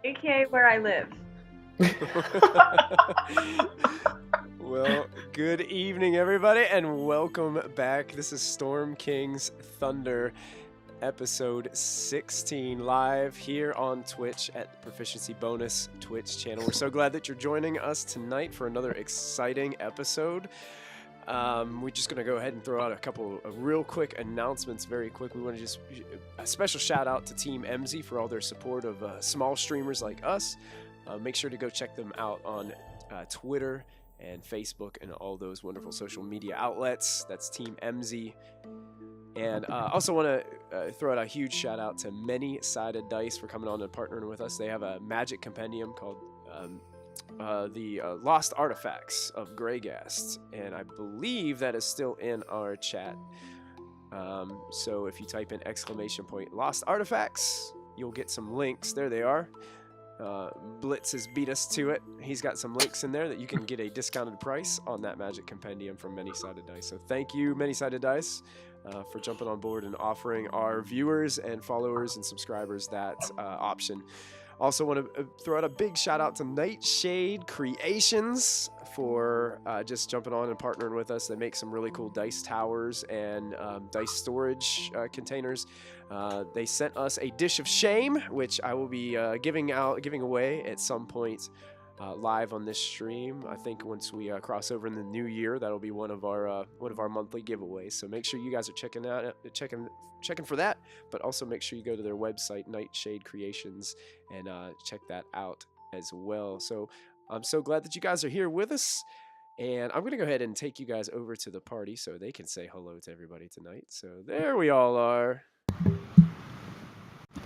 AKA where I live. Well, good evening, everybody, and welcome back. This is Storm King's Thunder, episode 16, live here on Twitch at Proficiency Bonus Twitch channel. We're so glad that you're joining us tonight for another exciting episode. We're just going to go ahead and throw out a couple of real quick announcements very quick. We want to just a special shout out to Team MZ for all their support of small streamers like us. Make sure to go check them out on Twitter and Facebook and all those wonderful social media outlets. That's Team MZ. And also want to throw out a huge shout out to Many Sided Dice for coming on and partnering with us. They have a magic compendium called the Lost Artifacts of Greygast, and I believe that is still in our chat. So if you type in ! Lost Artifacts, you'll get some links. There they are. Blitz has beat us to it. He's got some links in there that you can get a discounted price on that magic compendium from Many Sided Dice. So thank you, Many Sided Dice, for jumping on board and offering our viewers and followers and subscribers that option. Also want to throw out a big shout out to Nightshade Creations for just jumping on and partnering with us. They make some really cool dice towers and dice storage containers. They sent us a dish of shame, which I will be giving away at some point live on this stream. I think once we cross over in the new year, that'll be one of our monthly giveaways. So make sure you guys are checking for that, but also make sure you go to their website, Nightshade Creations, and check that out as well. So I'm so glad that you guys are here with us, and I'm gonna go ahead and take you guys over to the party so they can say hello to everybody tonight. So there we all are.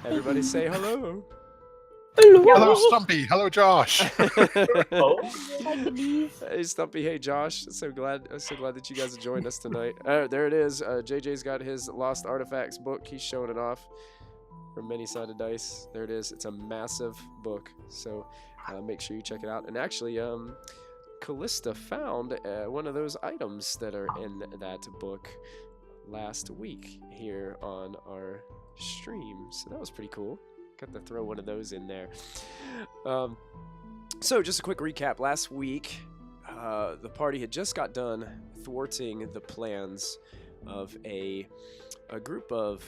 Everybody say hello. Hello, Stumpy. Hello, Josh. Hey, Stumpy. Hey, Josh. I'm so glad that you guys have joined us tonight. There it is. JJ's got his Lost Artifacts book. He's showing it off from Many Sided Dice. There it is. It's a massive book. So make sure you check it out. And actually, Callista found one of those items that are in that book last week here on our stream. So that was pretty cool. Got to throw one of those in there. So just a quick recap. Last week, the party had just got done thwarting the plans of a group of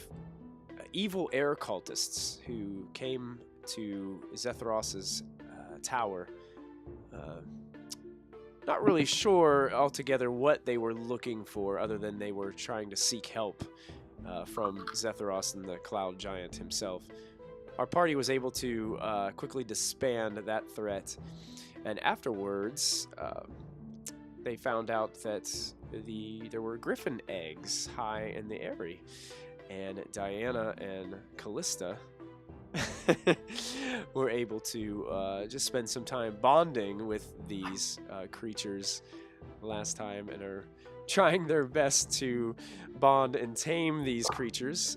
evil air cultists who came to Zethros's tower. Not really sure altogether what they were looking for, other than they were trying to seek help from Zethros and the Cloud Giant himself. Our party was able to quickly disband that threat, and afterwards, they found out that there were griffin eggs high in the area, and Diana and Callista were able to just spend some time bonding with these creatures last time, and are trying their best to bond and tame these creatures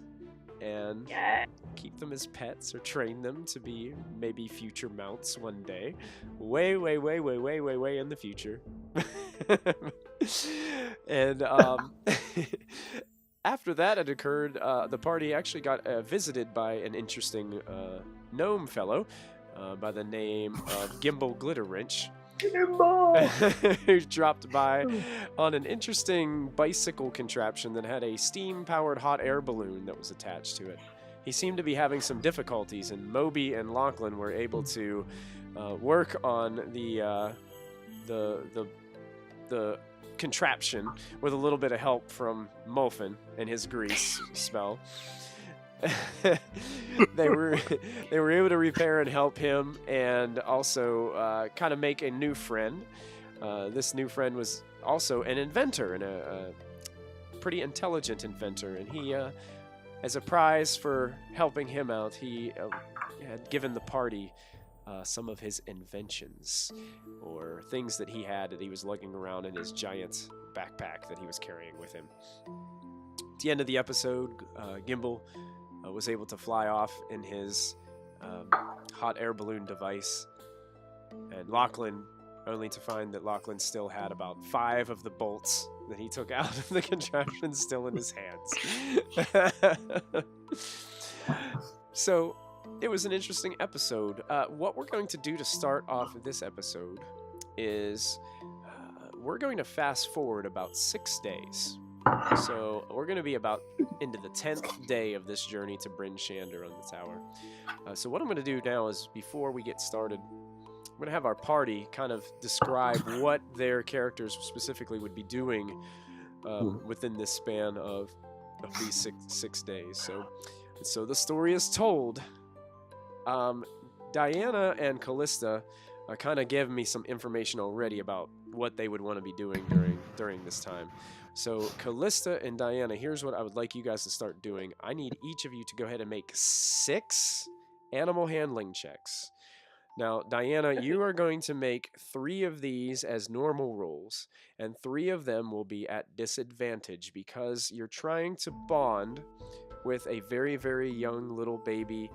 and keep them as pets or train them to be maybe future mounts one day. Way in the future. And after that had occurred, the party actually got visited by an interesting gnome fellow by the name of Gimbal Glitterwrench. Who dropped by on an interesting bicycle contraption that had a steam-powered hot air balloon that was attached to it. He seemed to be having some difficulties, and Moby and Lachlan were able to work on the contraption with a little bit of help from Muffin and his grease smell. They were able to repair and help him, and also kind of make a new friend. This new friend was also an inventor, and a pretty intelligent inventor, and he, as a prize for helping him out, he had given the party some of his inventions, or things that he had that he was lugging around in his giant backpack that he was carrying with him. At the end of the episode, Gimbal was able to fly off in his hot air balloon device, and Lachlan, only to find that Lachlan still had about 5 of the bolts that he took out of the contraption still in his hands. So it was an interesting episode. What we're going to do to start off this episode is we're going to fast forward about 6 days. So we're going to be about into the 10th day of this journey to Bryn Shander on the tower. So what I'm going to do now is, before we get started, I'm going to have our party kind of describe what their characters specifically would be doing within this span of these six days. So the story is told. Diana and Callista kind of gave me some information already about what they would want to be doing during this time. So Callista and Diana, here's what I would like you guys to start doing. I need each of you to go ahead and make 6 animal handling checks. Now, Diana, you are going to make 3 of these as normal rolls, and 3 of them will be at disadvantage because you're trying to bond with a very, very young little baby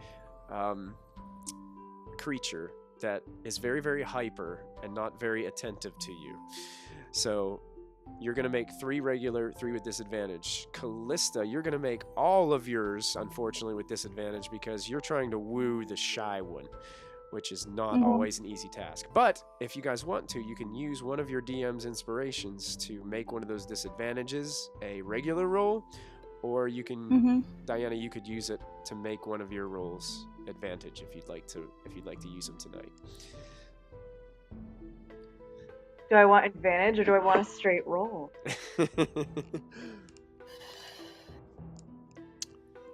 creature that is very, very hyper and not very attentive to you. So you're going to make 3 regular, 3 with disadvantage. Callista, you're going to make all of yours, unfortunately, with disadvantage because you're trying to woo the shy one, which is not always an easy task. But if you guys want to, you can use one of your DM's inspirations to make one of those disadvantages a regular roll, or you can, Diana, you could use it to make one of your rolls advantage if you'd like to use them tonight. Do I want advantage or do I want a straight roll?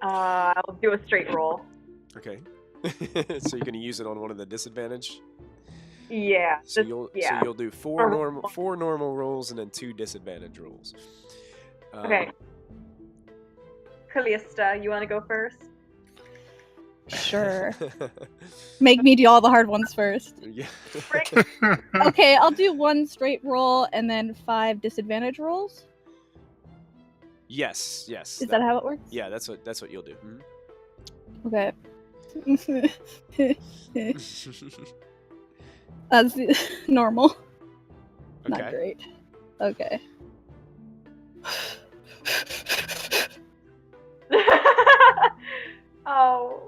I'll do a straight roll. Okay. So you're gonna use it on one of the disadvantage? Yeah. So you'll do 4 normal rolls and then 2 disadvantage rolls. Okay. Callista, you want to go first? Sure. Make me do all the hard ones first. Yeah. Okay, I'll do 1 straight roll and then 5 disadvantage rolls. Yes. Is that how it works? Yeah, that's what you'll do. Okay. That's normal. Okay. Not great. Okay. Oh.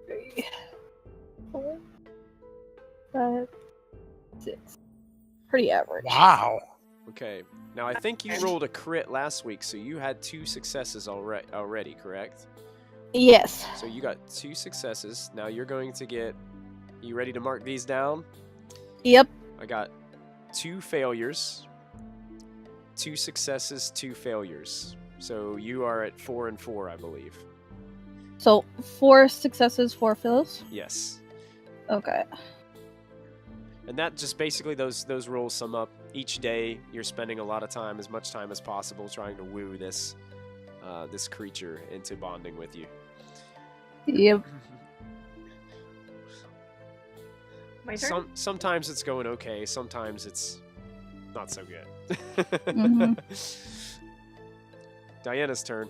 3, 4, 5, 6. Pretty average. Wow. Okay. Now I think you rolled a crit last week, so you had 2 successes already, correct? Yes. So you got 2 successes. Now you're going to get. You ready to mark these down? Yep. I got 2 failures, 2 successes, 2 failures. So you are at 4 and 4, I believe. So 4 successes, 4 fails? Yes. Okay. And that just basically those rolls sum up. Each day you're spending a lot of time, as much time as possible, trying to woo this creature into bonding with you. Yep. My turn? Sometimes it's going okay. Sometimes it's not so good. Diana's turn.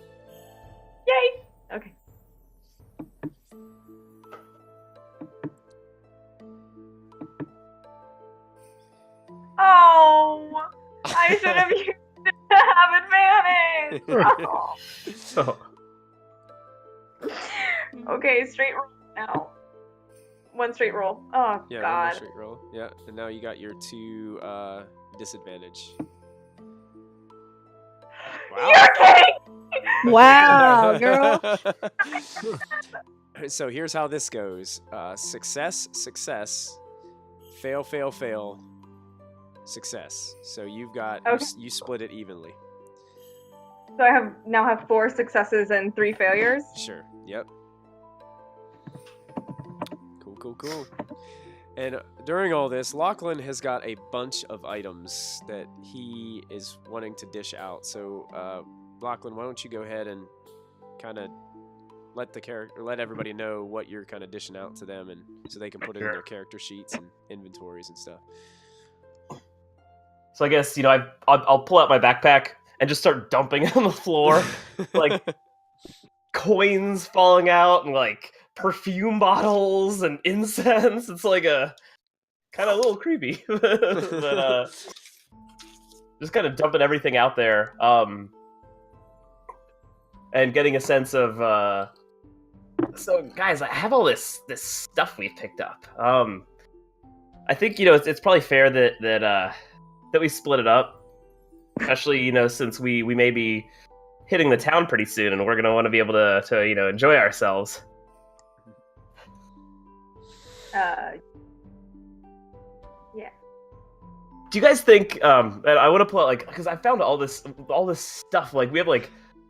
Yay! Okay. Oh! I should have used it to have advantage! Oh. Okay, straight roll now. 1 straight roll. Oh, Yeah, God. 1 more straight roll. Yeah, and now you got your 2 disadvantage. Wow. You're kidding! Wow, girl. So here's how this goes. Success, success, fail, fail, fail, success. So you've got, Okay. you split it evenly. So I now have 4 successes and 3 failures? Sure, yep. Cool. And during all this, Lachlan has got a bunch of items that he is wanting to dish out. So, Lachlan, why don't you go ahead and kind of let everybody know what you're kind of dishing out to them, and so they can put it in their character sheets and inventories and stuff. So I guess I'll pull out my backpack and just start dumping it on the floor, like coins falling out and like perfume bottles and incense. It's like a kind of a little creepy, but just kind of dumping everything out there, and getting a sense of So, guys, I have all this stuff we've picked up. I think it's probably fair that we split it up, especially since we may be hitting the town pretty soon, and we're gonna want to be able to enjoy ourselves. Yeah. Do you guys think? And I want to pull out because I found all this stuff. Like we have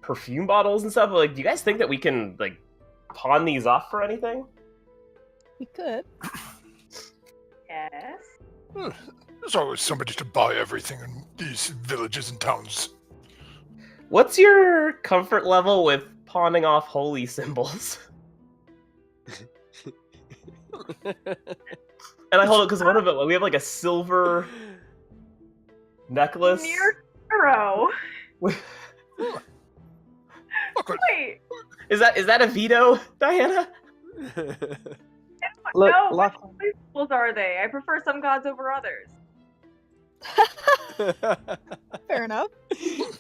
perfume bottles and stuff. Like, do you guys think that we can pawn these off for anything? We could. Yes. There's always somebody to buy everything in these villages and towns. What's your comfort level with pawning off holy symbols? And I hold it because one of it, we have a silver necklace. Near zero. Look, Wait. Is that a veto, Diana? Look, No, Lachlan, which symbols are they? I prefer some gods over others. Fair enough.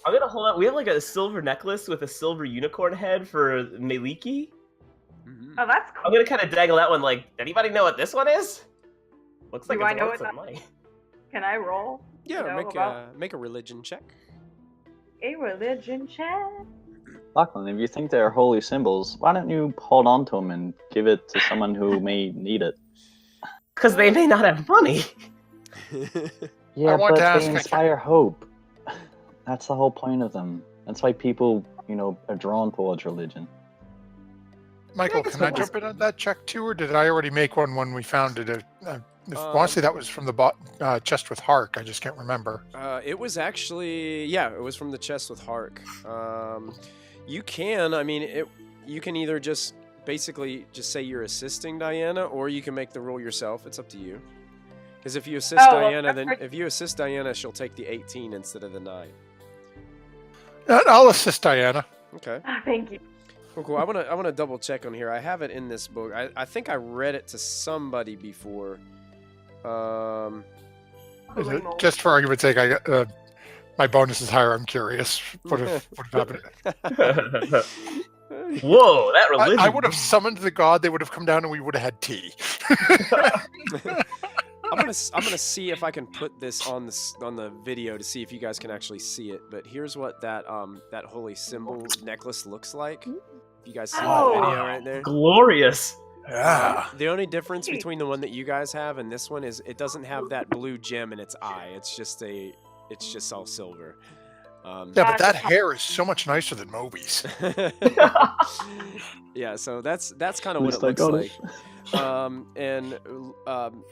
I'm gonna hold up. We have a silver necklace with a silver unicorn head for Meliki. Oh, that's cool. I'm gonna kind of dangle that one. Anybody know what this one is? Looks like Do I it's know worth what some that- money. Can I roll? Yeah, about make a religion check. a religion check? Lachlan, if you think they're holy symbols, why don't you hold on to them and give it to someone who may need it? Because they may not have money. Yeah, want but to ask they if I inspire hope. That's the whole point of them. That's why people, are drawn towards religion. Michael, can I jump in on that check too, or did I already make one when we found it? Honestly, that was from the chest with Hark. I just can't remember. It was actually, it was from the chest with Hark. You can either just basically just say you're assisting Diana, or you can make the roll yourself. It's up to you. Because if you assist Diana, she'll take the 18 instead of the 9. I'll assist Diana. Okay. Thank you. Cool. I wanna double check on here. I have it in this book. I think I read it to somebody before. Just for argument's sake, I got my bonus is higher. I'm curious what have happened. Whoa, that religion! I would have summoned the god. They would have come down, and we would have had tea. I'm gonna see if I can put this on the video to see if you guys can actually see it. But here's what that holy symbol necklace looks like. If you guys see that video right there. Glorious. Yeah. The only difference between the one that you guys have and this one is it doesn't have that blue gem in its eye. It's just all silver. Yeah, but that hair is so much nicer than Moby's. Yeah, so that's kind of what it looks like. And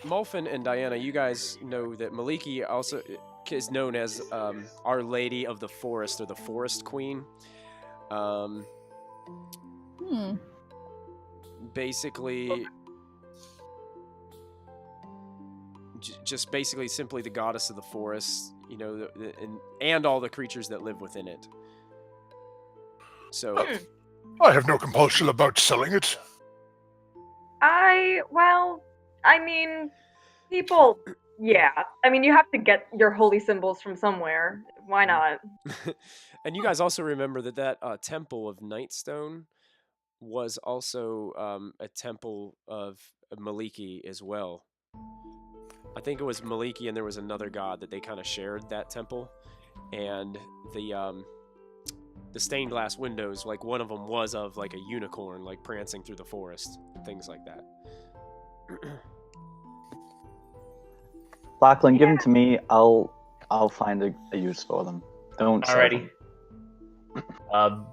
Mulfin and Diana, you guys know that Meliki also is known as Our Lady of the Forest, or the Forest Queen. Basically, just basically simply the goddess of the forest, and all the creatures that live within it. So I have no compulsion about selling it. People, yeah. You have to get your holy symbols from somewhere. Why not? And you guys also remember that temple of Nightstone was also a temple of Meliki as well. I think it was Meliki, and there was another god that they kind of shared that temple. And the stained glass windows, one of them was of a unicorn, prancing through the forest, things like that. Lachlan, give them to me. I'll find a use for them. Don't sell Alrighty. them.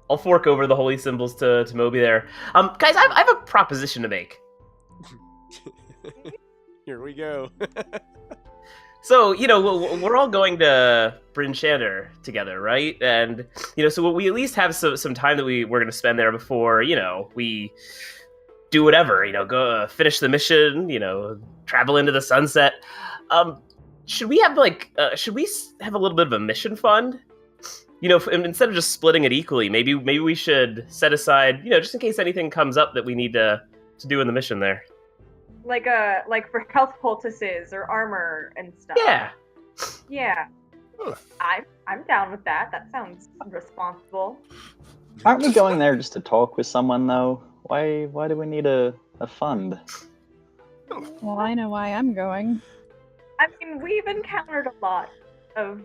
I'll fork over the holy symbols to Moby there. Guys, I have a proposition to make. Here we go. So, we're all going to Bryn Shander together, right? And, so we at least have some time that we're going to spend there before, we do whatever, go finish the mission, travel into the sunset. Should we have, a little bit of a mission fund? Instead of just splitting it equally, maybe we should set aside, just in case anything comes up that we need to do in the mission there. Like for health poultices or armor and stuff. Yeah. Yeah. I'm down with that. That sounds responsible. Aren't we going there just to talk with someone, though? Why do we need a fund? Well, I know why I'm going. I mean, we've encountered a lot of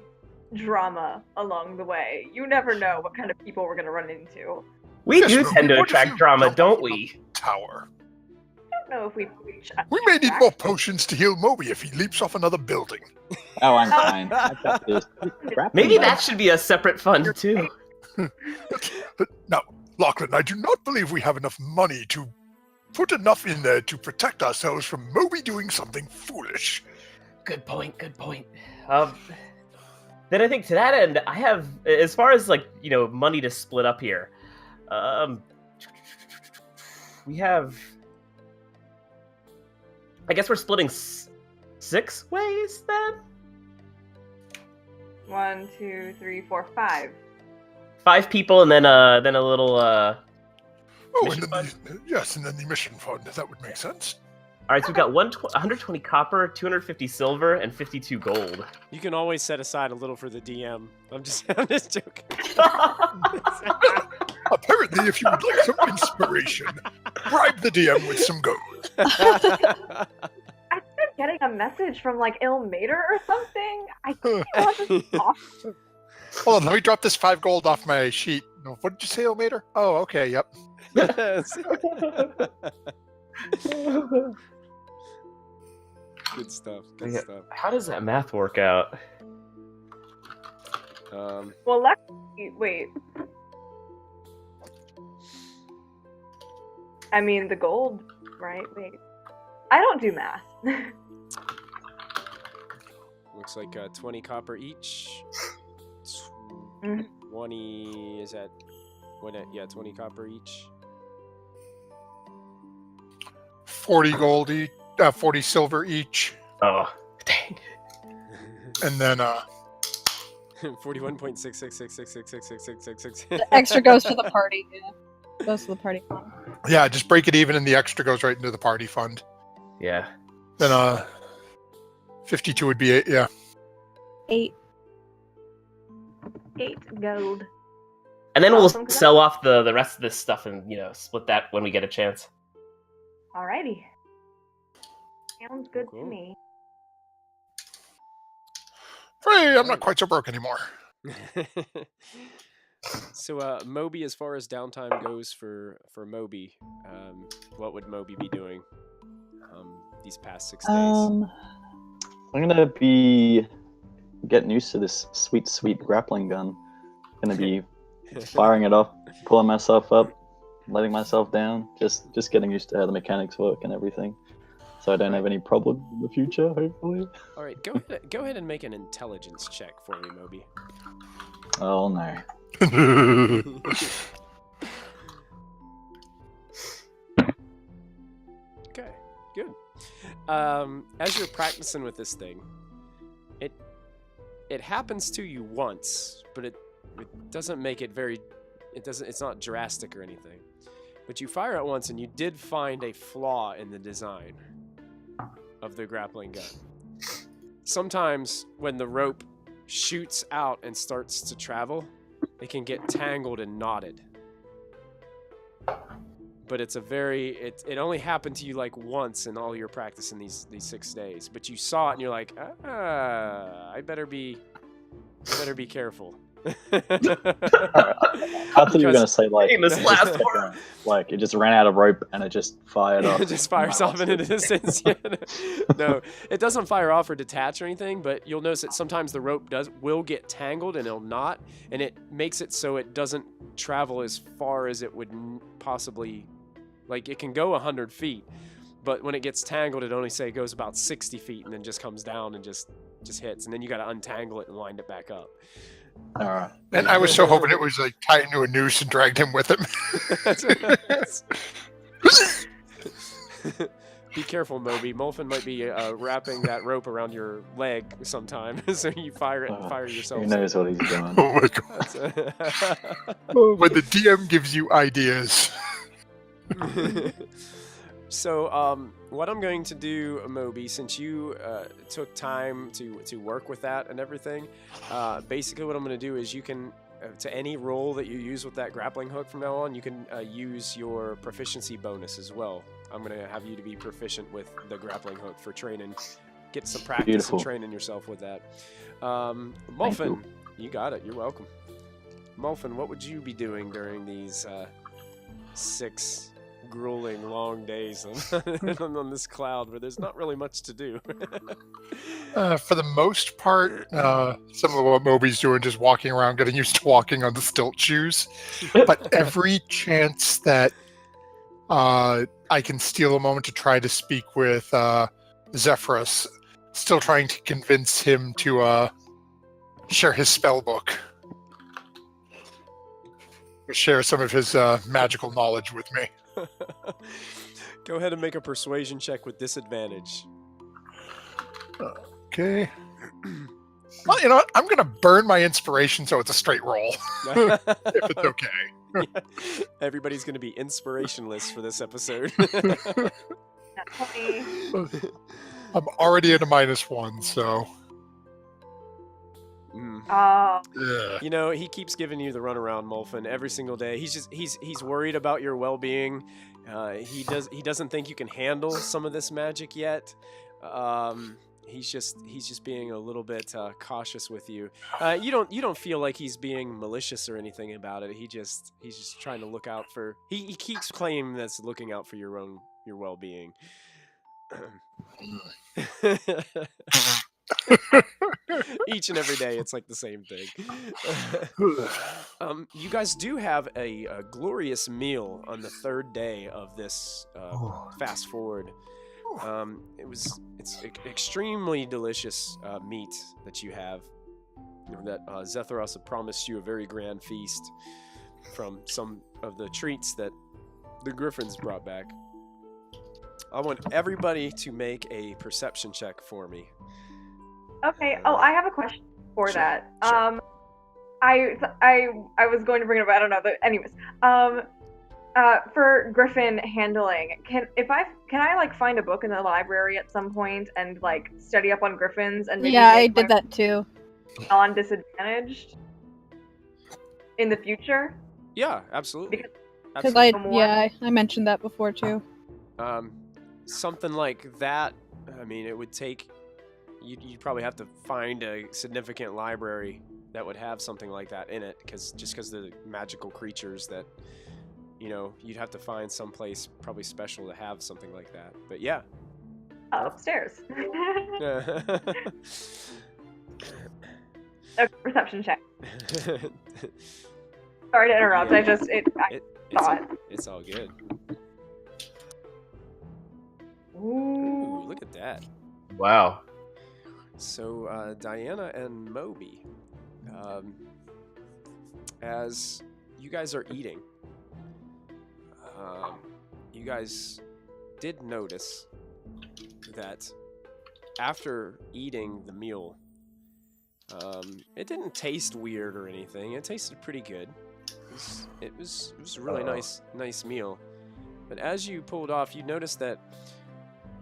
drama along the way. You never know what kind of people we're gonna run into. We Yes, do but tend to what if attract you drama, jump don't off we? a tower. I don't know if we reach. We may need more potions to heal Moby if he leaps off another building. Oh, I'm fine. I got this. Maybe that should be a separate fund too. But now, Lachlan, I do not believe we have enough money to put enough in there to protect ourselves from Moby doing something foolish. Good point. Then I think to that end, I have, as far as like, money to split up here, we have, I guess we're splitting 6 ways then? 1, 2, 3, 4, 5. 5 people and then a little, Oh, mission and then yes, and then the mission fund. That would make sense. All right, so we've got 120 copper, 250 silver, and 52 gold. You can always set aside a little for the DM. I'm just joking. Apparently, if you would like some inspiration, bribe the DM with some gold. I started getting a message from like Ilmater or something. I think it wasn't awesome. Hold on, let me drop this 5 gold off my sheet. No, what did you say, Ilmater? Oh, okay, yep. Good stuff. How does that math work out? Well, luckily, wait. I mean, the gold, right? Wait. I don't do math. Looks like 20 copper each. 20 is that? What? Yeah, 20 copper each. 40 gold each, 40 silver each, Oh, dang. and then 41.6666666666. The extra goes to the party. Yeah. Goes to the party. yeah, just break it even, and the extra goes right into the party fund. Yeah. Then 52 would be 8. Yeah. 8. 8 gold. And then we'll Awesome. sell off the rest of this stuff and, split that when we get a chance. Alrighty. Sounds good Cool. to me. Hey, I'm not quite so broke anymore. So, Moby, as far as downtime goes for Moby, what would Moby be doing these past 6 days? I'm gonna be getting used to this sweet grappling gun. Gonna be firing it off, pulling myself up, letting myself down, just getting used to how the mechanics work and everything, so I don't have any problem in the future, hopefully. All right, go ahead and make an intelligence check for me, Moby. Oh no. Okay, good. As you're practicing with this thing, it happens to you once, but it doesn't make it very. It's not drastic or anything. But you fire it once, and you did find a flaw in the design of the grappling gun. Sometimes when the rope shoots out and starts to travel, it can get tangled and knotted. But it's it only happened to you like once in all your practice in these 6 days. But you saw it and you're like, I better be careful. I thought you were gonna say like Famous last word. like it just ran out of rope and it just fired off. It just fires off into the distance. Yeah. No, it doesn't fire off or detach or anything, but you'll notice that sometimes the rope will get tangled and it'll knot, and it makes it so it doesn't travel as far as it would possibly. Like, it can go 100 feet, but when it gets tangled, it only say it goes about 60 feet and then just comes down and just hits, and then you got to untangle it and wind it back up. All right. And I was so hoping it was like tied into a noose and dragged him with him. Be careful, Moby. Molfin might be wrapping that rope around your leg sometime, so you fire it and fire yourself. Who knows what he's doing? Oh my god. When the DM gives you ideas. So, what I'm going to do, Moby, since you took time to work with that and everything, basically what I'm going to do is you can to any roll that you use with that grappling hook from now on, you can use your proficiency bonus as well. I'm going to have you to be proficient with the grappling hook for training. Get some practice Beautiful. and training yourself with that. Mulfin, you got it. You're welcome. Mulfin, what would you be doing during these 6 grueling long days on this cloud where there's not really much to do? For the most part, some of what Moby's doing, just walking around, getting used to walking on the stilt shoes. But every chance that I can steal a moment to try to speak with Zephyrus, still trying to convince him to share his spell book. Share some of his magical knowledge with me. Go ahead and make a persuasion check with disadvantage. Okay. Well, you know what? I'm going to burn my inspiration so it's a straight roll. If it's okay. Yeah. Everybody's going to be inspirationless for this episode. That's funny. I'm already at a -1, so... Oh. Yeah. You know, he keeps giving you the runaround, Mulfin, every single day. He's worried about your well-being. He doesn't think you can handle some of this magic yet. He's just being a little bit cautious with you. You don't feel like he's being malicious or anything about it. He's just trying to look out for. He keeps claiming that's looking out for your well-being. Each and every day, it's like the same thing. You guys do have a glorious meal on the 3rd day of this fast forward. It's extremely delicious meat that you have. That Zephyros had promised you a very grand feast from some of the treats that the Griffins brought back. I want everybody to make a perception check for me. Okay. Oh, I have a question for Sure, that. sure. I was going to bring it up. I don't know. But anyways, for Griffin handling, can I like find a book in the library at some point and like study up on Griffins and maybe Yeah, I make did that too. my non-disadvantaged in the future? Yeah, absolutely. Because Absolutely. I mentioned that before too. Something like that. I mean, it would take. You'd probably have to find a significant library that would have something like that in it, because the magical creatures that, you'd have to find someplace probably special to have something like that. But yeah. Upstairs. A perception check. Sorry to interrupt. I thought. It's all good. Ooh. Look at that. Wow. So, Diana and Moby, as you guys are eating, you guys did notice that after eating the meal, it didn't taste weird or anything. It tasted pretty good. It was a really nice meal. But as you pulled off, you noticed that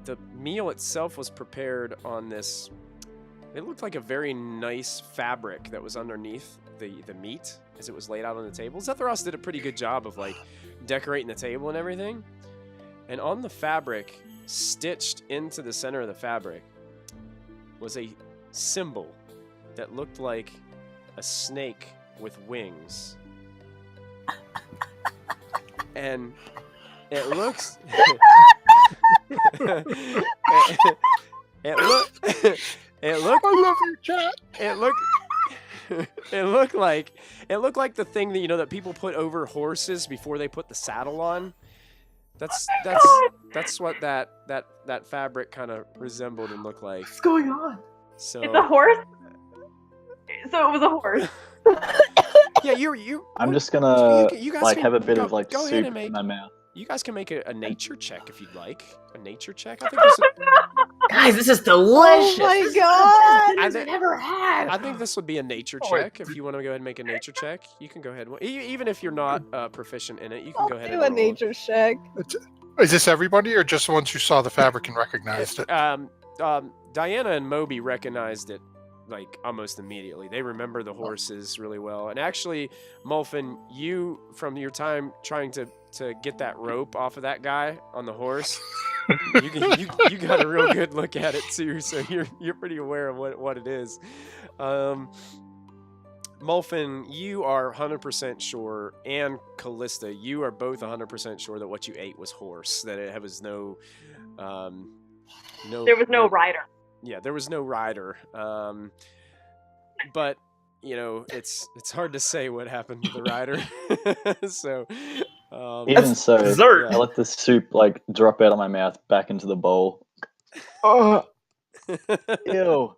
the meal itself was prepared on this. It looked like a very nice fabric that was underneath the meat as it was laid out on the table. Zephyros did a pretty good job of like decorating the table and everything. And on the fabric, stitched into the center of the fabric, was a symbol that looked like a snake with wings. And it looks... It looked. I love your chat. It looked like the thing that that people put over horses before they put the saddle on. That's what that fabric kind of resembled and looked like. What's going on? So It's a horse. So it was a horse. yeah, you. I'm just gonna you guys like can have a bit go of like ahead soup and make. in my mouth. You guys can make a nature check if you'd like. A nature check. I think this would, Guys, this is delicious. Oh my This is god! the best I've ever had. I think this would be a nature check. If you want to go ahead and make a nature check, you can go ahead. Even if you're not proficient in it, you can I'll go ahead do and a roll. nature check. Is this everybody or just the ones who saw the fabric and recognized it? Diana and Moby recognized it like almost immediately. They remember the horses really well. And actually, Mulfin, you from your time trying to get that rope off of that guy on the horse, you got a real good look at it too. So you're pretty aware of what it is. Mulfin, you are 100% sure, and Callista, you are both 100% sure that what you ate was horse. That it was no. There was no rider. Yeah, there was no rider. But it's hard to say what happened to the rider. So Even so, dessert. I let the soup like drop out of my mouth back into the bowl. Oh, ew!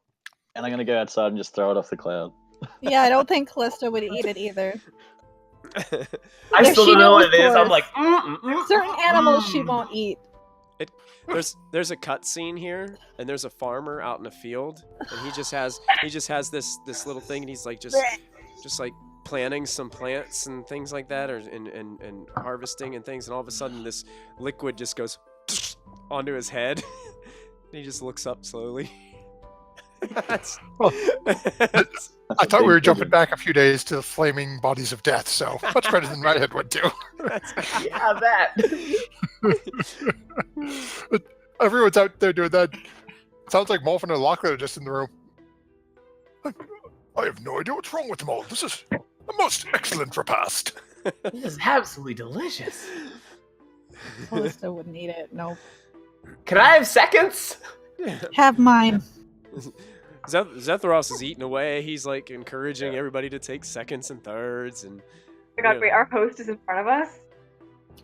And I'm gonna go outside and just throw it off the cloud. Yeah, I don't think Callista would eat it either. I If still she don't know knew what it it is. was I'm like, Certain animals she won't eat. there's a cut scene here, and there's a farmer out in a field, and he just has this little thing, and he's like just like planting some plants and things like that, or and harvesting and things, and all of a sudden this liquid just goes onto his head, and he just looks up slowly. I thought we were jumping back a few days to the flaming bodies of death, so much better than my head would do. yeah, that. Everyone's out there doing that. Sounds like Molfin and Lachlan are just in the room. I have no idea what's wrong with them all. This is a most excellent repast. This is absolutely delicious. Callista wouldn't eat it. No. Can I have seconds? Have mine. Zetharos is eating away. He's like encouraging everybody to take seconds and thirds, and Oh my god, wait, our host is in front of us?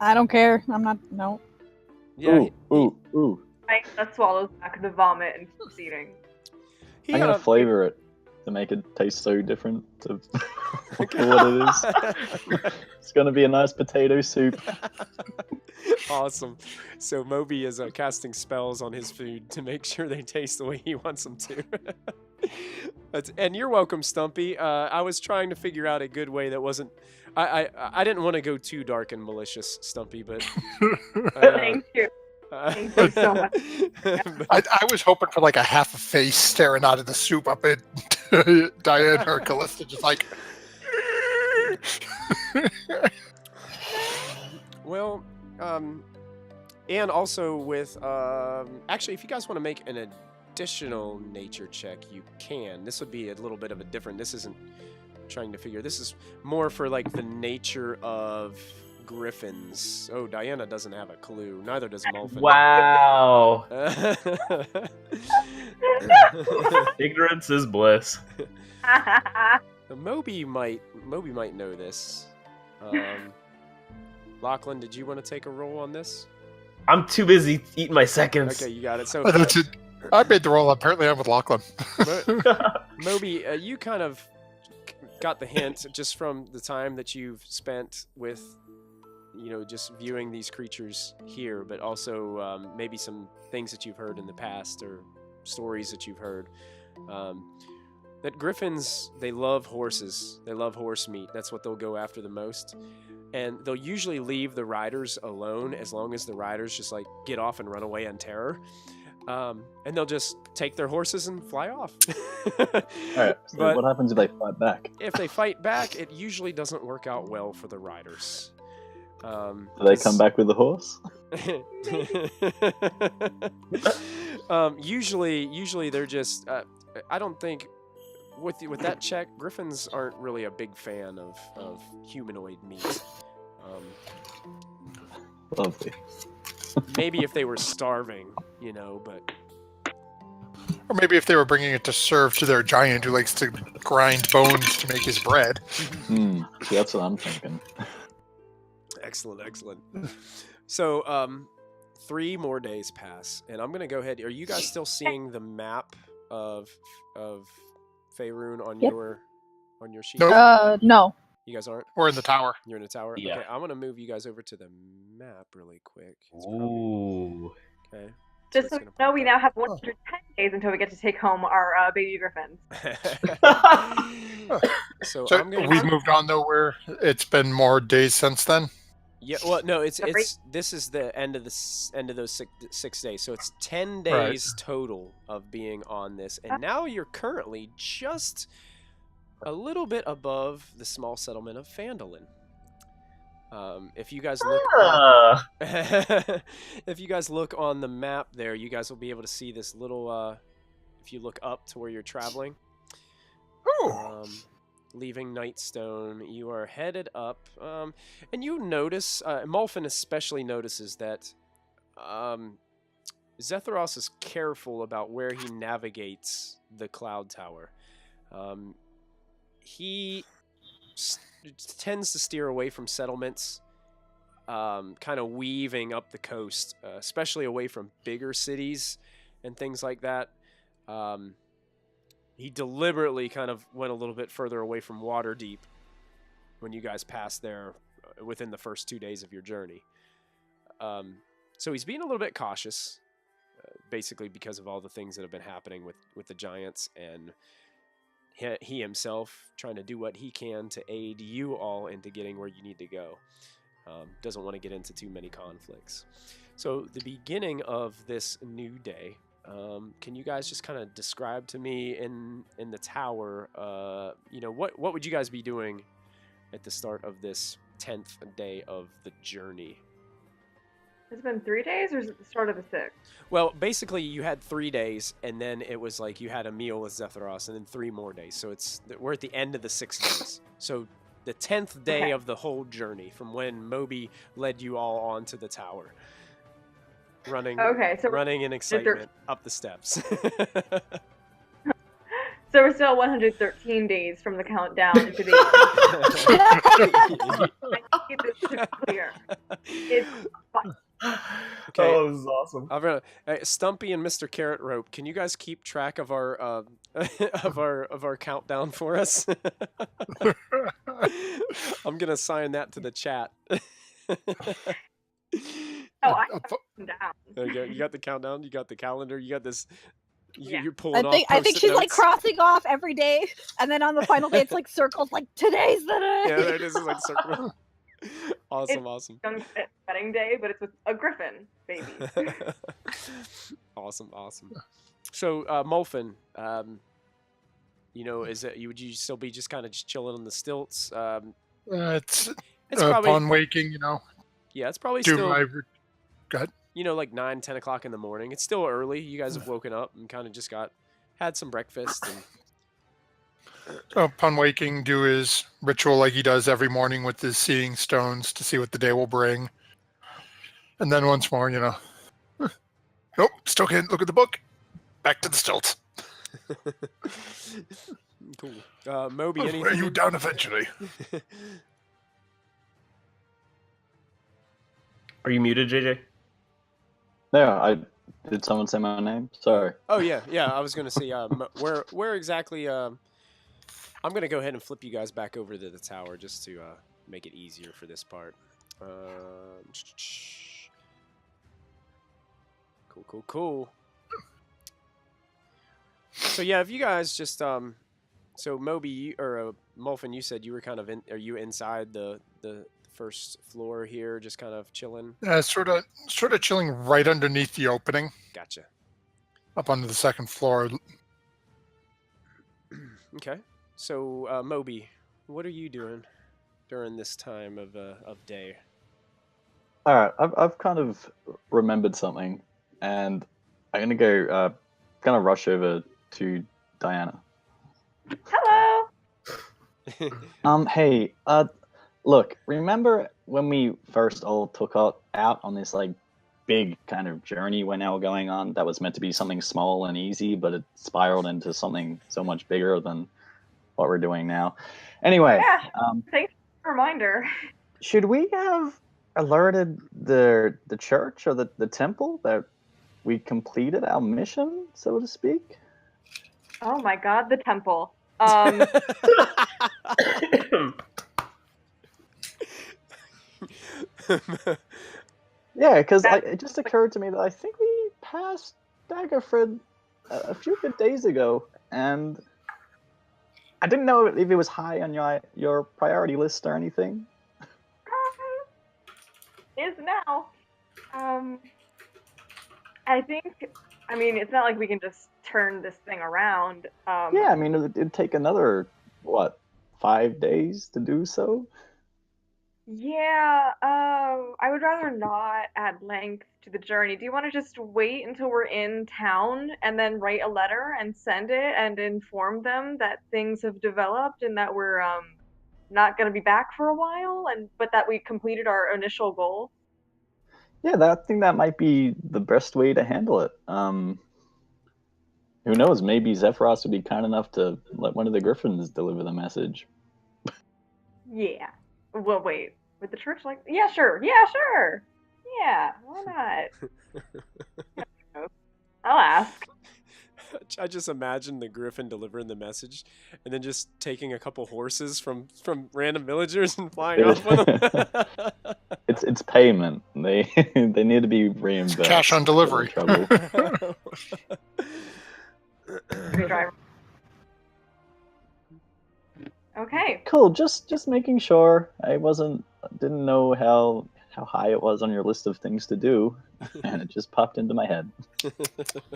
I don't care. I'm not. No. yeah, Ooh. That swallows back the vomit and keeps eating. he, I'm gonna flavor it to make it taste so different to what it is. It's gonna be a nice potato soup. Awesome. So Moby is casting spells on his food to make sure they taste the way he wants them to. And you're welcome, Stumpy. I was trying to figure out a good way that wasn't. I didn't want to go too dark and malicious, Stumpy, but. Thank you. Thank you so much. I was hoping for like a half a face staring out of the soup up at Diane or Callista, just like. Well, and also with actually, if you guys want to make an additional nature check, you can. This would be a little bit of a different. This isn't trying to figure. This is more for like the nature of griffins. Oh, Diana doesn't have a clue. Neither does Mulfin. Wow. Ignorance is bliss. Moby might know this. Lachlan, did you want to take a roll on this? I'm too busy eating my seconds. Okay, you got it. So I made the roll. Apparently, I'm with Lachlan. Moby, you kind of got the hint just from the time that you've spent with, just viewing these creatures here, but also maybe some things that you've heard in the past or stories that you've heard. That griffins, they love horses. They love horse meat. That's what they'll go after the most. And they'll usually leave the riders alone as long as the riders just like get off and run away in terror. And they'll just take their horses and fly off. Alright, so But- what happens if they fight back? If they fight back, it usually doesn't work out well for the riders. Do they come back with the horse? Usually they're just. I don't think with that check, griffins aren't really a big fan of humanoid meat. Lovely. Maybe if they were starving, but. Or maybe if they were bringing it to serve to their giant who likes to grind bones to make his bread. See, that's what I'm thinking. Excellent. So, 3 more days pass, and I'm gonna go ahead. Are you guys still seeing the map of Faerun on Yep. on your sheet? Nope. No. You guys aren't. We're in the tower. You're in a tower. Yeah. Okay, I'm gonna move you guys over to the map really quick. It's Ooh. okay. Just so it's you gonna know, we pop now have 110 days until we get to take home our baby griffins. up. So So I'm gonna. we've moved on though, where it's been more days since then. Yeah, well, no, it's Every- this is the end of those 6 days, so it's 10 Right. days total of being on this, and now you're currently just a little bit above the small settlement of Phandalin. If you guys look, Ah. if you guys look on the map there, you guys will be able to see this little. If you look up to where you're traveling, leaving Nightstone, you are headed up, and you notice, Molfin especially notices that Zetharos is careful about where he navigates the Cloud Tower. He tends to steer away from settlements, kind of weaving up the coast, especially away from bigger cities and things like that. He deliberately kind of went a little bit further away from Waterdeep when you guys passed there within the first 2 days of your journey. So he's being a little bit cautious, basically because of all the things that have been happening with the giants, and he himself trying to do what he can to aid you all into getting where you need to go. Doesn't want to get into too many conflicts. So the beginning of this new day, can you guys just kind of describe to me in the tower, what would you guys be doing at the start of this 10th day of the journey? Has it been 3 days, or is it the start of the 6th? Well, basically, you had 3 days, and then it was like you had a meal with Zetharos, and then 3 more days. So we're at the end of the 6 days. So the 10th day of the whole journey, from when Moby led you all onto the tower, running in excitement up the steps. So we're still 113 days from the countdown to the. I need this to be clear. It's fine. Okay. Oh, this is awesome. Stumpy and Mr. Carrot Rope, can you guys keep track of our of our countdown for us? I'm gonna assign that to the chat. Oh, I have it down. You got the countdown. You got the calendar. You got this. Yeah. You're pulling I think Post-it she's like notes. crossing off every day, and then on the final day it's like circled, like today's the day. Yeah, there it is. It's like circle. Awesome. Young wedding day, but it's with a griffin baby. Awesome. So, Molfin, would you still be just kind of chilling on the stilts? It's probably upon waking, yeah, it's probably do still my. Go ahead. like 9-10 o'clock in the morning. It's still early. You guys have woken up and kind of just had some breakfast. And Upon waking, do his ritual like he does every morning with his seeing stones to see what the day will bring. And then once more, nope, still can't look at the book. Back to the stilts. Cool. Moby, I'll anything? wear you down eventually. Are you muted, JJ? Yeah, did someone say my name? Sorry. Oh yeah. I was gonna say, where exactly? I'm gonna go ahead and flip you guys back over to the tower just to make it easier for this part. Cool. So yeah, if you guys just so Moby or Molfin, you said you were kind of are you inside the first floor here, just kind of chilling? Sort of chilling right underneath the opening. Gotcha. Up onto the second floor. Okay. So Moby, what are you doing during this time of day? All right, I've kind of remembered something, and I'm gonna go kind of rush over to Diana. Hello. Hey, look, remember when we first all took out on this like big kind of journey we're now going on that was meant to be something small and easy, but it spiraled into something so much bigger than what we're doing now. Anyway, Yeah. Thanks for the reminder. should we have alerted the church or the temple that we completed our mission, so to speak? Oh my God, the temple. Yeah, because it just occurred to me that I think we passed Daggerford a few good days ago, and I didn't know if it was high on your priority list or anything. is now. I think, I mean, it's not like we can just turn this thing around. Yeah, I mean, it'd take another, 5 days to do so? Yeah, I would rather not add length to the journey. Do you want to just wait until we're in town and then write a letter and send it and inform them that things have developed and that we're not going to be back for a while but that we completed our initial goal? Yeah, I think that might be the best way to handle it. Who knows? Maybe Zephyros would be kind enough to let one of the Griffins deliver the message. Yeah. Well, wait. Would the church like? Yeah, sure. Yeah, sure. Yeah, why not? I'll ask. I just imagine the Griffin delivering the message, and then just taking a couple horses from random villagers and flying off with them. It's payment. They need to be reimbursed. Cash on delivery. For their trouble. Driver. Okay. Cool. Just making sure. I didn't know how high it was on your list of things to do, and it just popped into my head.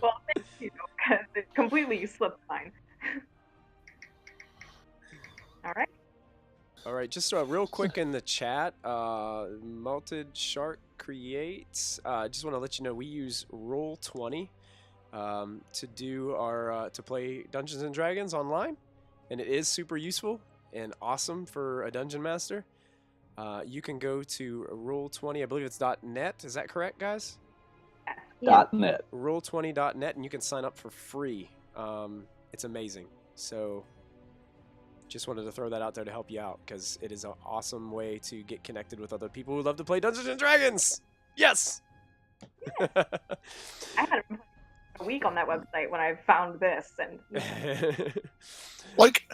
Well, thank you, because it completely slipped mine. All right, just real quick in the chat, Malted Shark Creates. I just want to let you know we use Roll20 to do our to play Dungeons and Dragons online, and it is super useful and awesome for a dungeon master. You can go to Roll20, I believe it's .net. Is that correct, guys? Yeah. .net. Roll20.net, and you can sign up for free. It's amazing. So just wanted to throw that out there to help you out, because it is an awesome way to get connected with other people who love to play Dungeons and Dragons. Yes. I had a week on that website when I found this, and Like,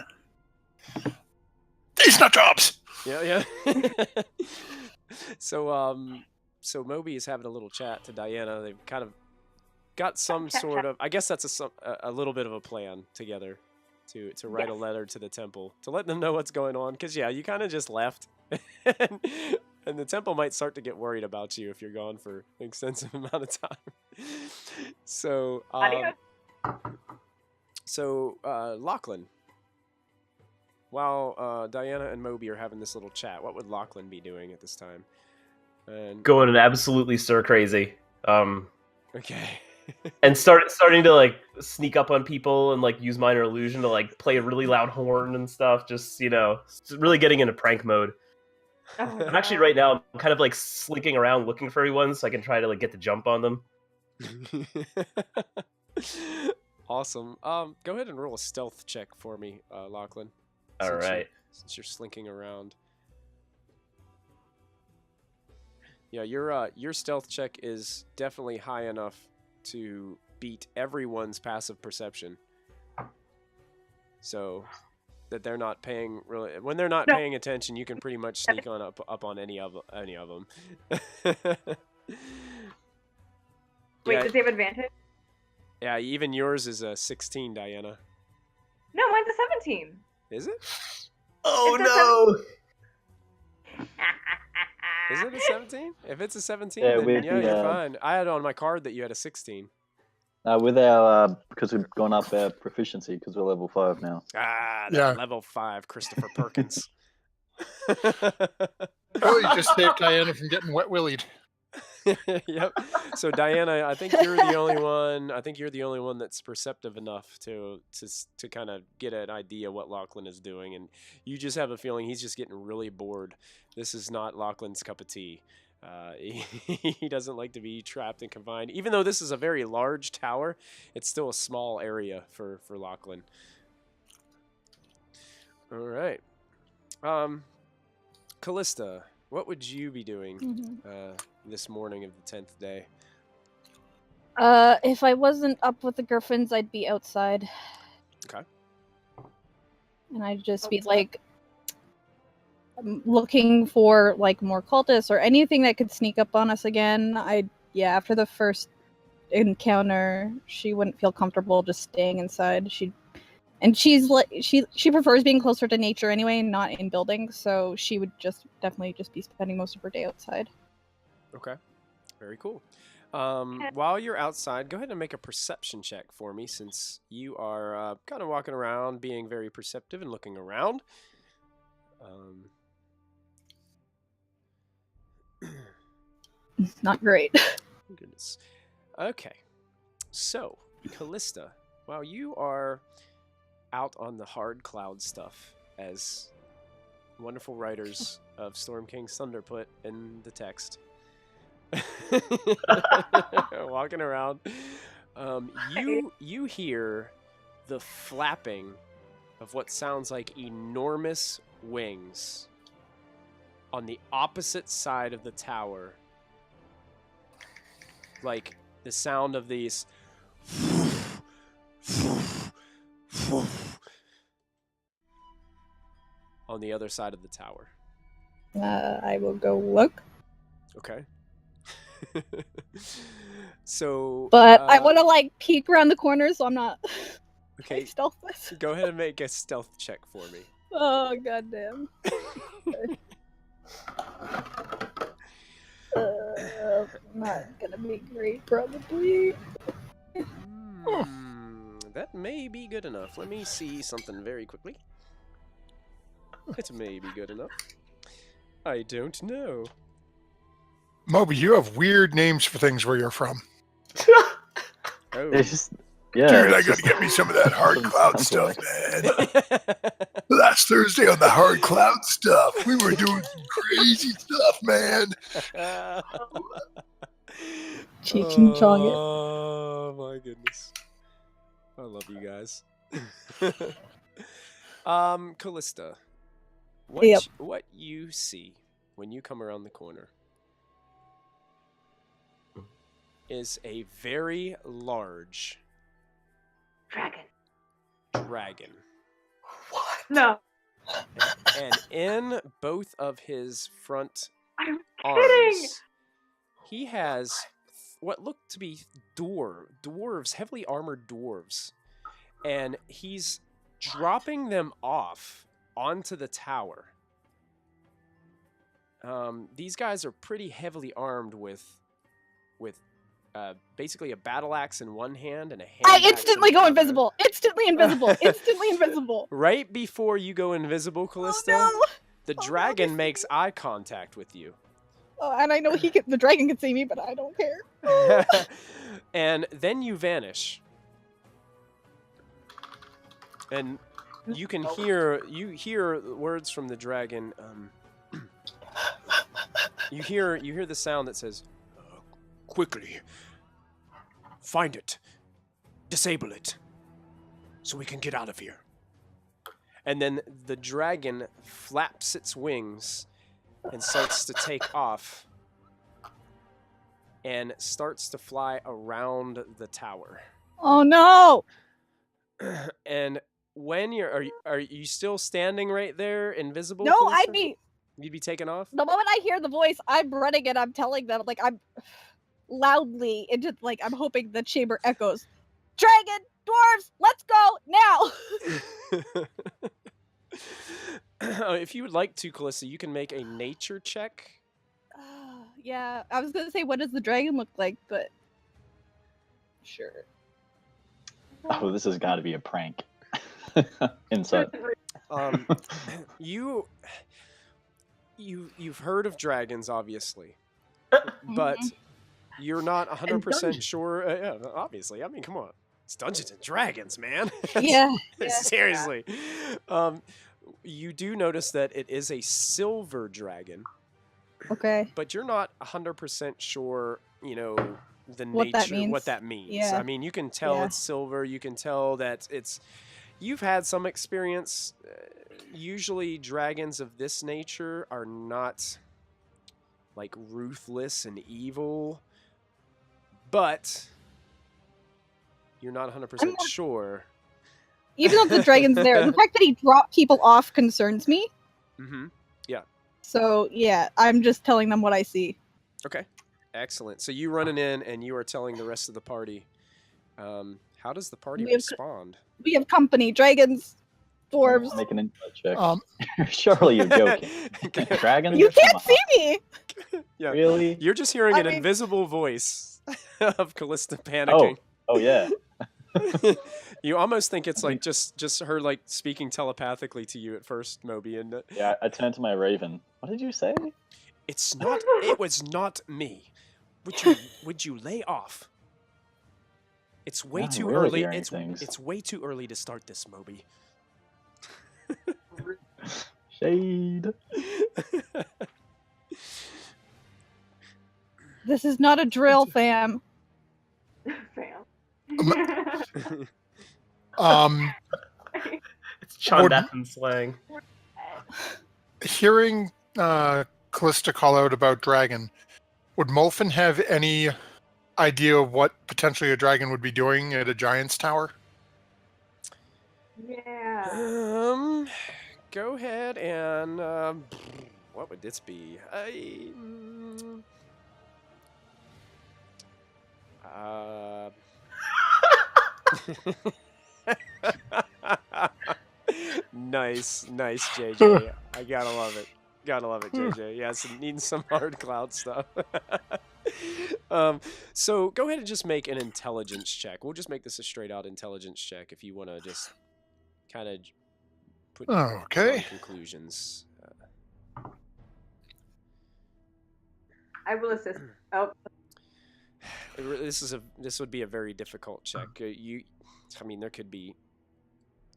these nut jobs. Yeah. So Moby is having a little chat to Diana. They've kind of got some sort of, I guess that's a little bit of a plan together to write a letter to the temple to let them know what's going on. Because you kind of just left, and the temple might start to get worried about you if you're gone for an extensive amount of time. So Lachlan, while Diana and Moby are having this little chat, what would Lachlan be doing at this time? And Going absolutely stir crazy. okay. And starting to like sneak up on people and like use minor illusion to like play a really loud horn and stuff. Just really getting into prank mode. I'm actually right now I'm kind of like slinking around looking for everyone so I can try to like get the jump on them. Awesome. Go ahead and roll a stealth check for me, Lachlan. All right. Since you're slinking around. Yeah, your stealth check is definitely high enough to beat everyone's passive perception. So that they're not paying when they're not paying attention, you can pretty much sneak on up on any of them. Wait, does he have advantage? Yeah, even yours is a 16, Diana. No, mine's a 17. Is it? Oh no! Is it a 17? If it's a 17, Yeah, then you're fine. I had on my card that you had a 16. With our because we've gone up our proficiency because we're level 5 now. Level 5 Christopher Perkins. Oh, you just saved Diana from getting wet willied. Yep. So Diana, I think you're the only one. I think you're the only one that's perceptive enough to kind of get an idea what Lachlan is doing, and you just have a feeling he's just getting really bored. This is not Lachlan's cup of tea. He doesn't like to be trapped and confined. Even though this is a very large tower, it's still a small area for Lachlan. All right. Callista, what would you be doing this morning of the 10th day? If I wasn't up with the Griffins, I'd be outside. Okay. And I'd just be like looking for like more cultists or anything that could sneak up on us again. After the first encounter, she wouldn't feel comfortable just staying inside. She prefers being closer to nature anyway, not in buildings, so she would definitely be spending most of her day outside. Okay. Very cool. While you're outside, go ahead and make a perception check for me, since you are kind of walking around, being very perceptive and looking around. Not great. Goodness. Okay. So, Callista, while you are out on the hard cloud stuff, as wonderful writers of Storm King's Thunder put in the text, walking around, you hear the flapping of what sounds like enormous wings on the opposite side of the tower, like the sound of these on the other side of the tower. I will go look. Okay. So, But I want to like peek around the corner, so I'm not okay. stealthless. Go ahead and make a stealth check for me. Oh goddamn! Not gonna be great, probably. That may be good enough. Let me see something very quickly. It may be good enough. I don't know. Moby, you have weird names for things where you're from. Oh. It's just, yeah. Dude, I it's gotta just- get me some of that hard doesn't cloud sound stuff, man. Last Thursday on the hard cloud stuff, we were doing some crazy stuff, man. Cheech and Chong it. Oh my goodness. I love you guys. Callista, Yep. what you see when you come around the corner is a very large dragon. What? No. And in both of his front I'm kidding. arms, he has what look to be dwarves, heavily armored dwarves. And he's dropping them off onto the tower. These guys are pretty heavily armed with basically a battle axe in one hand and a hand. I instantly go invisible. Instantly invisible. Instantly invisible. Right before you go invisible, Callista, Oh no! the Oh, no, dragon this- makes eye contact with you. Oh, and I know the dragon can see me, but I don't care. And then you vanish. And you can hear words from the dragon. You hear the sound that says, "Quickly, find it, disable it, so we can get out of here." And then the dragon flaps its wings and starts to take off and starts to fly around the tower. Oh no! And when are you still standing right there, invisible? No, Calista? You'd be taken off? the moment I hear the voice, I'm running and I'm telling them, like, I'm loudly into, like, I'm hoping the chamber echoes. Dragon, dwarves, let's go now. If you would like to, Calista, you can make a nature check. Yeah, I was gonna say, what does the dragon look like, but sure. Oh, this has got to be a prank. Inside. You've heard of dragons, obviously, but you're not 100% sure. Yeah, obviously. I mean, come on, it's Dungeons and Dragons, man. Yeah. Seriously. You do notice that it is a silver dragon, Okay. but you're not 100% sure. You know the What nature, that means. what that means. Yeah. I mean, you can tell Yeah. it's silver. You can tell that it's. You've had some experience. Usually, dragons of this nature are not like ruthless and evil, but you're not 100% sure. Even though the dragon's there, the fact that he dropped people off concerns me. Mm-hmm. So, yeah, I'm just telling them what I see. Okay, excellent. So you running in and you are telling the rest of the party. How does the party We have- respond? We have company, dragons. Dwarves. Make an insight check. Um, Surely you're joking. Dragons? You can't Come see on. me. Yeah. Really? You're just hearing I an mean- invisible voice of Callista panicking. Oh yeah. You almost think it's like just her like speaking telepathically to you at first, Moby, and Yeah, I turned to my raven. What did you say? it was not me. Would you lay off? It's way I'm too really early. hearing things. It's way too early to start this, Moby. Shade. This is not a drill, fam. Fam. It's Chondathan slang. hearing Callista call out about dragon, would Molfin have any idea of what potentially a dragon would be doing at a giant's tower? Yeah. Go ahead and what would this be? Nice, JJ. I gotta love it. JJ. Yes, needing some hard cloud stuff. So go ahead and just make an intelligence check. We'll just make this a straight out intelligence check if you want to just kind of put your Okay. conclusions. I will assist. Oh, This would be a very difficult check. I mean, there could be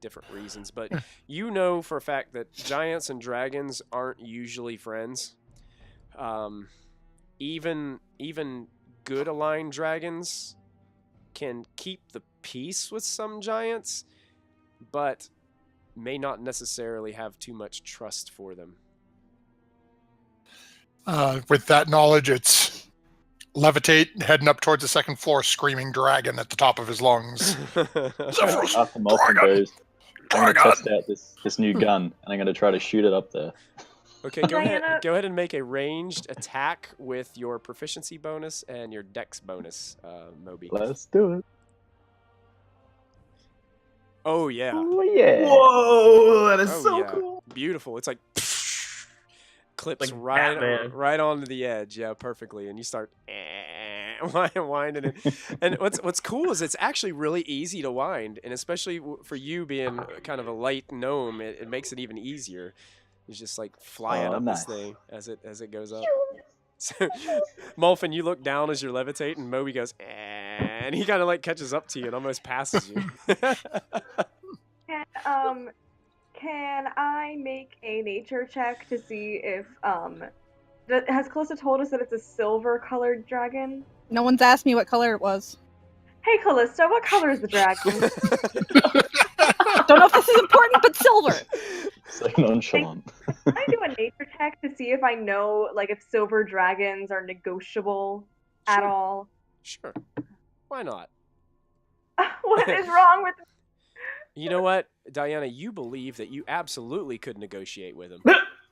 different reasons, but you know for a fact that giants and dragons aren't usually friends. Even good aligned dragons can keep the peace with some giants, but may not necessarily have too much trust for them. With that knowledge, it's levitate, heading up towards the second floor, screaming dragon at the top of his lungs. After Molten goes, I'm gonna test out this new gun, and I'm gonna try to shoot it up there. Okay, go Diana- ahead and make a ranged attack with your proficiency bonus and your dex bonus, Moby. Let's do it. Oh yeah. Oh yeah. Whoa, that is Oh, so yeah. cool. Beautiful. It's like clips Like right Batman. right onto the edge, yeah, perfectly, and you start winding it. And what's cool is it's actually really easy to wind, and especially for you being kind of a light gnome, it makes it even easier. It's just like flying up nice. this thing as it goes up. So, Molfin, you look down as you're levitating, and Moby goes, and he kind of like catches up to you and almost passes you. Can I make a nature check to see if has Callista told us that it's a silver-colored dragon? No one's asked me what color it was. Hey, Callista, what color is the dragon? Don't know if this is important, but silver. So nonchalant. Can I do a nature check to see if I know, like, if silver dragons are negotiable at Sure. all? Sure. Why not? What is wrong with? You know what, Diana? You believe that you absolutely could negotiate with him.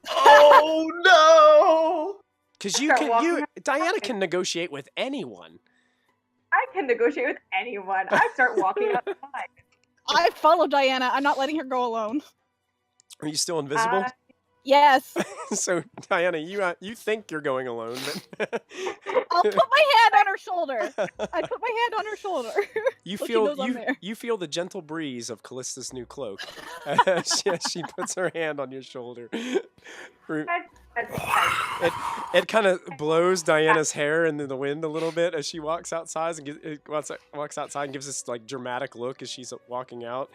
Oh no! Because you Start can. walking Diana can negotiate with anyone. I can negotiate with anyone. I start walking outside. I follow Diana. I'm not letting her go alone. Are you still invisible? Yes. So, Diana, you think you're going alone, but I'll put my hand on her shoulder. I put my hand on her shoulder. you So she feel knows I'm there. you feel the gentle breeze of Callista's new cloak as she puts her hand on your shoulder. It kind of blows Diana's hair into the wind a little bit as she walks outside and walks outside and gives this like dramatic look as she's walking out.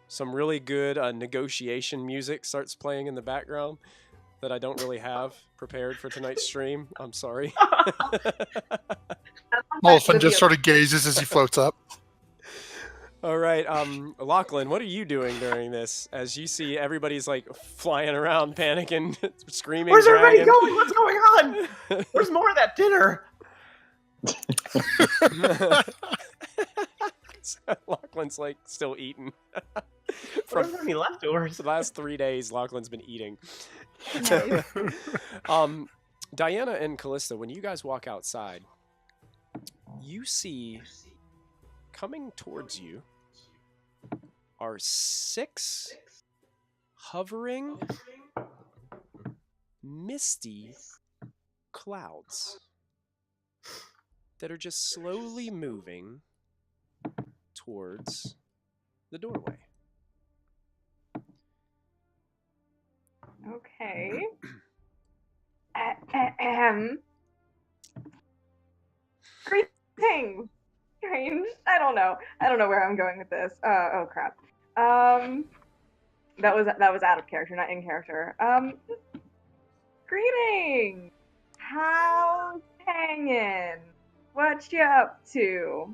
Some really good negotiation music starts playing in the background that I don't really have prepared for tonight's stream. I'm sorry. Molfin just sort of gazes as he floats up. All right, Lachlan, what are you doing during this? As you see everybody's like flying around, panicking, screaming. Where's everybody dragon. going? What's going on? Where's more of that dinner? So Lachlan's like still eating. From any leftovers? the last 3 days, Lachlan's been eating. Nice. Diana and Callista, when you guys walk outside, you see coming towards you are 6 hovering, misty clouds that are just slowly moving towards the doorway. Okay. Greetings. Strange. I don't know where I'm going with this. Oh crap. That was out of character, not in character. Greetings. How's hanging? What you up to?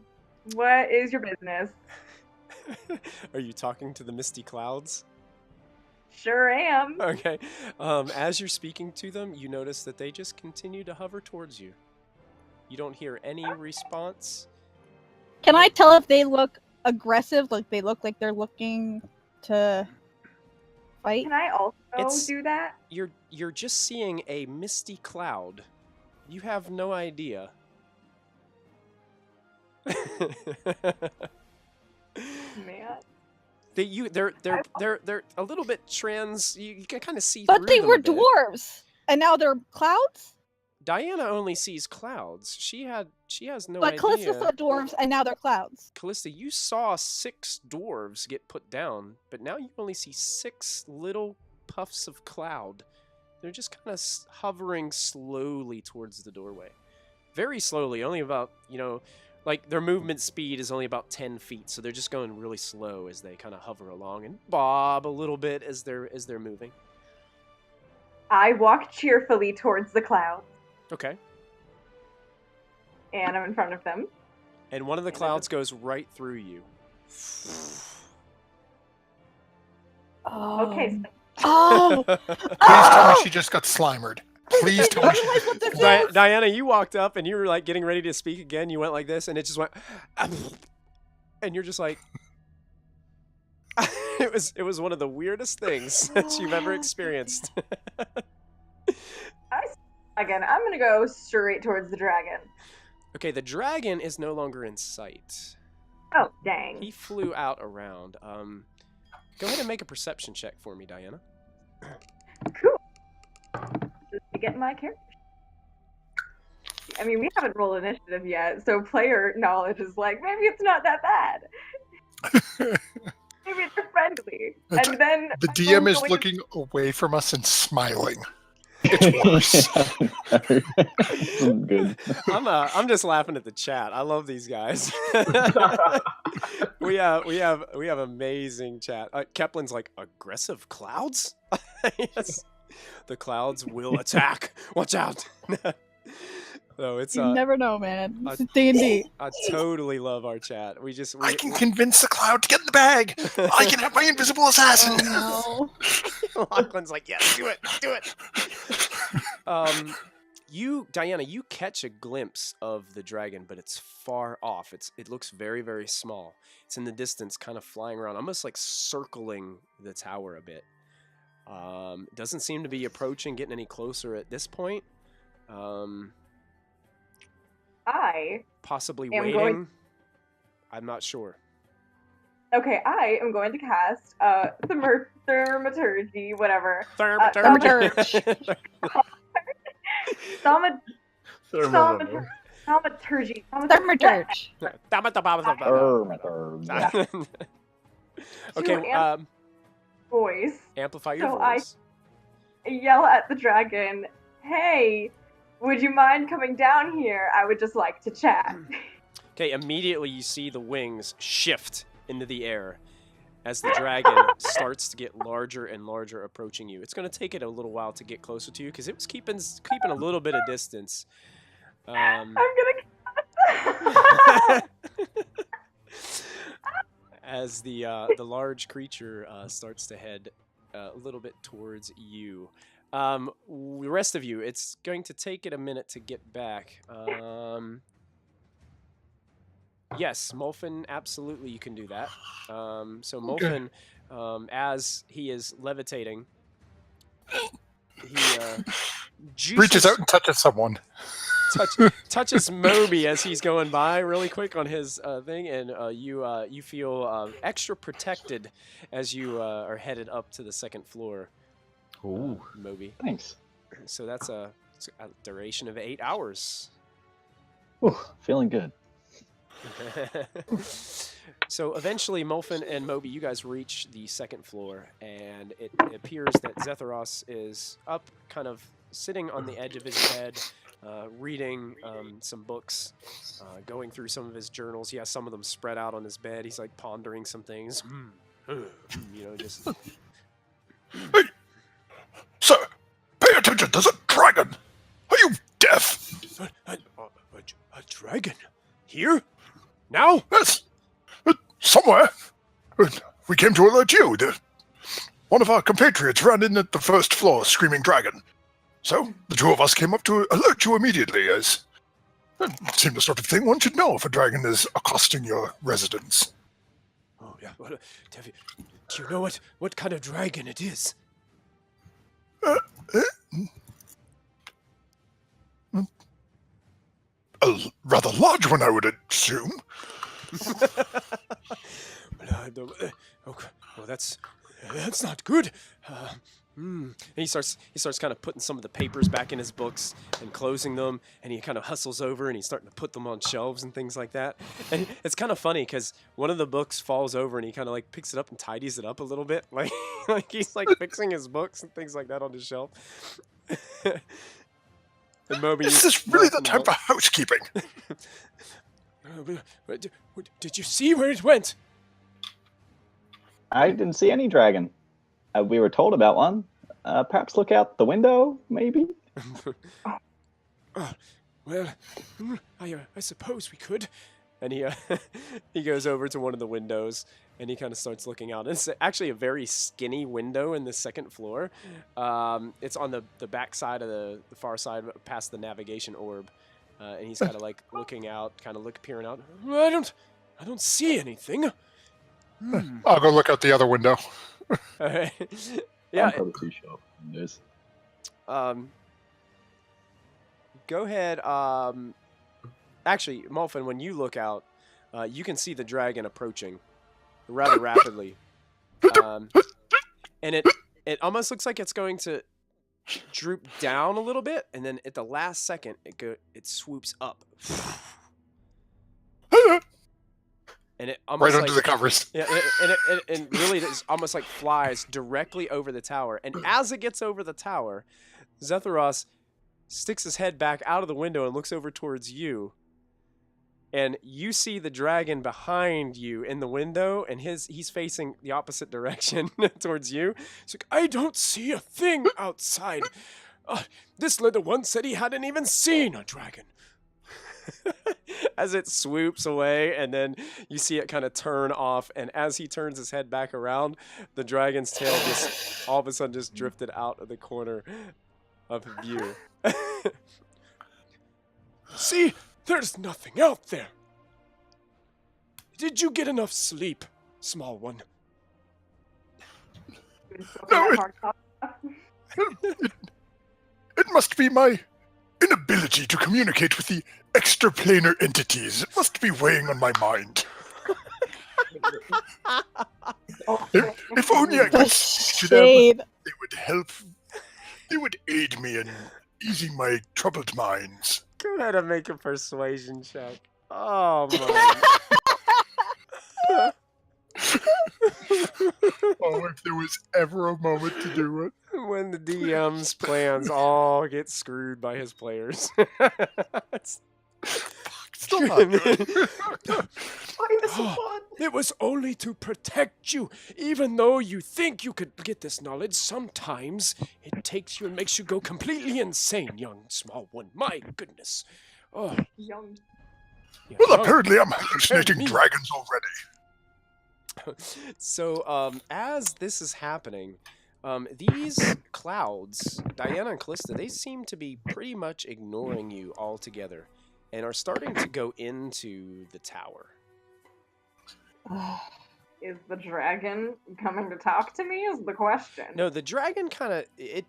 What is your business? Are you talking to the misty clouds? Sure am. Okay. As you're speaking to them, you notice that they just continue to hover towards you. You don't hear any response. Can I tell if they look aggressive? Like they look like they're looking to fight? Can I also do that? You're just seeing a misty cloud. You have no idea. Man. They're a little bit trans. You can kind of see But through they them were a bit. dwarves, and now they're clouds. Diana only sees clouds. She has no But idea. Callista saw dwarves, and now they're clouds. Callista, you saw 6 dwarves get put down, but now you only see 6 little puffs of cloud. They're just kind of hovering slowly towards the doorway. Very slowly, only about, like their movement speed is only about 10 feet, so they're just going really slow as they kind of hover along and bob a little bit as they're moving. I walk cheerfully towards the clouds. Okay. And I'm in front of them. And one of the clouds goes right through you. Oh. Okay. Oh. Please tell me she just got slimered. Please tell me she just got slimered. Diana, you walked up and you were like getting ready to speak again. You went like this, and it just went, and you're just like, it was one of the weirdest things that you've ever experienced. Again, I'm gonna go straight towards the dragon. Okay, the dragon is no longer in sight. Oh, dang. He flew out around. Go ahead and make a perception check for me, Diana. Cool. Just to get my character. I mean, we haven't rolled initiative yet, so player knowledge is like, maybe it's not that bad. Maybe it's friendly. And then The DM is looking away from us and smiling. It's worse. Good. I'm just laughing at the chat. I love these guys. we have amazing chat. Keplin's like, aggressive clouds? Yes. The clouds will attack. Watch out. So it's You never know, man. This is D&D. I totally love our chat. I can convince the cloud to get in the bag. I can have my invisible assassin. Oh, no. Lachlan's like, yes, do it. Diana, you catch a glimpse of the dragon, but it's far off. It looks very, very small. It's in the distance, kind of flying around, almost like circling the tower a bit. Doesn't seem to be approaching, getting any closer at this point. I Possibly am waiting. I'm not sure. Okay, I am going to cast thaumaturgy, whatever. Thaumaturgy. Thaumaturgy. Thermaturge. Okay, Voice. amplify your So voice. I yell at the dragon, hey, would you mind coming down here? I would just like to chat. Okay, immediately you see the wings shift into the air as the dragon starts to get larger and larger approaching you. It's going to take it a little while to get closer to you because it was keeping a little bit of distance. I'm gonna As the large creature starts to head a little bit towards you. The rest of you, it's going to take it a minute to get back. Yes, Molfin, absolutely you can do that. So Molfin, as he is levitating, he reaches out and touches someone. touches Moby as he's going by really quick on his thing, and you feel extra protected as you are headed up to the second floor. Ooh. Moby. Thanks. So that's a duration of 8 hours. Ooh, feeling good. So eventually, Molfin and Moby, you guys reach the second floor, and it appears that Zetharos is up, kind of sitting on the edge of his bed, reading some books, going through some of his journals. He has some of them spread out on his bed. He's like pondering some things. Just. Hey, sir, pay attention. There's a dragon. Are you deaf? A dragon? Here? Now? Yes. Somewhere. We came to alert you. One of our compatriots ran in at the first floor screaming dragon. So, the two of us came up to alert you immediately, as it seemed the sort of thing one should know if a dragon is accosting your residence. Oh, yeah. Well, do you know what kind of dragon it is? A rather large one, I would assume. Well, that's not good. And he starts kind of putting some of the papers back in his books and closing them, and he kind of hustles over and he's starting to put them on shelves and things like that. And it's kind of funny because one of the books falls over and he kind of like picks it up and tidies it up a little bit, like he's like fixing his books and things like that on his shelf. And Moby, Is this really the time for housekeeping? Did you see where it went? I didn't see any dragon. We were told about one. Perhaps look out the window, maybe? Well, I suppose we could. And he he goes over to one of the windows and he kind of starts looking out. It's actually a very skinny window in the second floor. It's on the back side of the far side, past the navigation orb. And he's kind of like looking out, peering out. I don't see anything. I'll go look out the other window. Yeah. I'm probably too sharp. Windows. Go ahead. Actually, Molfin, when you look out, you can see the dragon approaching rather rapidly. And it almost looks like it's going to droop down a little bit, and then at the last second, it swoops up. And it almost right under the covers. Yeah, and really it's almost like flies directly over the tower. And as it gets over the tower, Zetharos sticks his head back out of the window and looks over towards you. And you see the dragon behind you in the window, and he's facing the opposite direction towards you. He's like, I don't see a thing outside. This little one said he hadn't even seen a dragon. As it swoops away, and then you see it kind of turn off, and as he turns his head back around, the dragon's tail just all of a sudden just drifted out of the corner of view. See, there's nothing out there. Did you get enough sleep, small one? No, it must be my inability to communicate with the extraplanar entities. It must be weighing on my mind. If only I could speak to them, they would help. They would aid me in easing my troubled minds. Go ahead and make a persuasion check. Oh, my. Oh, if there was ever a moment to do it. When the DM's plans all get screwed by his players. Still not good. It was only to protect you. Even though you think you could get this knowledge, sometimes it takes you and makes you go completely insane, young small one. My goodness. Oh, Young. yeah, Well, young. apparently I'm hallucinating dragons already. So, as this is happening, these clouds, Diana and Callista, they seem to be pretty much ignoring you altogether and are starting to go into the tower. Is the dragon coming to talk to me? Is the question. No, the dragon kind of it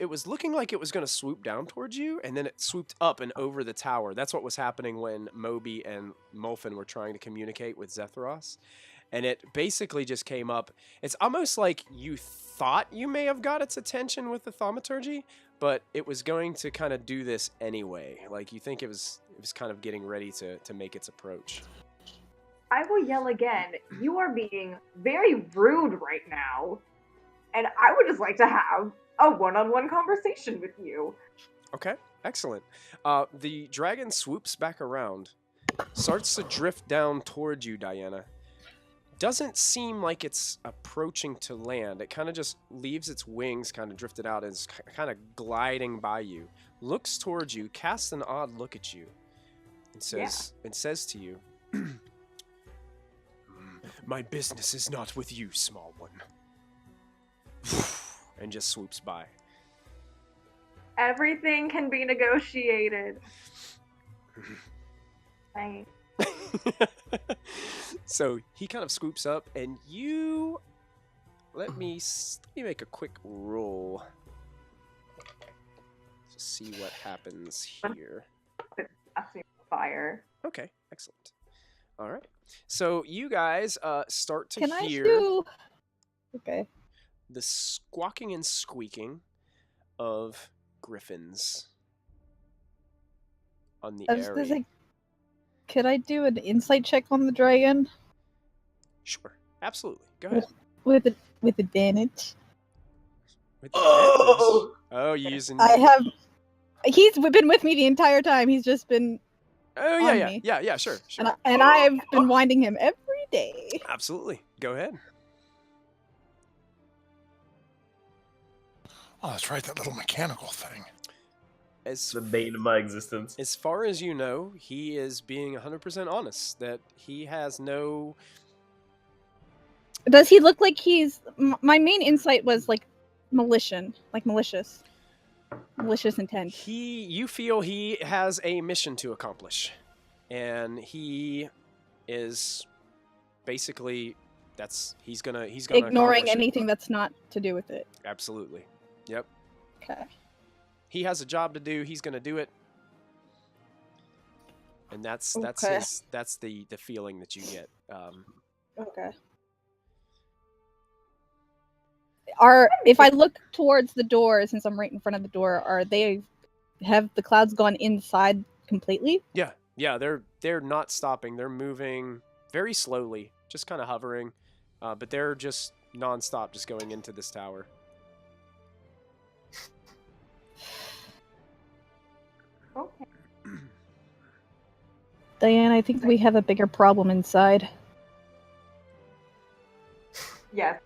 was looking like it was going to swoop down towards you, and then it swooped up and over the tower. That's what was happening when Moby and Molfin were trying to communicate with Zethros, and it basically just came up. It's almost like you thought you may have got its attention with the thaumaturgy, but it was going to kind of do this anyway. Like you think it was kind of getting ready to make its approach. I will yell again. You are being very rude right now, and I would just like to have a one-on-one conversation with you. Okay, excellent. The dragon swoops back around, starts to drift down towards you, Diana. Doesn't seem like it's approaching to land. It kind of just leaves its wings kind of drifted out and is kind of gliding by you. Looks towards you, casts an odd look at you, and says to you, "My business is not with you, small one." And just swoops by. Everything can be negotiated. Thanks. So he kind of swoops up, and you let me make a quick roll to see what happens here. Fire. Okay, excellent. All right. So you guys start to Can hear I do? Okay. the squawking and squeaking of griffins on the I was gonna area. say, could I do an insight check on the dragon Sure, absolutely. Go ahead. with advantage? With advantage. Oh, you're using. I have. He's been with me the entire time. He's just been. Oh on yeah, me. yeah. Sure. And I've been winding him every day. Absolutely. Go ahead. Oh, that's right, that little mechanical thing. As The bane of my existence. As far as you know, he is being 100% honest. That he has no. Does he look like he's? My main insight was like malicious intent. You feel he has a mission to accomplish, and he is basically he's gonna Ignoring accomplish it. anything that's not to do with it. Absolutely. Yep. Okay. He has a job to do. He's gonna do it, and that's Okay. the feeling that you get. Okay. If I look towards the door, since I'm right in front of the door, have the clouds gone inside completely? Yeah, they're not stopping. They're moving very slowly, just kind of hovering, but they're just nonstop, just going into this tower. Okay. Diane, I think we have a bigger problem inside. Yes.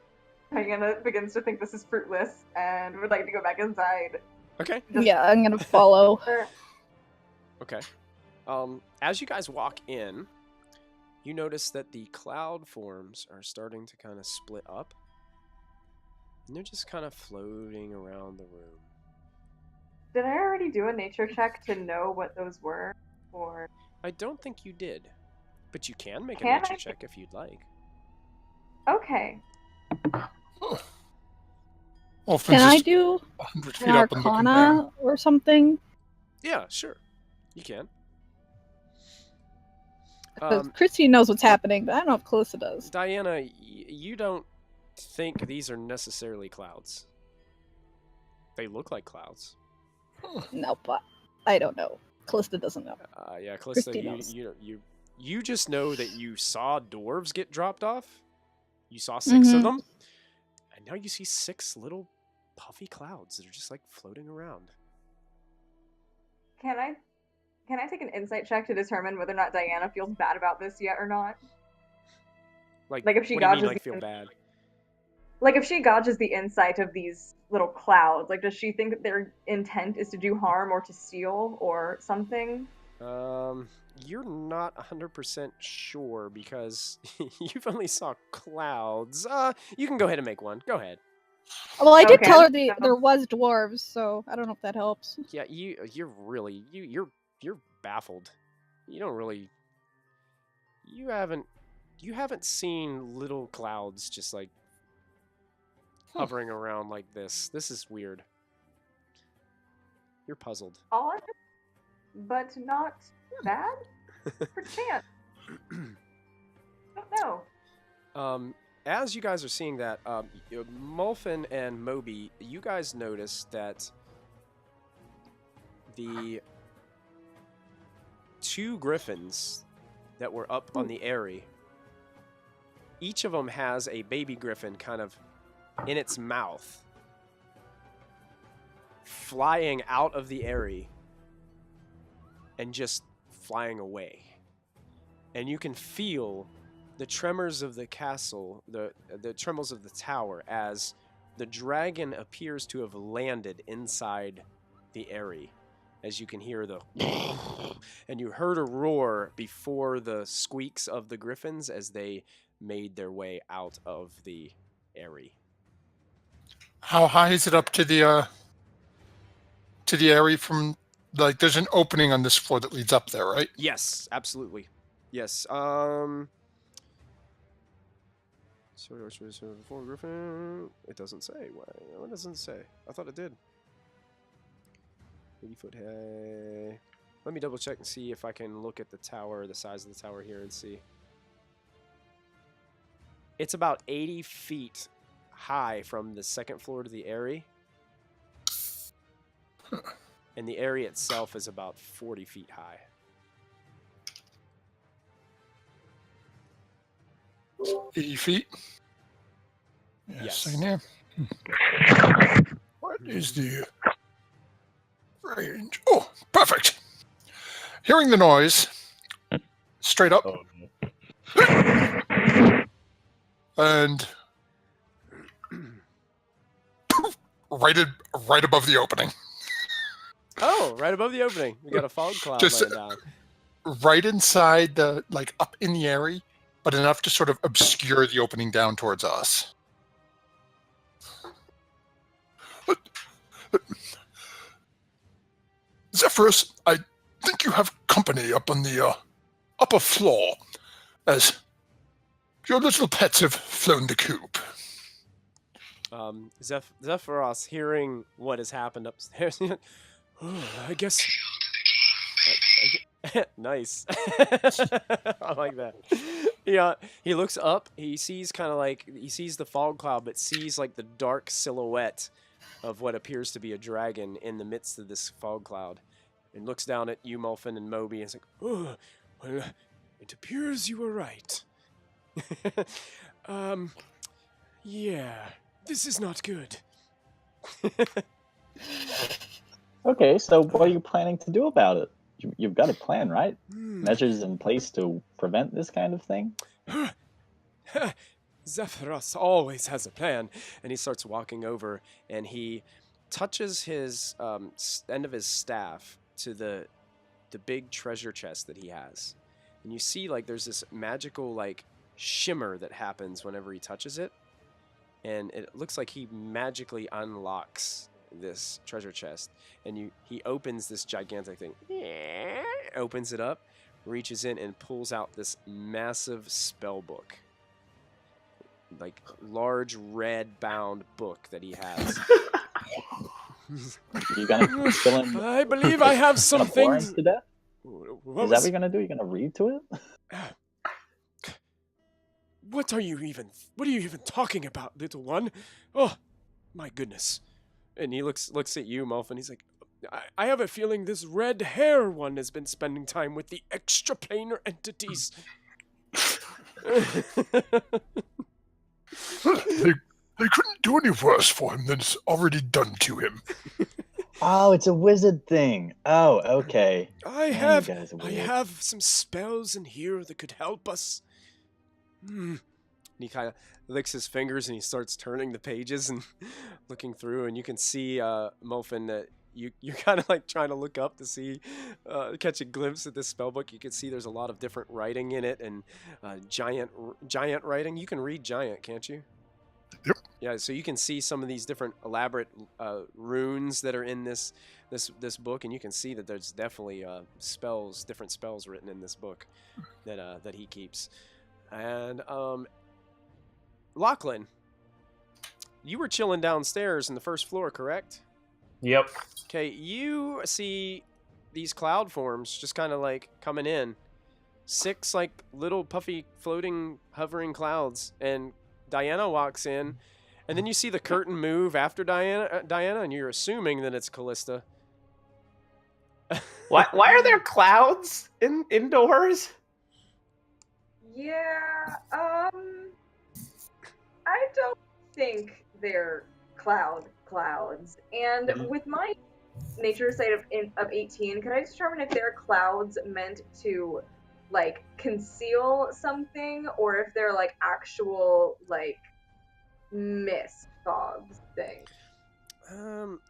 Diana begins to think this is fruitless and would like to go back inside. Okay. Yeah, I'm gonna follow. Okay. As you guys walk in, you notice that the cloud forms are starting to kind of split up. And they're just kind of floating around the room. Did I already do a nature check to know what those were? Or I don't think you did. But you can make a Can nature I? check if you'd like. okay. Well, Can I do 100 feet an up and looking down. Arcana or something? Yeah, sure. You can. Because Christy knows what's happening, but I don't know if Closa does. Diana, you don't think these are necessarily clouds. They look like clouds. No, but I don't know. Closa doesn't know. Yeah, Callisto, Christy knows. you just know that you saw dwarves get dropped off. You saw 6 of them, and now you see 6 little puffy clouds that are just like floating around. Can I take an insight check to determine whether or not Diana feels bad about this yet or not? Like if she what do you mean, gauges like feel bad? Like if she gauges the insight of these little clouds, like does she think that their intent is to do harm or to steal or something? You're not 100% sure because you've only saw clouds. You can go ahead and make one. Go ahead. Well, I did Okay. tell her there was dwarves, so I don't know if that helps. Yeah, you're really you're baffled. You don't really. You haven't you haven't seen little clouds just like hovering around like this. This is weird. You're puzzled. Odd, but not bad. Perchance. Don't know. As you guys are seeing that, Mulfin and Moby, you guys notice that the 2 griffins that were up on the eyrie, each of them has a baby griffin kind of in its mouth, flying out of the eyrie and just flying away. And you can feel the tremors of the castle, the tremors of the tower, as the dragon appears to have landed inside the eyrie. As you can hear the and you heard a roar before the squeaks of the griffins as they made their way out of the eyrie. How high is it up to the area from, like, there's an opening on this floor that leads up there, right? Yes, absolutely. Yes. Before Griffin. It doesn't say. What doesn't it say? I thought it did. 80-foot high. Let me double check and see if I can look at the tower, the size of the tower here, and see. It's about 80 feet high from the second floor to the eyrie. And the area itself is about 40 feet high. feet? Yes. I know. What is the range? Oh, perfect. Hearing the noise, straight up. And right above the opening. Oh, right above the opening. We got a fog cloud laying down. Right inside the, like, up in the area, but enough to sort of obscure the opening down towards us. Zephyrus, I think you have company up on the upper floor, as your little pets have flown the coop. Zephyros, hearing what has happened upstairs, I guess. Nice. I like that. Yeah, he looks up. He sees the fog cloud, but sees like the dark silhouette of what appears to be a dragon in the midst of this fog cloud, and looks down at you, Mulfin, and Moby, and is like, "Oh, well, it appears you were right. Yeah, this is not good." Okay, so what are you planning to do about it? You've got a plan, right? Measures in place to prevent this kind of thing? Zephyros always has a plan. And he starts walking over, and he touches his end of his staff to the big treasure chest that he has. And you see, like, there's this magical, like, shimmer that happens whenever he touches it. And it looks like he magically unlocks this treasure chest, and he opens this gigantic thing, opens it up, reaches in and pulls out this massive spell book, like large red bound book that he has. You gonna fill in? I believe I have some things. To death? Is that what you're gonna do? You're gonna read to it? What are you even talking about, little one? Oh, my goodness. And he looks at you, Mulfin. He's like, I have a feeling this red hair one has been spending time with the extraplanar entities. They couldn't do any worse for him than it's already done to him. Oh, it's a wizard thing. Oh, okay. I have some spells in here that could help us. And he kind of licks his fingers and he starts turning the pages and looking through, and you can see, Mulfin, that you're kind of like trying to look up to see, catch a glimpse at this spellbook. You can see there's a lot of different writing in it, and giant writing. You can read giant, can't you? Yep. Yeah, so you can see some of these different elaborate runes that are in this book, and you can see that there's definitely different spells written in this book that he keeps. And Lachlan, you were chilling downstairs in the first floor, correct? Yep. Okay, you see these cloud forms just kind of like coming in. 6 like little puffy floating hovering clouds, and Diana walks in, and then you see the curtain move after Diana, and you're assuming that it's Callista. Why are there clouds indoors? Yeah, I don't think they're clouds. And with my nature site of 18, can I determine if they're clouds meant to like conceal something, or if they're like actual like mist fogs thing?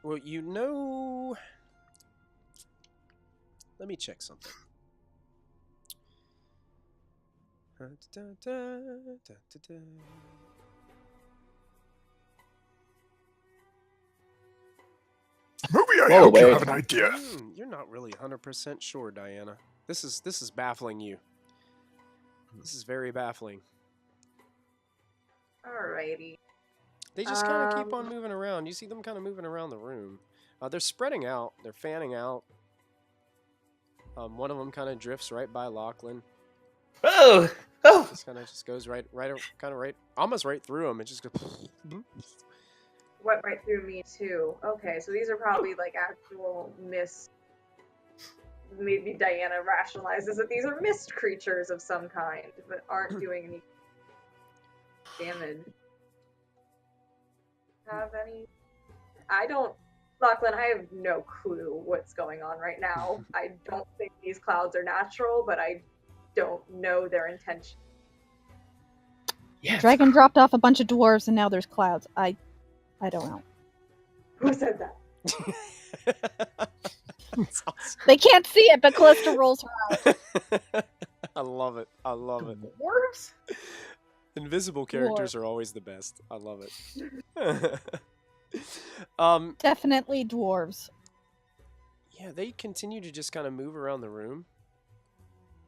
Well, you know, let me check something. Maybe I Whoa, hope you wait. have an idea. You're not really 100% sure, Diana. This is baffling you. This is very baffling. Alrighty. They just kind of keep on moving around. You see them kind of moving around the room. They're spreading out. They're fanning out. One of them kind of drifts right by Lachlan. Oh! Just kind of just goes right, almost right through him. It just goes. Went right through me too. Okay, so these are probably like actual mist. Maybe Diana rationalizes that these are mist creatures of some kind, but aren't doing any damage. Have any? I don't. Lachlan, I have no clue what's going on right now. I don't think these clouds are natural, but I don't know their intention. Yeah. Dragon dropped off a bunch of dwarves, and now there's clouds. I don't know. Who said that? That's awesome. They can't see it, but Callista rolls her eyes. I love it. I love it. Dwarves? Invisible characters are always the best. I love it. Definitely dwarves. Yeah, they continue to just kind of move around the room.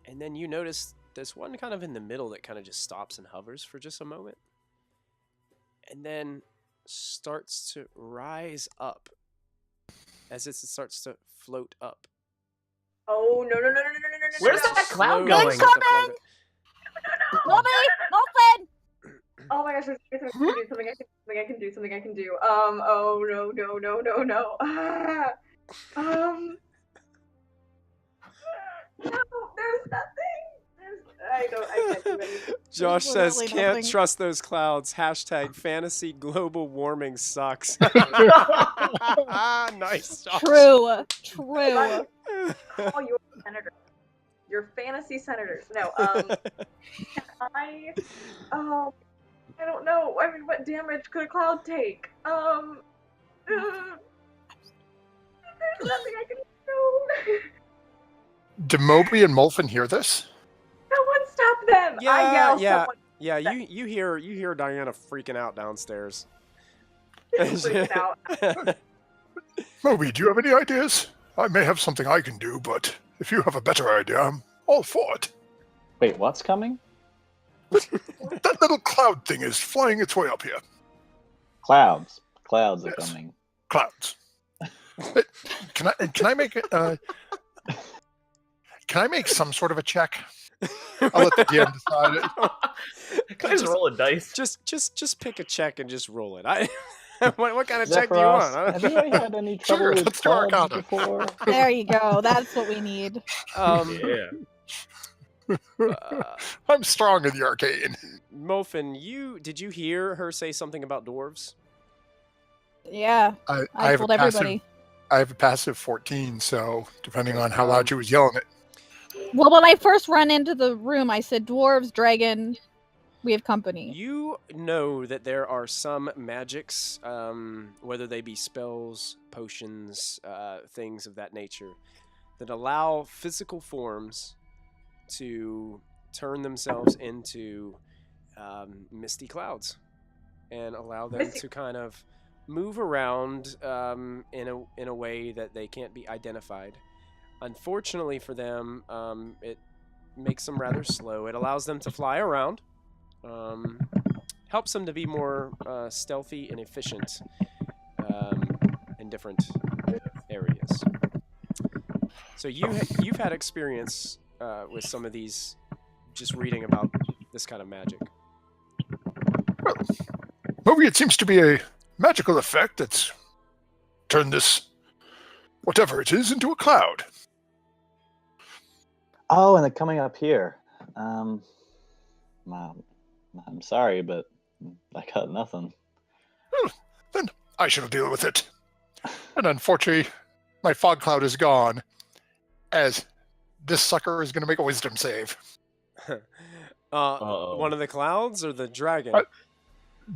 And then you notice there's one kind of in the middle that kind of just stops and hovers for just a moment. And then starts to rise up as it starts to float up. Oh, no. Where's that cloud Slowly going? starts to float up. Mommy! Molten! Oh my gosh, there's something I can do. Oh no. No, there's nothing. I can't do anything. Josh says, literally can't nothing. trust those clouds. # fantasy global warming sucks. Nice, Josh. True. Oh, you're a senator. You're fantasy senators. No, I don't know. I mean, what damage could a cloud take? There's nothing I can do. Do Moby and Molfin hear this? Someone stop them! I yell, someone Yeah, you hear Diana freaking out downstairs. freaking out. Moby, do you have any ideas? I may have something I can do, but if you have a better idea, I'm all for it. Wait, what's coming? That little cloud thing is flying its way up here. Clouds. Clouds are Yes. coming. Clouds. Can I make it? Can I make some sort of a check? I'll let the DM decide it. Can I just roll a dice? Just pick a check and just roll it. What kind of check do you Zephyros, want? have you ever had any trouble Sure, with let's do clouds Arcana. before? There you go. That's what we need. Yeah. I'm strong in the arcane. Molfin, did you hear her say something about dwarves? Yeah. I I have told a passive. everybody. I have a passive 14, so depending on how loud she was yelling it. Well, when I first run into the room, I said, dwarves, dragon, we have company. You know that there are some magics, whether they be spells, potions, things of that nature, that allow physical forms to turn themselves into misty clouds and allow them to kind of move around in a way that they can't be identified. Unfortunately for them, it makes them rather slow. It allows them to fly around. Helps them to be more stealthy and efficient in different areas. So you've had experience with some of these, just reading about this kind of magic. Well, maybe it seems to be a magical effect that's turned this, whatever it is, into a cloud. Oh, and they're coming up here. I'm sorry, but I got nothing. Well, then I shall deal with it. And unfortunately, my fog cloud is gone, as this sucker is going to make a wisdom save. One of the clouds or the dragon?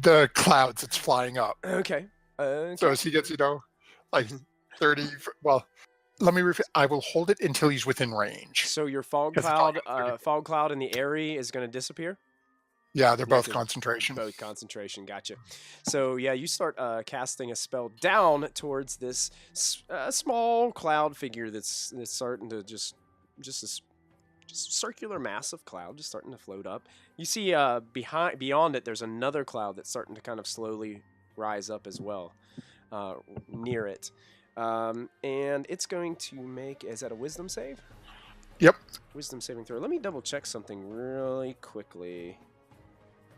The clouds, it's flying up. Okay. So as he gets, like 30, well, let me repeat, I will hold it until he's within range. So your fog cloud in the area is going to disappear? Yeah, they're both concentration. Both concentration, gotcha. So yeah, you start casting a spell down towards this small cloud figure that's starting to just circular mass of cloud just starting to float up. You see beyond it, there's another cloud that's starting to kind of slowly rise up as well near it. And it's going to make, is that a wisdom save? Yep. Wisdom saving throw. Let me double check something really quickly.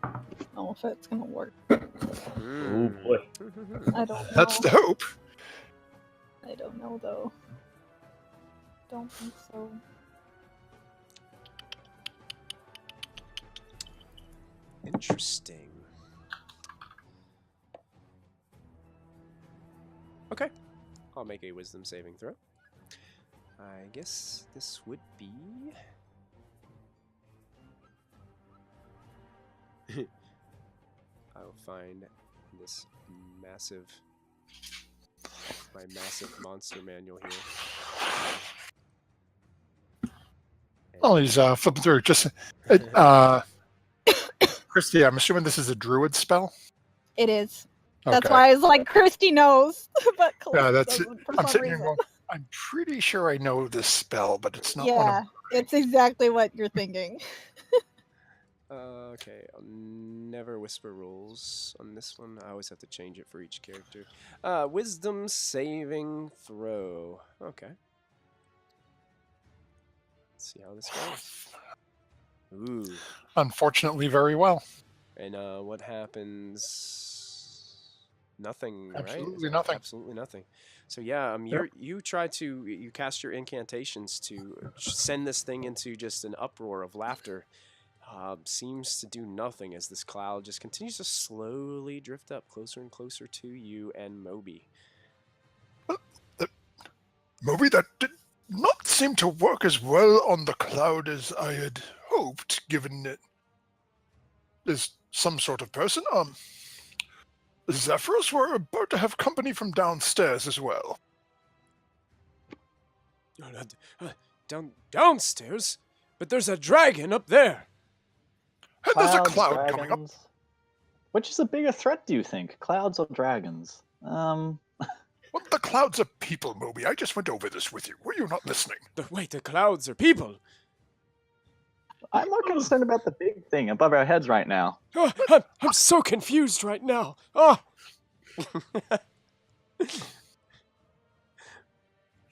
I don't know if it's gonna work. Oh boy. I don't know. That's the hope. I don't know though. Don't think so. Interesting. Okay. I'll make a wisdom saving throw. I guess this would be... I'll find this my massive monster manual here. Oh, he's flipping through. Just, Christy, I'm assuming this is a druid spell? It is. That's Okay. why I was like, Christy knows. But Yeah, that's I'm some sitting here reason. going, I'm pretty sure I know this spell, but it's not one Yeah, of it's exactly what you're thinking. Okay, I'll never whisper rules on this one. I always have to change it for each character. Wisdom saving throw. Okay. Let's see how this goes. Ooh. Unfortunately, very well. And what happens? Nothing, right? Absolutely nothing. Absolutely nothing. So yeah, you cast your incantations to send this thing into just an uproar of laughter. Seems to do nothing as this cloud just continues to slowly drift up closer and closer to you and Moby. Moby, that did not seem to work as well on the cloud as I had hoped, given that there's some sort of person. Zephyros were about to have company from downstairs as well. Downstairs? But there's a dragon up there! And there's a Clouds, cloud coming up. dragons. Which is a bigger threat, do you think? Clouds or dragons? Well, the clouds are people, Moby. I just went over this with you. Were you not listening? Wait, the clouds are people! I'm more concerned about the big thing above our heads right now. Oh, I'm so confused right now. Oh.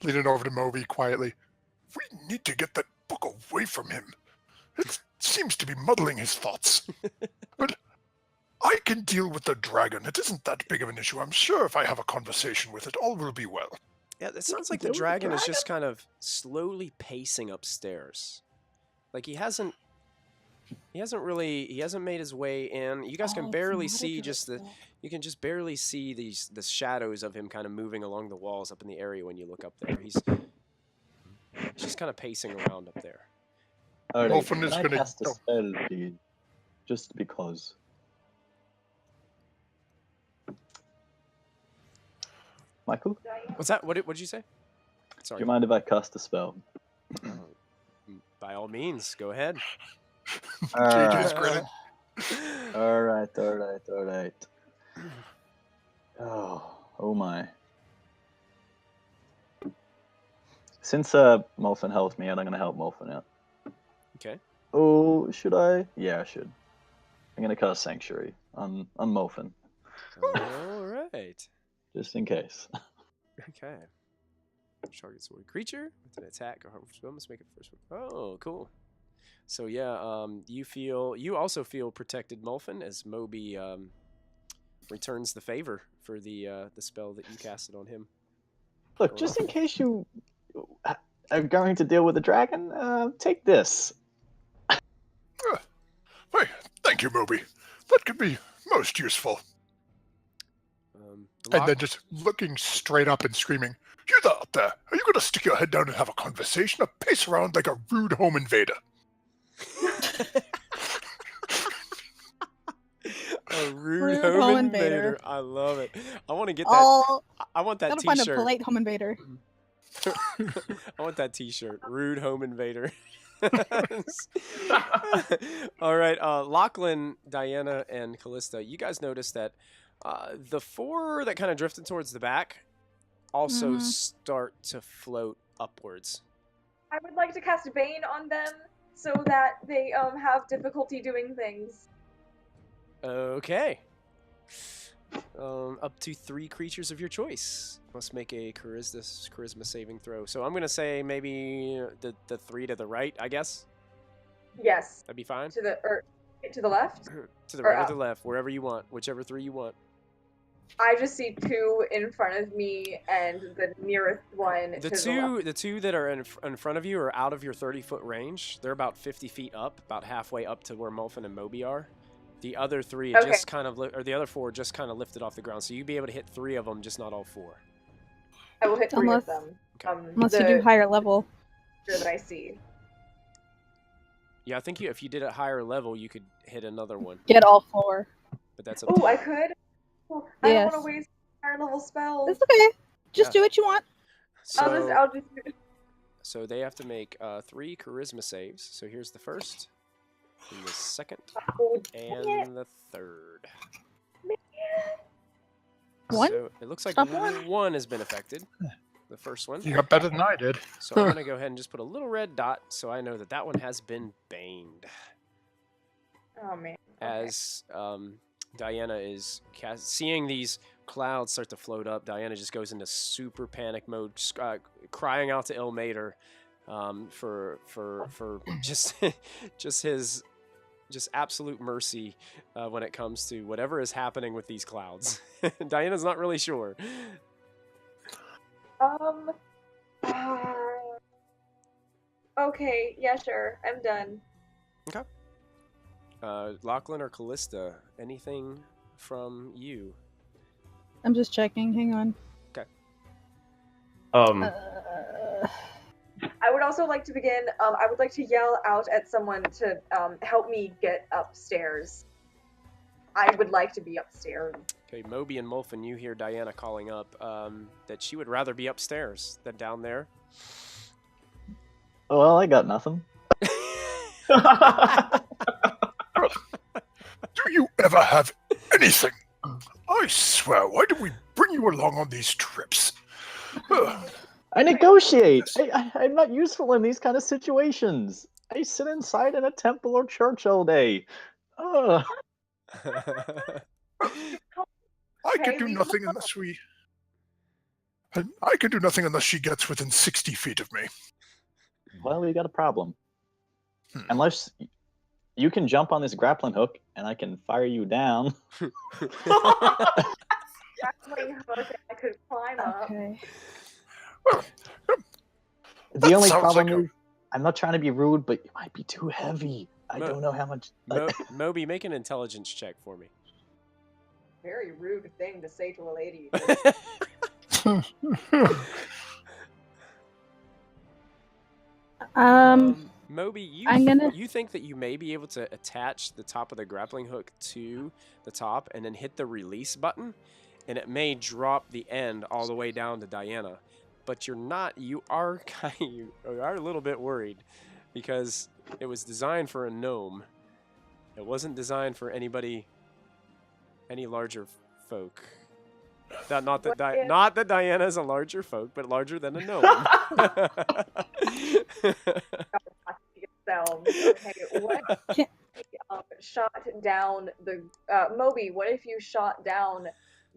Leaning over to Moby quietly. We need to get that book away from him. It seems to be muddling his thoughts. But I can deal with the dragon. It isn't that big of an issue. I'm sure if I have a conversation with it, all will be well. Yeah, it sounds like the dragon is just kind of slowly pacing upstairs. Like he hasn't made his way in. You guys can barely see you can just barely see the shadows of him kind of moving along the walls up in the area when you look up there. He's just kind of pacing around up there. Alright, Wolfen can is I gonna cast a go. spell, please? Just because. Michael? What's that? What did you say? Do Sorry. you mind if I cast a spell? By all means, go ahead. JJ's grinning. Alright. Oh my. Since Molfen helped me out, I'm gonna help Molfen out. Okay. Oh, should I? Yeah, I should. I'm gonna cast Sanctuary on Mofin, All right. just in case. Okay. Target sword creature with an attack or harmful spell must make it first one. Oh, cool. So yeah, you also feel protected, Molfin, as Moby returns the favor for the spell that you casted on him. Look, just in case you are going to deal with the dragon, take this. Hey, thank you, Moby. That could be most useful. And then just looking straight up and screaming, "You there up there? Are you going to stick your head down and have a conversation or pace around like a rude home invader?" A rude home invader. I love it. I want to get that. Oh, I want that gotta find a T-shirt. polite home invader. I want that T-shirt. Rude home invader. All right, Lachlan, Diana, and Callista. You guys noticed that the four that kind of drifted towards the back also start to float upwards. I would like to cast Bane on them so that they have difficulty doing things. Okay. Up to 3 creatures of your choice must make a charisma saving throw. So I'm gonna say maybe the 3 to the right, I guess. Yes. That'd be fine. To the left. To the Or right or up. the left, wherever you want, whichever 3 you want. I just see 2 in front of me and the nearest one to the left. The two that are in front of you are out of your 30-foot range. They're about 50 feet up, about halfway up to where Molfin and Moby are. The other 3 just kind of, or the other 4 just kind of lifted off the ground. So you'd be able to hit 3 of them, just not all 4. I will hit 3 of them. Okay. Unless you do higher level. That I see. Yeah, I think if you did a higher level, you could hit another one. Get all 4. But that's up to Oh, I you. could? Oh, I don't want to waste higher level spells. It's okay. Just do what you want. So, I'll just do it. So they have to make 3 charisma saves. So here's the first, and the second, and the third. One? So it looks like Stop one has been affected. The first one. You got better than I did. So I'm going to go ahead and just put a little red dot so I know that that one has been baned. Oh, man. As Diana is seeing these clouds start to float up, Diana just goes into super panic mode, crying out to Ilmater for just his absolute mercy when it comes to whatever is happening with these clouds. Diana's not really sure. Okay, yeah, sure. I'm done. Okay. Lachlan or Callista, anything from you? I'm just checking. Hang on. Okay. I would also like to begin. I would like to yell out at someone to help me get upstairs. I would like to be upstairs. Okay, Moby and Molfin, you hear Diana calling up that she would rather be upstairs than down there. Well, I got nothing. Do you ever have anything? I swear, why do we bring you along on these trips? I negotiate. I'm not useful in these kind of situations. I sit inside in a temple or church all day. Ugh. I can do nothing unless we... I can do nothing unless she gets within 60 feet of me. Well, we got a problem. Unless you can jump on this grappling hook and I can fire you down. Grappling hook and I could climb up. Okay. The only sounds problem like is, I'm not trying to be rude, but you might be too heavy. I don't know how much... Moby, make an intelligence check for me. Very rude thing to say to a lady. Moby, you think that you may be able to attach the top of the grappling hook to the top and then hit the release button, and it may drop the end all the way down to Diana. But you're not. You are a little bit worried because it was designed for a gnome. It wasn't designed for any larger folk. Not that Diana is a larger folk, but larger than a gnome. Shot down the Moby. What if you shot down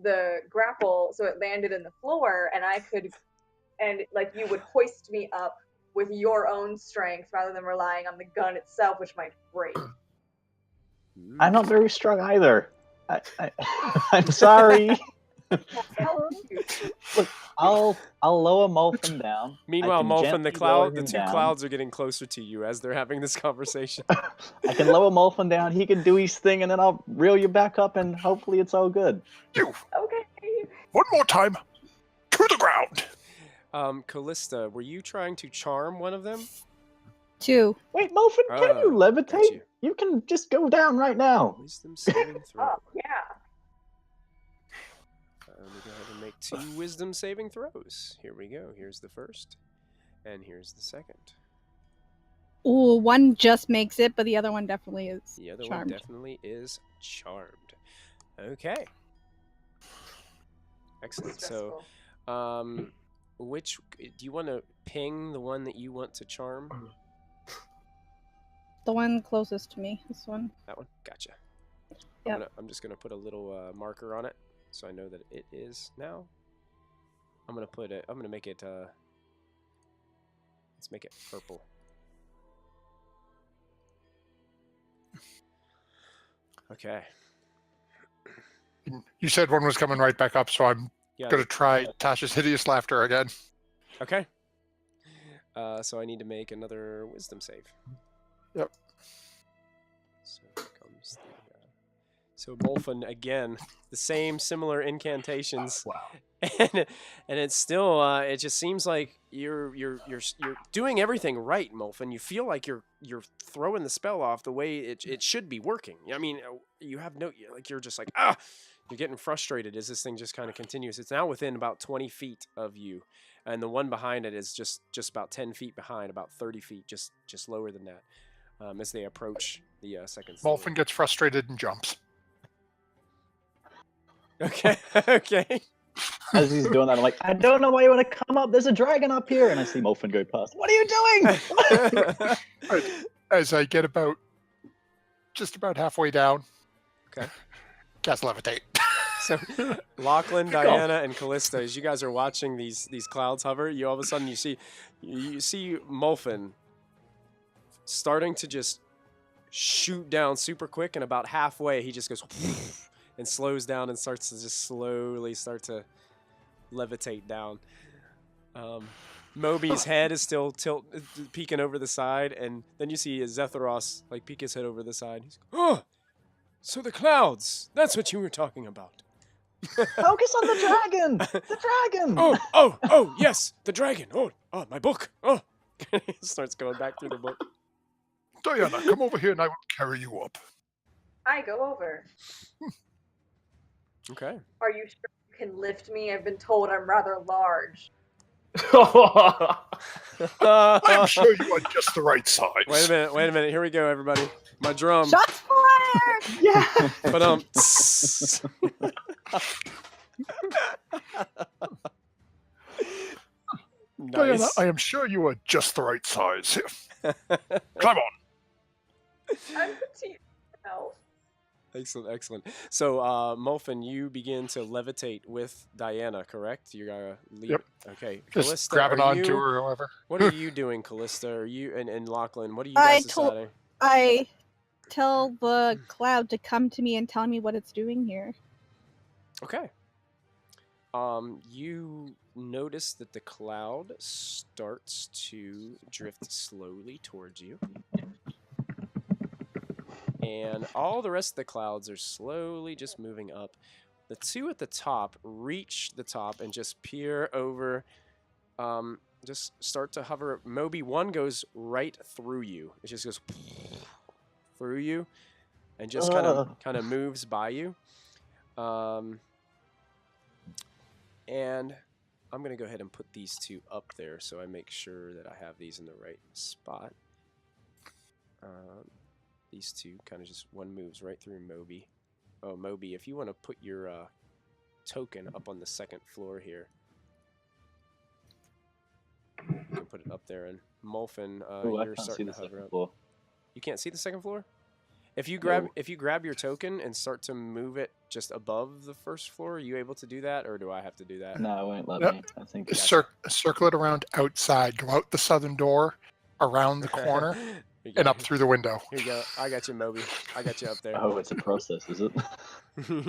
the grapple so it landed in the floor, and like you would hoist me up with your own strength rather than relying on the gun itself, which might break. I'm not very strong either. I'm sorry. Look, I'll lower Molfen down. Meanwhile, Molfen, the two down. clouds are getting closer to you as they're having this conversation. I can lower Molfen down. He can do his thing, and then I'll reel you back up, and hopefully it's all good. You. Okay. One more time. To the ground. Callista, were you trying to charm one of them? 2. Wait, Molfen, can you levitate? Gotcha. You can just go down right now. Wisdom saving throw. Oh, yeah. Let me go ahead and make 2 wisdom saving throws. Here we go. Here's the first, and here's the second. Ooh, one just makes it, but the other one definitely is The other charmed. one definitely is charmed. Okay. Excellent. So, which do you want to ping the one that you want to charm? The one closest to me. This one. That one. Gotcha. Yep. I'm just gonna put a little marker on it so I know that it is now. I'm gonna make it. Let's make it purple. Okay. You said one was coming right back up, so I'm Yeah. going to try Tasha's hideous laughter again. Okay. So I need to make another wisdom save. Yep. So here comes the. So Molfen again, the same similar incantations. Wow. And it's still it just seems like you're doing everything right, Molfen. You feel like you're throwing the spell off the way it should be working. I mean, you have you're just like you're getting frustrated as this thing just kind of continues. It's now within about 20 feet of you, and the one behind it is just about 10 feet behind, about 30 feet, just lower than that, as they approach the second floor. Molfen gets frustrated and jumps. Okay. Okay. As he's doing that, I'm like, I don't know why you want to come up. There's a dragon up here. And I see Molfen go past. What are you doing? Right. As I get just about halfway down. Okay. Cast levitate. So, Lachlan, Diana, and Callista, as you guys are watching these clouds hover, you all of a sudden you see Molfen starting to just shoot down super quick, and about halfway he just goes and slows down and starts to just slowly start to levitate down. Moby's head is still peeking over the side, and then you see Zetharos peek his head over the side. He's oh, so the clouds. That's what you were talking about. Focus on the dragon. The dragon. Oh, yes, the dragon. Oh, my book. Oh, he starts going back through the book. Diana, come over here and I will carry you up. I go over. Okay. Are you sure you can lift me? I've been told I'm rather large. I'm sure you are just the right size. Wait a minute. Here we go, everybody. My drum. Shots fired! Yeah. But Diana, nice. I am sure you are just the right size. Climb on. I'm petite now. Excellent. So, Molfen, you begin to levitate with Diana, correct? You gotta leave. Yep. Okay. Just Callista, grabbing are onto you- her, however. What are you doing, Callista? Are you and Lachlan? What are you I guys deciding? I tell the cloud to come to me and tell me what it's doing here. Okay. You notice that the cloud starts to drift slowly towards you. And all the rest of the clouds are slowly just moving up. The two at the top reach the top and just peer over, just start to hover. Moby 1 goes right through you. It just goes through you and just kind of moves by you. And I'm going to go ahead and put these two up there so I make sure that I have these in the right spot. These two kind of just one moves right through Moby. Oh, Moby, if you want to put your token up on the second floor here, you can put it up there. And Molfen, I you're can't see starting the to hover second up. floor. You can't see the second floor? If you No. grab your token and start to move it just above the first floor, are you able to do that, or do I have to do that? No, it won't let Yep. me. I think. Circle it around outside. Go out the southern door, around the corner, and up through the window. Here you go. I got you, Moby. I got you up there. Oh, it's a process, is it?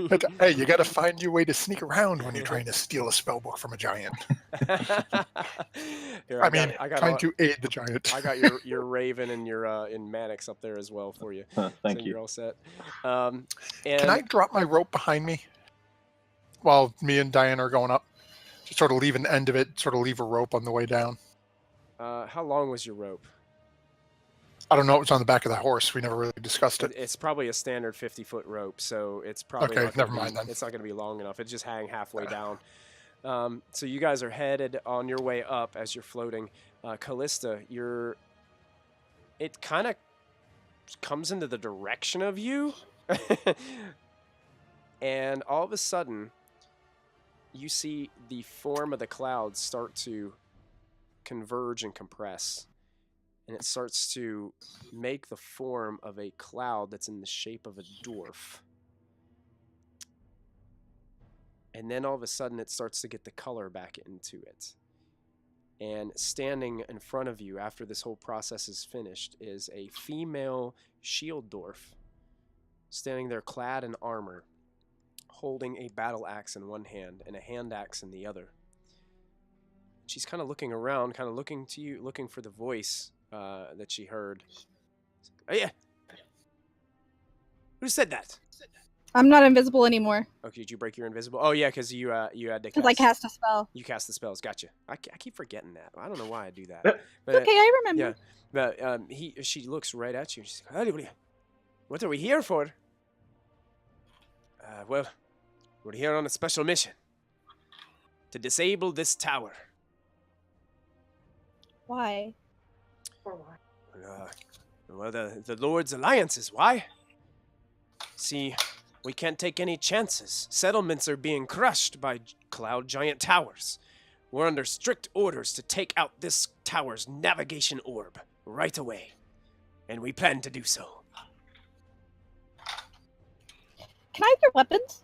But, hey, you got to find your way to sneak around when you're trying to steal a spell book from a giant. Here, I mean, I got trying to aid the giant. I got your Raven and your in Mannix up there as well for you. Thank So you. you're all set. And Can I drop my rope behind me while me and Diane are going up? Just sort of leave an end of it, sort of leave a rope on the way down. how long was your rope? I don't know. It was on the back of the horse. We never really discussed it. It's probably a standard 50-foot rope, so it's probably Okay, not gonna never mind be, then. It's not going to be long enough. It just hang halfway down. So you guys are headed on your way up as you're floating. Callista, it kind of comes into the direction of you, and all of a sudden, you see the form of the clouds start to converge and compress. And it starts to make the form of a cloud that's in the shape of a dwarf. And then all of a sudden it starts to get the color back into it. And standing in front of you after this whole process is finished is a female shield dwarf, standing there clad in armor, holding a battle axe in one hand and a hand axe in the other. She's kind of looking around, kind of looking to you, looking for the voice that she heard. Oh yeah. Who said that? I'm not invisible anymore Okay, did you break your invisible? Oh yeah, because you had to because I cast a spell. You cast the spells. Gotcha. I keep forgetting that. I don't know why I do that. Yep. But, Okay, I remember. yeah, but she looks right at you. She's like, what are we here for? Well, we're here on a special mission to disable this tower. Why? Or why? Well, the Lord's Alliance is why. See, we can't take any chances. Settlements are being crushed by cloud giant towers. We're under strict orders to take out this tower's navigation orb right away. And we plan to do so. Can I have your weapons?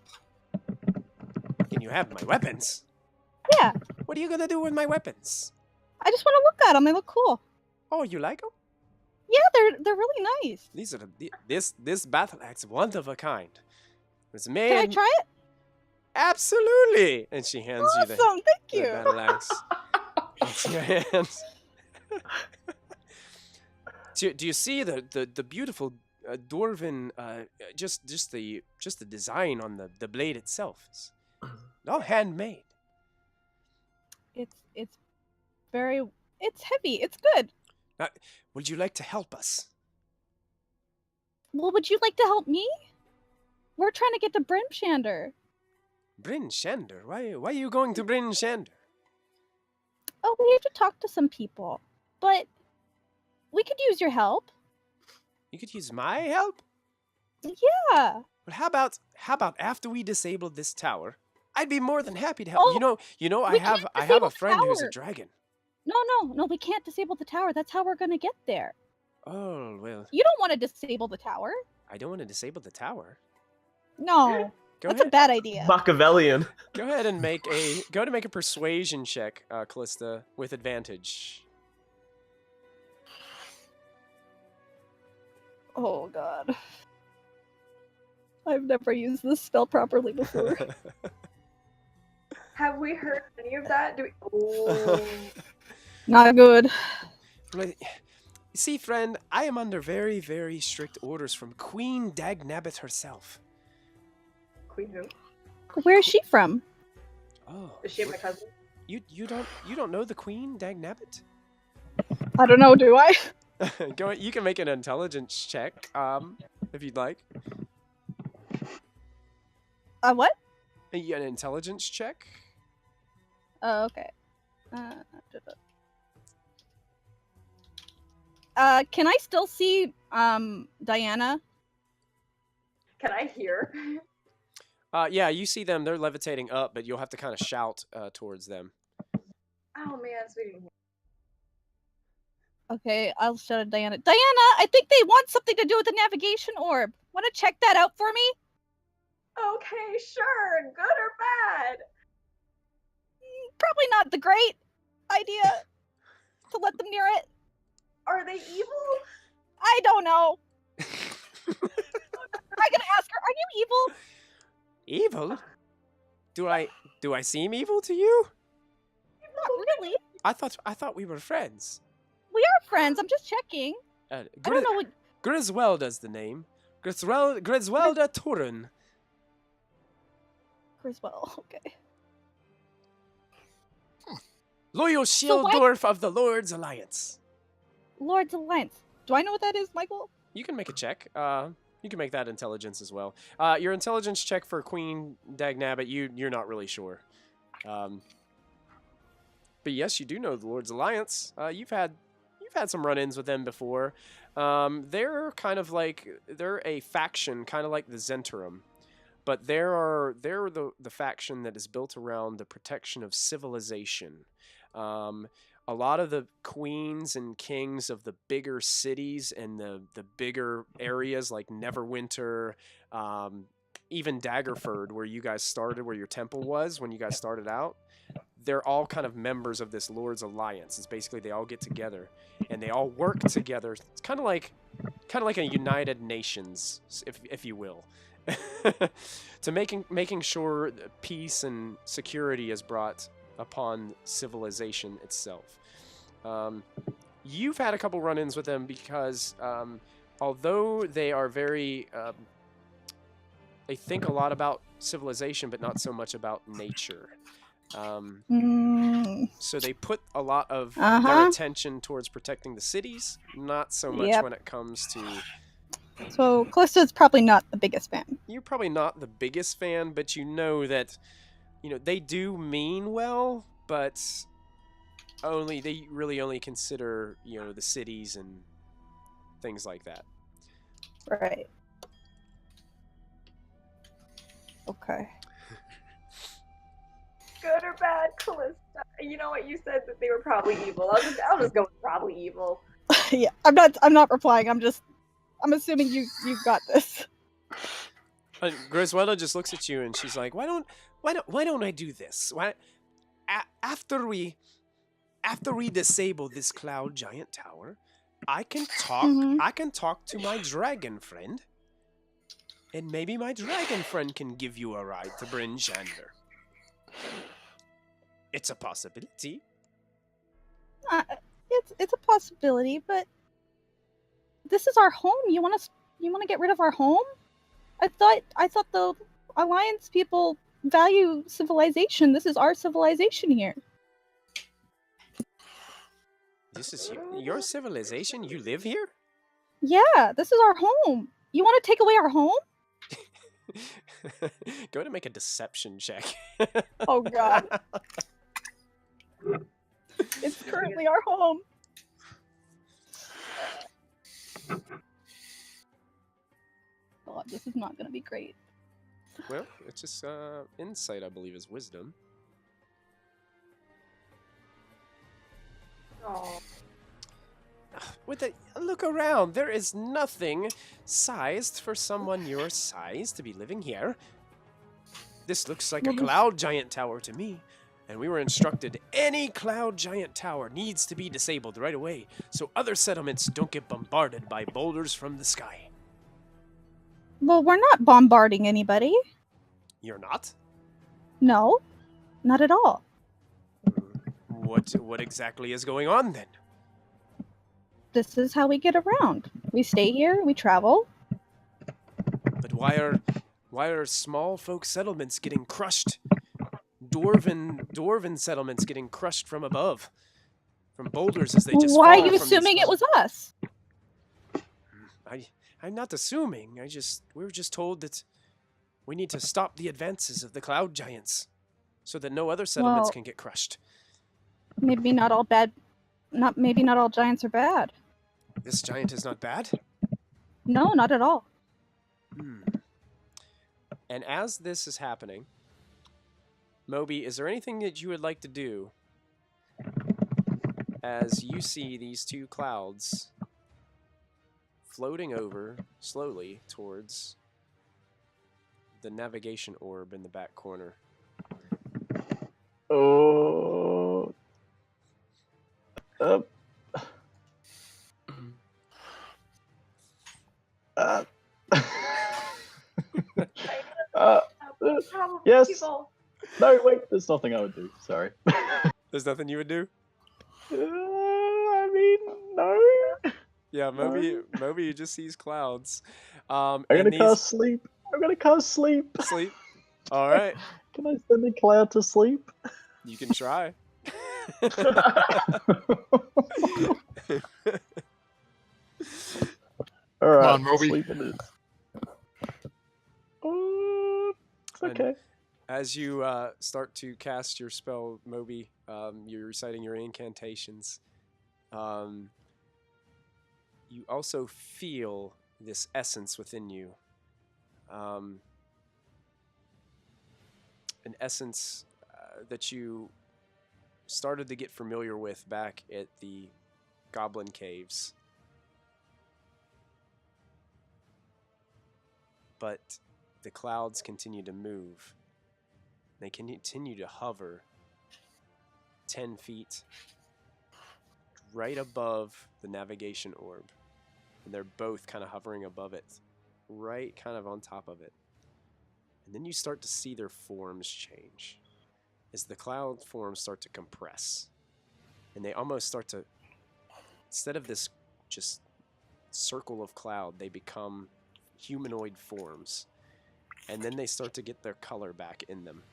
Can you have my weapons? Yeah. What are you gonna do with my weapons? I just want to look at them. They look cool. Oh, you like them? Yeah, they're really nice. These are this battle axe, one of a kind. It's made. Can I try it? Absolutely. And she hands you the Awesome, thank you. battle axe. It's in your hands. Do you see the beautiful dwarven just the design on the blade itself? It's all handmade. It's very. It's heavy. It's good. Would you like to help us? Well, would you like to help me? We're trying to get to Bryn Shander. Bryn Shander? Why are you going to Bryn Shander? Oh, we have to talk to some people, but we could use your help. You could use my help? Yeah. Well, how about after we disable this tower? I'd be more than happy to help. Oh, You know, I we have can't a disable the friend who's a tower. dragon. No, we can't disable the tower. That's how we're gonna get there. Oh well, You don't want to disable the tower. I don't want to disable the tower. No, Go that's a ahead. bad idea. Machiavellian. Go ahead and make a persuasion check, Callista, with advantage. Oh god. I've never used this spell properly before. Have we heard any of that? Do we? Oh. Not good. Well, you see, friend, I am under very, very strict orders from Queen Dagnabbit herself. Queen who? Where is she from? Oh, Is she my cousin? you don't know the Queen Dagnabbit? I don't know, do I? You can make an intelligence check, if you'd like. What? An intelligence check. Oh, okay. Can I still see Diana? Can I hear? Yeah, you see them. They're levitating up, but you'll have to kind of shout towards them. Oh man, so we didn't hear. Okay, I'll shout at Diana. Diana, I think they want something to do with the navigation orb. Want to check that out for me? Okay, sure. Good or bad? Probably not the great idea to let them near it. Are they evil? I don't know. I'm gonna ask her, are you evil? Evil? Do I seem evil to you? Not really. I thought we were friends. We are friends. I'm just checking. I don't know what... Griswelda's the name. Griswelda Turin. Griswell, okay. Loyal Shieldorf of the Lord's Alliance. Lord's Alliance. Do I know what that is, Michael? You can make a check. You can make that intelligence as well. Your intelligence check for Queen Dagnabbit, you're not really sure. But yes, you do know the Lord's Alliance. You've had some run-ins with them before. They're kind of like they're a faction, kind of like the Zentarum, but they're the faction that is built around the protection of civilization. A lot of the queens and kings of the bigger cities and the bigger areas like Neverwinter, even Daggerford, where you guys started, where your temple was when you guys started out, they're all kind of members of this Lord's Alliance. It's basically they all get together and they all work together. It's kind of like a United Nations, if you will, to making sure that peace and security is brought upon civilization itself. You've had a couple run-ins with them because although they are very they think a lot about civilization but not so much about nature. So they put a lot of their attention towards protecting the cities, not so much when it comes to... So Callista's probably not the biggest fan. You're probably not the biggest fan, but you know that they do mean well, but they really only consider the cities and things like that. Right. Okay. Good or bad, Callista? You know what? You said that they were probably evil. I'll just go with probably evil. Yeah, I'm not replying. I'm assuming you got this. Griswella just looks at you and she's like, "Why don't I do this? After we disable this cloud giant tower, I can talk. I can talk to my dragon friend, and maybe my dragon friend can give you a ride to Bryn Shander. It's a possibility." It's a possibility, but this is our home. You want to get rid of our home? I thought the Alliance people value civilization. This is our civilization here. This is your civilization? You live here? Yeah, this is our home. You want to take away our home? Go ahead and make a deception check. Oh god. It's currently our home. God, this is not going to be great. Well, it's just insight, I believe, is wisdom. Oh. Look around. There is nothing sized for someone your size to be living here. This looks like a cloud giant tower to me. And we were instructed any cloud giant tower needs to be disabled right away so other settlements don't get bombarded by boulders from the sky. Well, we're not bombarding anybody. You're not? No, not at all. What exactly is going on then? This is how we get around. We stay here, we travel. But why are small folk settlements getting crushed? Dwarven settlements getting crushed from above, from boulders as they just. Why fall are you from assuming it was us? I'm not assuming. We were just told that we need to stop the advances of the cloud giants, so that no other settlements can get crushed. Maybe not all giants are bad. This giant is not bad? No, not at all. And as this is happening, Moby, is there anything that you would like to do as you see these two clouds floating over slowly towards the navigation orb in the back corner. Oh. Uh, yes. People. No, wait. There's nothing I would do. Sorry. There's nothing you would do? I mean, no. Yeah, Moby just sees clouds. I'm And gonna these cast sleep. I'm gonna cast sleep. sleep. All right, Can I send the cloud to sleep? you can try. All right, on, Moby. sleep it is. Oh, it's And okay. as you start to cast your spell, Moby, you're reciting your incantations. You also feel this essence within you. An essence that you started to get familiar with back at the Goblin Caves. But the clouds continue to move. They continue to hover 10 feet right above the navigation orb. And they're both kind of hovering above it, right kind of on top of it. And then you start to see their forms change as the cloud forms start to compress. And they almost start to, instead of this just circle of cloud, they become humanoid forms. And then they start to get their color back in them.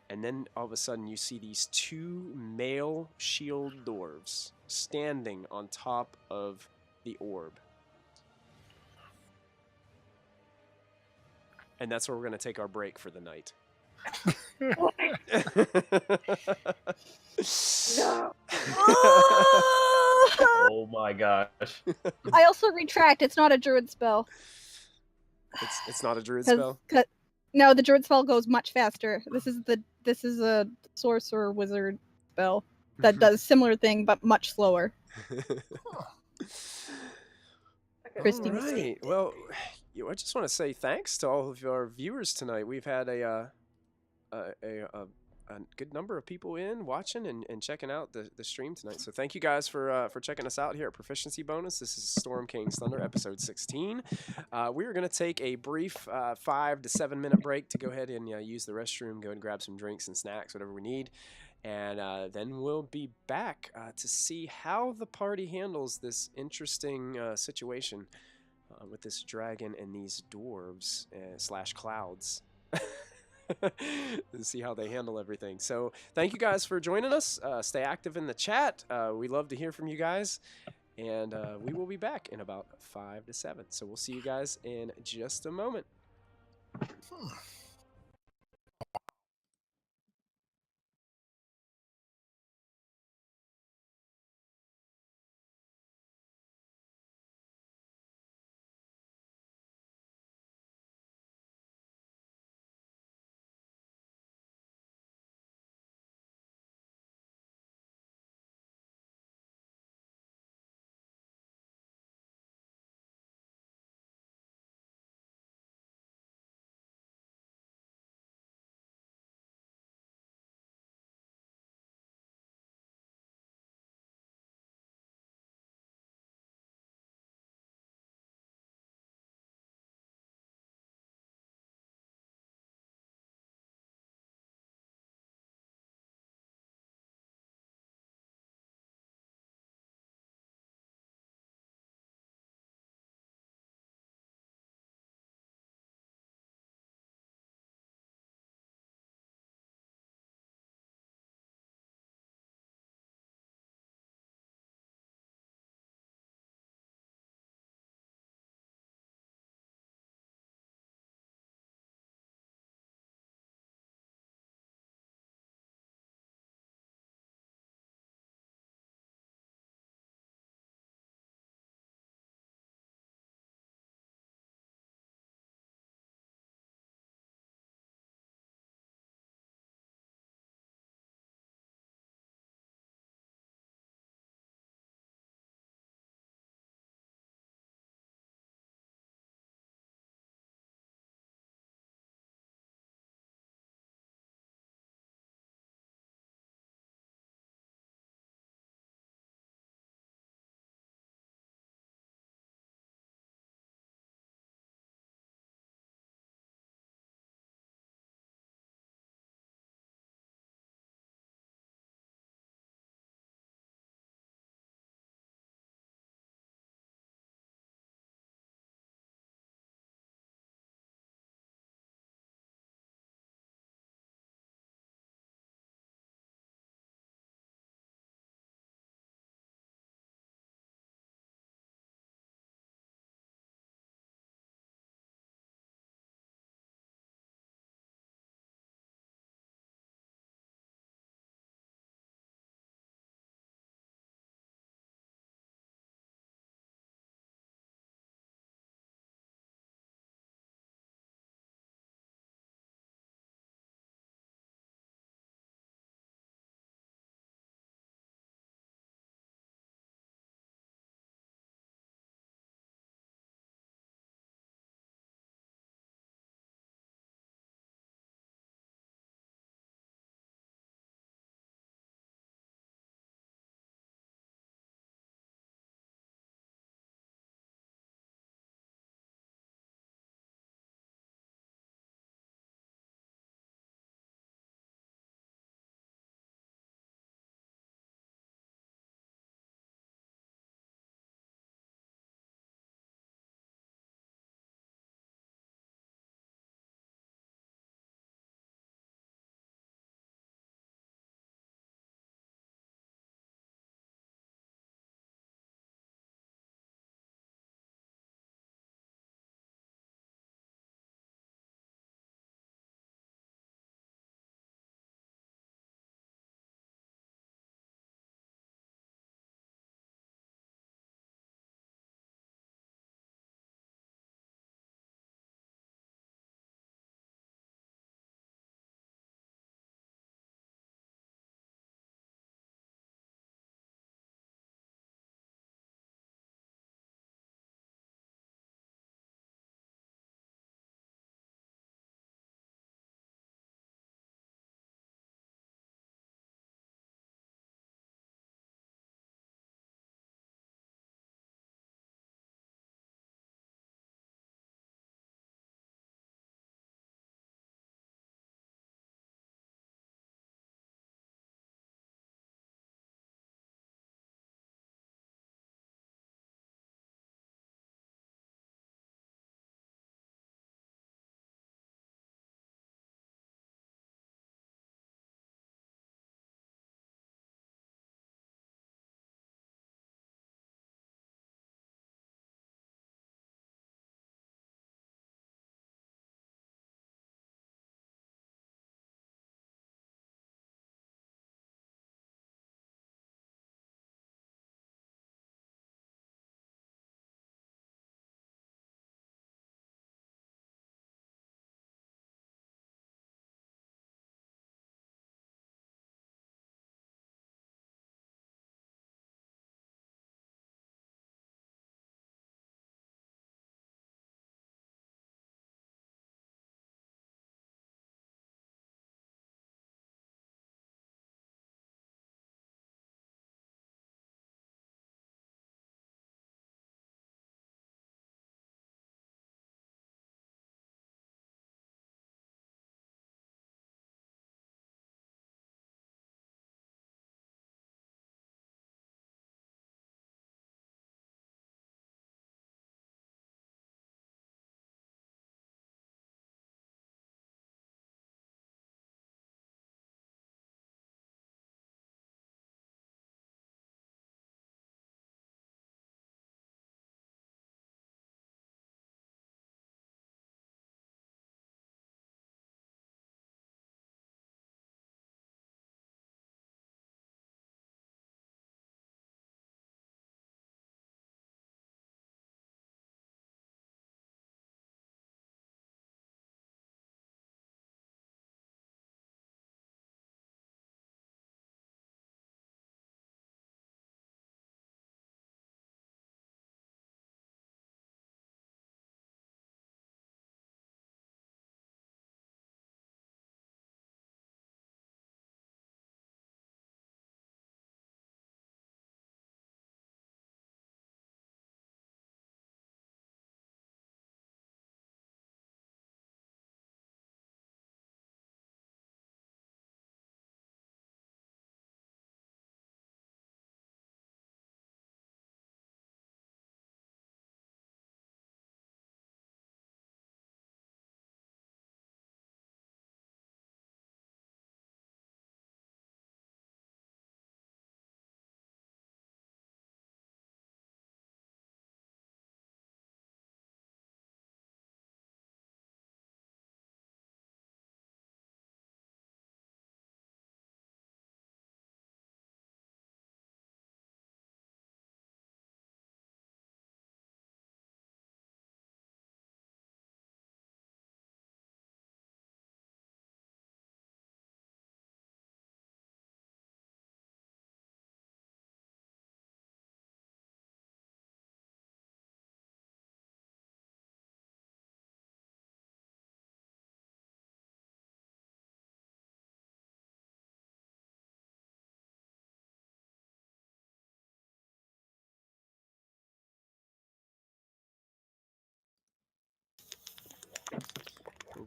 And then all of a sudden you see these two male shield dwarves standing on top of the orb. And that's where we're going to take our break for the night. No. Oh my gosh. I also retract. It's not a druid spell. It's not a druid spell? No, the druid spell goes much faster. This is a sorcerer wizard spell that does similar thing but much slower. Christy was Right. Well, I just want to say thanks to all of our viewers tonight. We've had a good number of people in watching and checking out the stream tonight. So thank you guys for checking us out here at Proficiency Bonus. This is Storm King's Thunder, episode 16. We are going to take a brief 5 to 7 minute break to go ahead and use the restroom, go and grab some drinks and snacks, whatever we need. And then we'll be back to see how the party handles this interesting situation with this dragon and these dwarves / clouds. And see how they handle everything. So thank you guys for joining us. Stay active in the chat. We love to hear from you guys. And we will be back in about 5 to 7. So we'll see you guys in just a moment.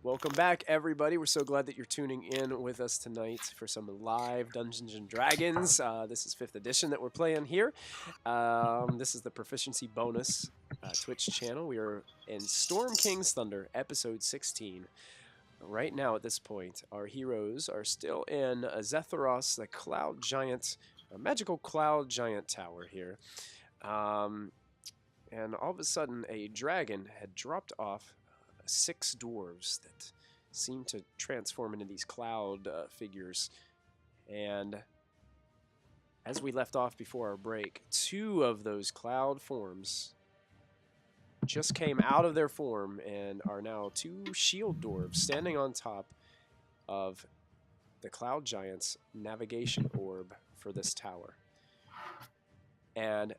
Welcome back, everybody. We're so glad that you're tuning in with us tonight for some live Dungeons & Dragons. This is 5th edition that we're playing here. This is the Proficiency Bonus Twitch channel. We are in Storm King's Thunder, episode 16. Right now, at this point, our heroes are still in Zethros, the cloud giant, a magical cloud giant tower here. And all of a sudden, a dragon had dropped off 6 dwarves that seem to transform into these cloud figures. And as we left off before our break, 2 of those cloud forms just came out of their form and are now 2 shield dwarves standing on top of the cloud giant's navigation orb for this tower. And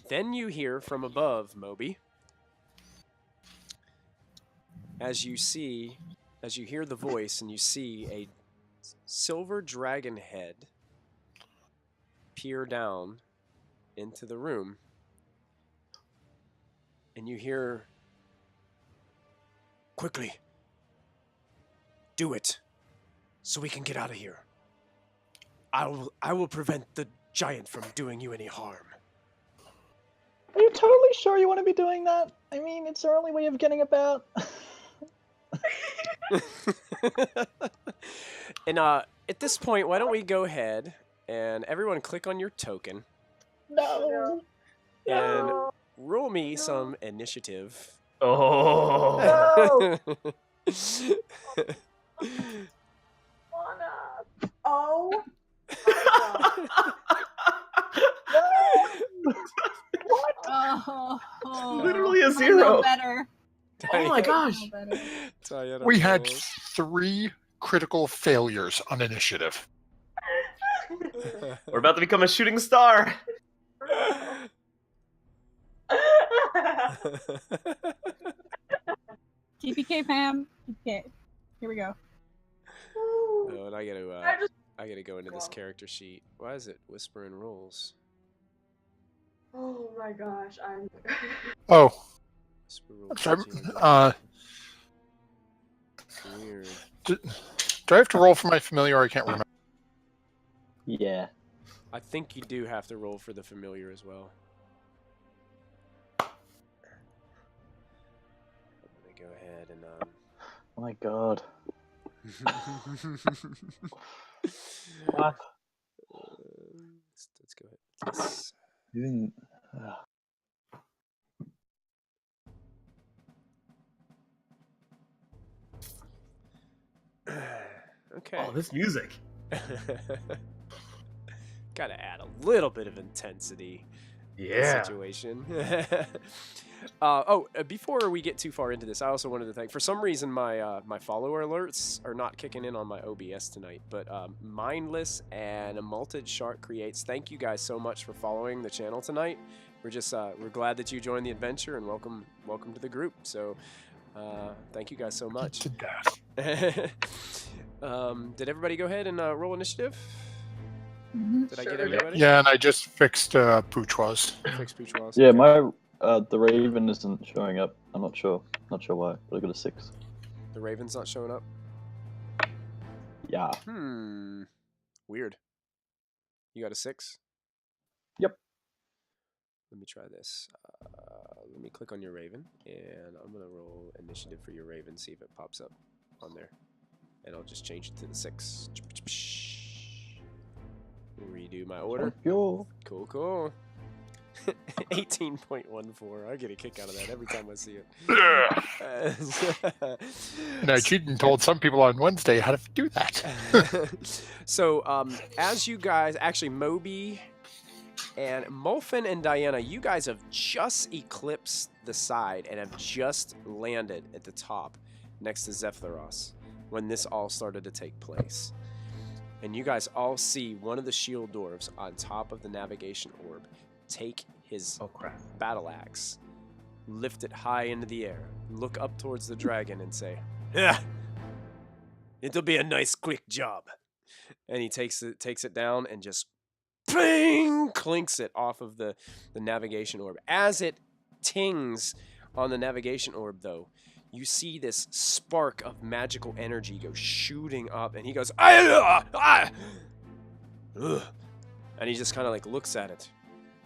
then you hear from above, Moby, as you hear the voice and you see a silver dragon head peer down into the room, and you hear, "Quickly, do it, so we can get out of here. I will prevent the giant from doing you any harm." Are you totally sure you want to be doing that? I mean, it's our only way of getting about. And at this point, why don't we go ahead and everyone click on your token No. and roll me some initiative. Oh. Oh my God. Literally a I know 0. better. Oh my gosh. I know better. Diana We had rolls. 3 critical failures on initiative. We're about to become a shooting star. TPK fam. TPK. Here we go. Oh, and I I just- gotta go into this character sheet. Why is it whispering rolls? Oh my gosh, I'm. Oh, Whisper rolls. sorry. Genius. Weird. Do I have to roll for my familiar? I can't remember. Yeah. I think you do have to roll for the familiar as well. I'm gonna go ahead and Oh my god. What? Let's go ahead. Yes. You didn't. Okay. Oh, this music. Gotta add a little bit of intensity to the Yeah. situation. Before we get too far into this, I also wanted to thank, for some reason my follower alerts are not kicking in on my OBS tonight, but Mindless and Malted Shark Creates, thank you guys so much for following the channel tonight. We're glad that you joined the adventure, and welcome to the group. So thank you guys so much. To death. Did everybody go ahead and roll initiative? Mhm. Did I get Sure. everybody? Yeah, and I just fixed Pouchois. Fix Pouchois. Yeah, Okay. my the Raven isn't showing up. I'm not sure. Not sure why, but I got a 6. The Raven's not showing up. Yeah. Weird. You got a 6? Yep. Let me try this. Let me click on your Raven, and I'm gonna roll initiative for your Raven, see if it pops up on there, and I'll just change it to the 6. Redo my order. Yo. Cool. 18.14. I get a kick out of that every time I see it. And I cheated and told some people on Wednesday how to do that. So, as you guys, actually, Moby and Molfin and Diana, you guys have just eclipsed the side and have just landed at the top next to Zephyros when this all started to take place. And you guys all see one of the shield dwarves on top of the navigation orb take his Oh crap. battle axe, lift it high into the air, look up towards the dragon and say, "Yeah, it'll be a nice quick job." And he takes it down and just bang, clinks it off of the navigation orb. As it tings on the navigation orb, though, you see this spark of magical energy go shooting up, and he goes, ugh. And he just kind of like looks at it.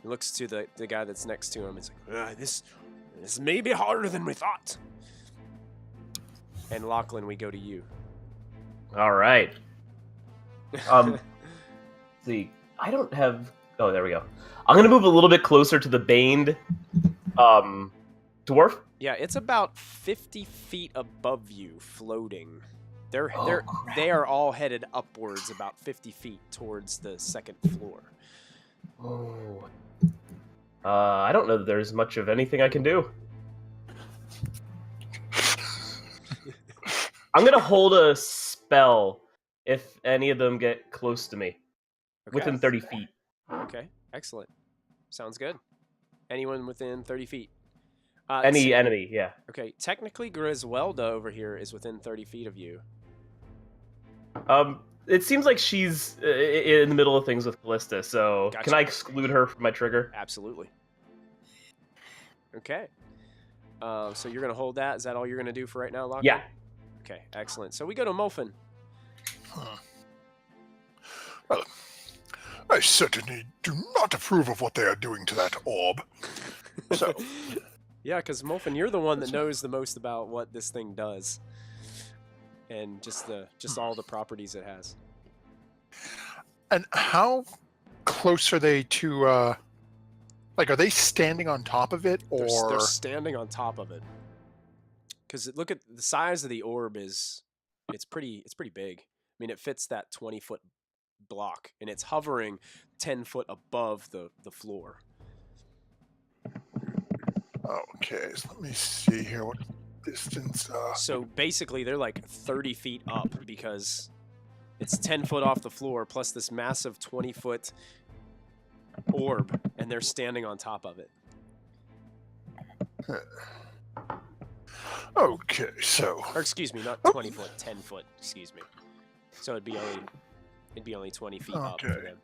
He looks to the guy that's next to him. It's like, this may be harder than we thought. And Lachlan, we go to you. All right. See, I don't have. Oh, there we go. I'm gonna move a little bit closer to the baned dwarf. Yeah, it's about 50 feet above you, floating. They are all headed upwards about 50 feet towards the second floor. Oh. I don't know that there's much of anything I can do. I'm gonna hold a spell if any of them get close to me, within 30 feet. Okay, excellent. Sounds good. Anyone within 30 feet? Any enemy, yeah. Okay, technically Griswelda over here is within 30 feet of you. It seems like she's in the middle of things with Callista, so Gotcha. Can I exclude her from my trigger? Absolutely. Okay. So you're going to hold that? Is that all you're going to do for right now, Lachlan? Yeah. Okay, excellent. So we go to Molfin. Well, I certainly do not approve of what they are doing to that orb. So, yeah, because Molfin, you're the one that knows the most about what this thing does, and just all the properties it has. and how close are they to? Like, are they standing on top of it, or They're standing on top of it? Because look at the size of the orb it's pretty big. I mean, it fits that 20-foot block, and it's hovering 10 foot above the floor. Okay, so let me see here. What distance? So basically, they're like 30 feet up because it's 10 foot off the floor plus this massive 20-foot orb, and they're standing on top of it. Okay, so Or excuse me, not 20 foot, 10 foot. Excuse me. So it'd be only 20 feet up for Okay. them.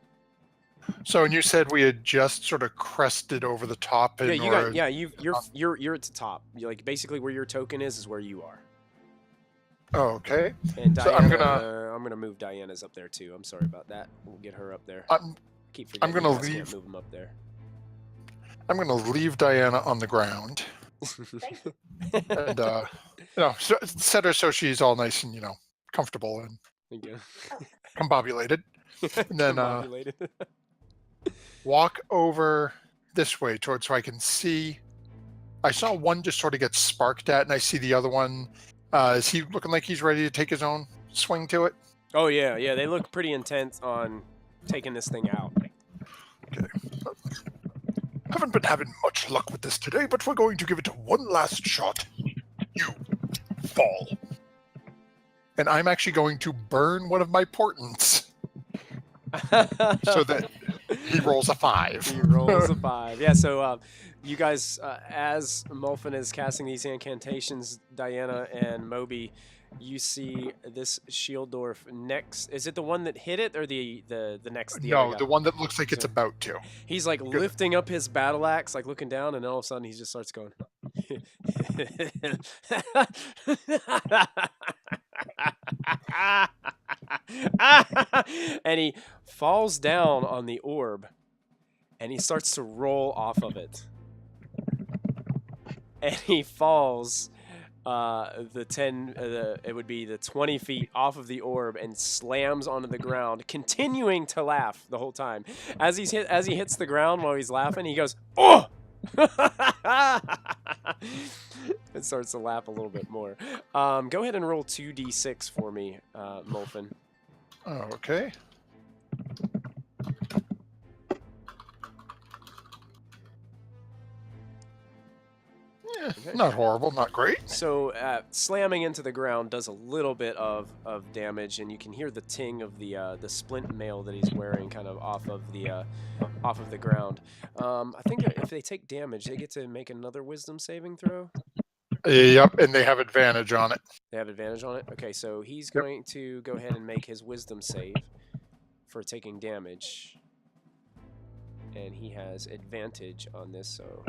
and you said we had just sort of crested over the top. Yeah, And you're at the top. You're like basically where your token is where you are. Okay. And So Diana, I'm gonna move Diana's up there too. I'm sorry about that. We'll get her up there. Keep forgetting gonna you guys can't leave- move them up there. I'm going to leave Diana on the ground and set her so she's all nice and comfortable and Thank you. combobulated. And then Combobulated. walk over this way towards so I can see. I saw one just sort of get sparked at, and I see the other one. Is he looking like he's ready to take his own swing to it? Oh yeah, they look pretty intent on taking this thing out. Okay. Haven't been having much luck with this today, but we're going to give it one last shot. You fall. And I'm actually going to burn one of my portents so that he rolls a 5. He rolls a 5. Yeah, so you guys, as Molfin is casting these incantations, Diana and Moby, you see this Shieldorf next. Is it the one that hit it, or the next? The other No, guy? the one that looks like it's So- about to. He's like lifting up his battle axe, like looking down, and all of a sudden he just starts going. And he falls down on the orb, and he starts to roll off of it. And he falls it would be the 20 feet off of the orb and slams onto the ground, continuing to laugh the whole time. As he hits the ground while he's laughing, he goes, "Oh!" and starts to laugh a little bit more. Go ahead and roll 2d6 for me, Molfin. Okay. Okay. Not horrible, not great. So slamming into the ground does a little bit of damage, and you can hear the ting of the splint mail that he's wearing kind of off of the ground. I think if they take damage, they get to make another wisdom saving throw. Yep, and they have advantage on it. They have advantage on it? Okay, so he's going to go ahead and make his wisdom save for taking damage. And he has advantage on this, so...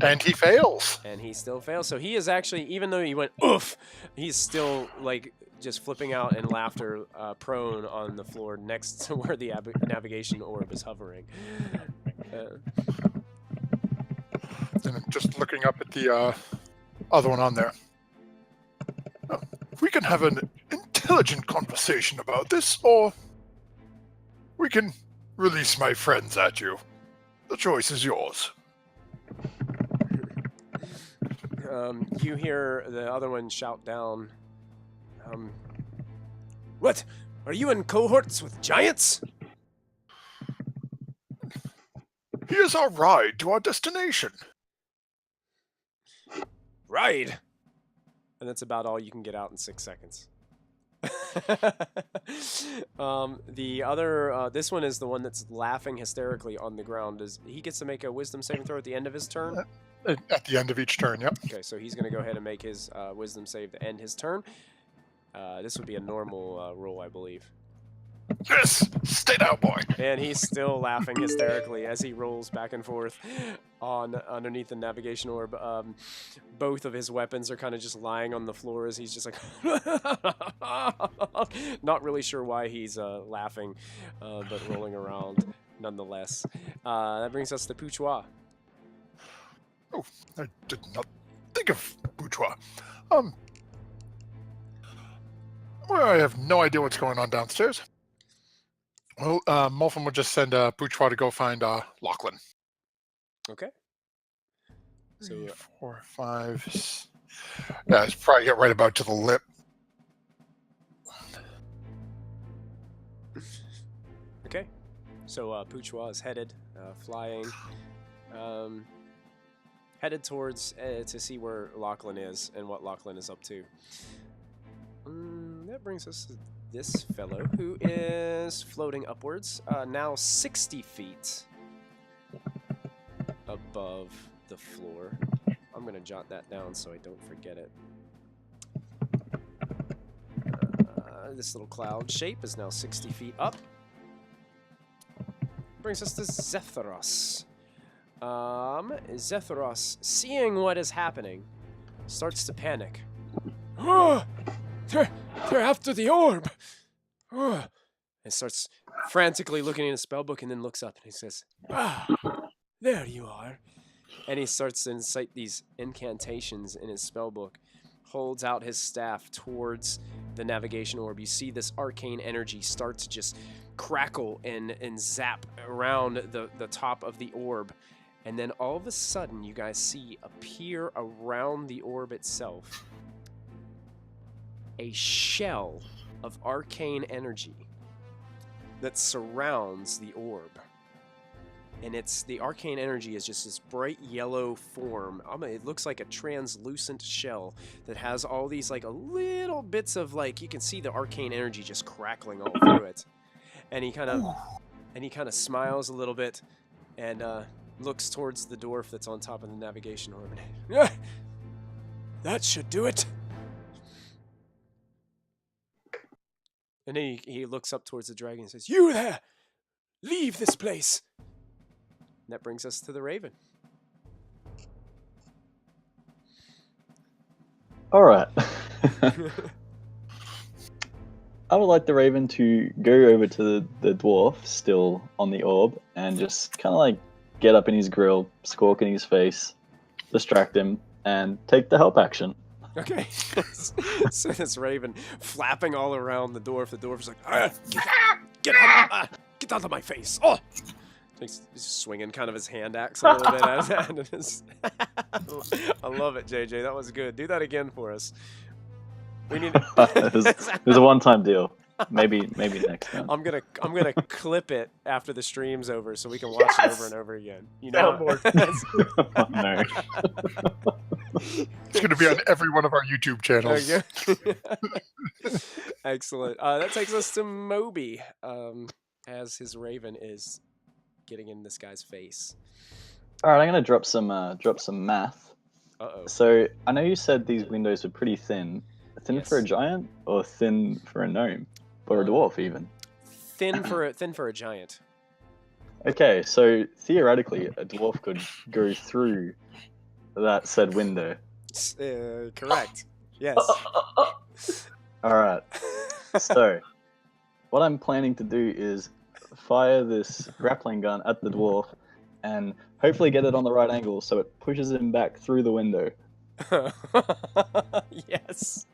And he fails. And he still fails. So he is actually, even though he went oof, he's still like just flipping out in laughter, prone on the floor next to where the navigation orb is hovering. And I'm just looking up at the other one on there. We can have an intelligent conversation about this, or we can release my friends at you. The choice is yours. You hear the other one shout down, what? Are you in cohorts with giants? Here's our ride to our destination. Ride? And that's about all you can get out in 6 seconds. The other, this one is the one that's laughing hysterically on the ground. He gets to make a wisdom saving throw at the end of his turn? At the end of each turn, yep. Okay, so he's going to go ahead and make his wisdom save to end his turn. This would be a normal roll, I believe. Yes! Stay down, boy! And he's still laughing hysterically as he rolls back and forth underneath the navigation orb. Both of his weapons are kind of just lying on the floor as he's just like... Not really sure why he's laughing, but rolling around nonetheless. That brings us to Pouchois. Oh, I did not think of Bourgeois. Well, I have no idea what's going on downstairs. Well, Molfin will just send Bourgeois to go find Lachlan. Okay. So 3, 4, 5. Yeah, it's probably get right about to the lip. Okay. So Pouchois is headed, flying, headed towards to see where Lachlan is and what Lachlan is up to. That brings us to this fellow who is floating upwards, now 60 feet above the floor. I'm going to jot that down so I don't forget it. This little cloud shape is now 60 feet up. Brings us to Zephyros. Zephyros, seeing what is happening, starts to panic. Oh, they're after the orb. Oh, and starts frantically looking in his spellbook and then looks up and he says, there you are. And he starts to incite these incantations in his spellbook, holds out his staff towards the navigation orb. You see this arcane energy start to just crackle and zap around the top of the orb. And then all of a sudden, you guys see appear around the orb itself a shell of arcane energy that surrounds the orb. And the arcane energy is just this bright yellow form. It looks like a translucent shell that has all these like a little bits of like, you can see the arcane energy just crackling all through it. And he kind of smiles a little bit and looks towards the dwarf that's on top of the navigation orb. That should do it. And then he looks up towards the dragon and says, you there! Leave this place! And that brings us to the raven. Alright. I would like the raven to go over to the dwarf, still on the orb, and just kind of like get up in his grill, squawk in his face, distract him, and take the help action. Okay. So this raven flapping all around the dwarf. The dwarf is like, get out of my face. Oh! He's swinging kind of his hand axe a little bit at his I love it, JJ. That was good. Do that again for us. We need It was a one-time deal. Maybe next time. I'm gonna clip it after the stream's over so we can watch it over and over again. You know? Oh, no. It's going to be on every one of our YouTube channels. Excellent. That takes us to Moby, as his raven is getting in this guy's face. All right, I'm going to drop some math. Uh-oh. So I know you said these windows were pretty thin. Thin Yes. for a giant, or thin for a gnome, or a dwarf even? Thin for a giant. Okay, so theoretically, a dwarf could go through that said window. Correct. Yes. Alright, so what I'm planning to do is fire this grappling gun at the dwarf and hopefully get it on the right angle so it pushes him back through the window. Yes.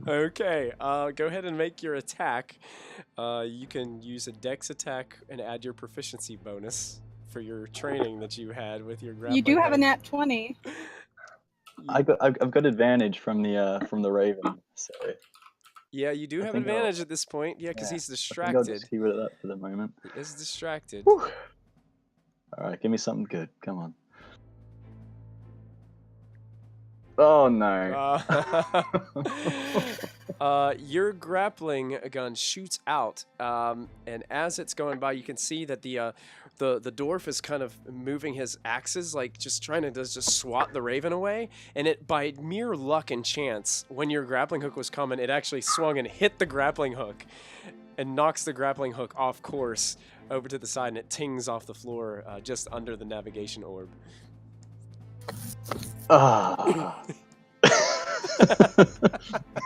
Okay, go ahead and make your attack. You can use a dex attack and add your proficiency bonus for your training that you had with your grappling. You do have a hook. nat 20. I've got advantage from the raven, so Yeah, you do I have think I'll- advantage at this point. Yeah, because yeah, he's I think I'll distracted. just keep it at that for the moment. He is distracted. Whew. Alright, give me something good. Come on. Oh no. Your grappling gun shoots out, and as it's going by, you can see that the dwarf is kind of moving his axes, like just trying to just swat the raven away. And it, by mere luck and chance, when your grappling hook was coming, it actually swung and hit the grappling hook, and knocks the grappling hook off course over to the side, and it tings off the floor just under the navigation orb. Ah.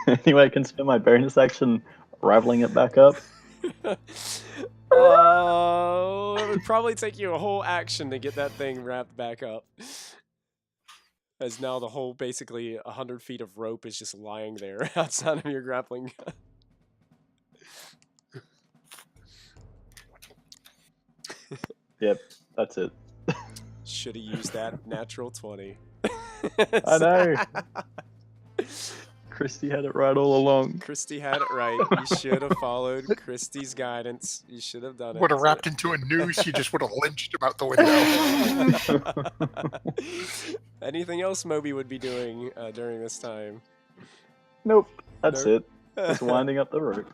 Anyway, I can spend my bonus action raveling it back up. It would probably take you a whole action to get that thing wrapped back up. As now the whole, basically 100 feet of rope is just lying there outside of your grappling gun. Yep, that's it. Should have used that natural 20. I know. Christy had it right all along. Christy had it right. You should have followed Christy's guidance. You should have done it. Would have wrapped into a noose, you just would have lynched him out the window. Anything else Moby would be doing during this time? Nope, that's Nope. it. Just winding up the rope.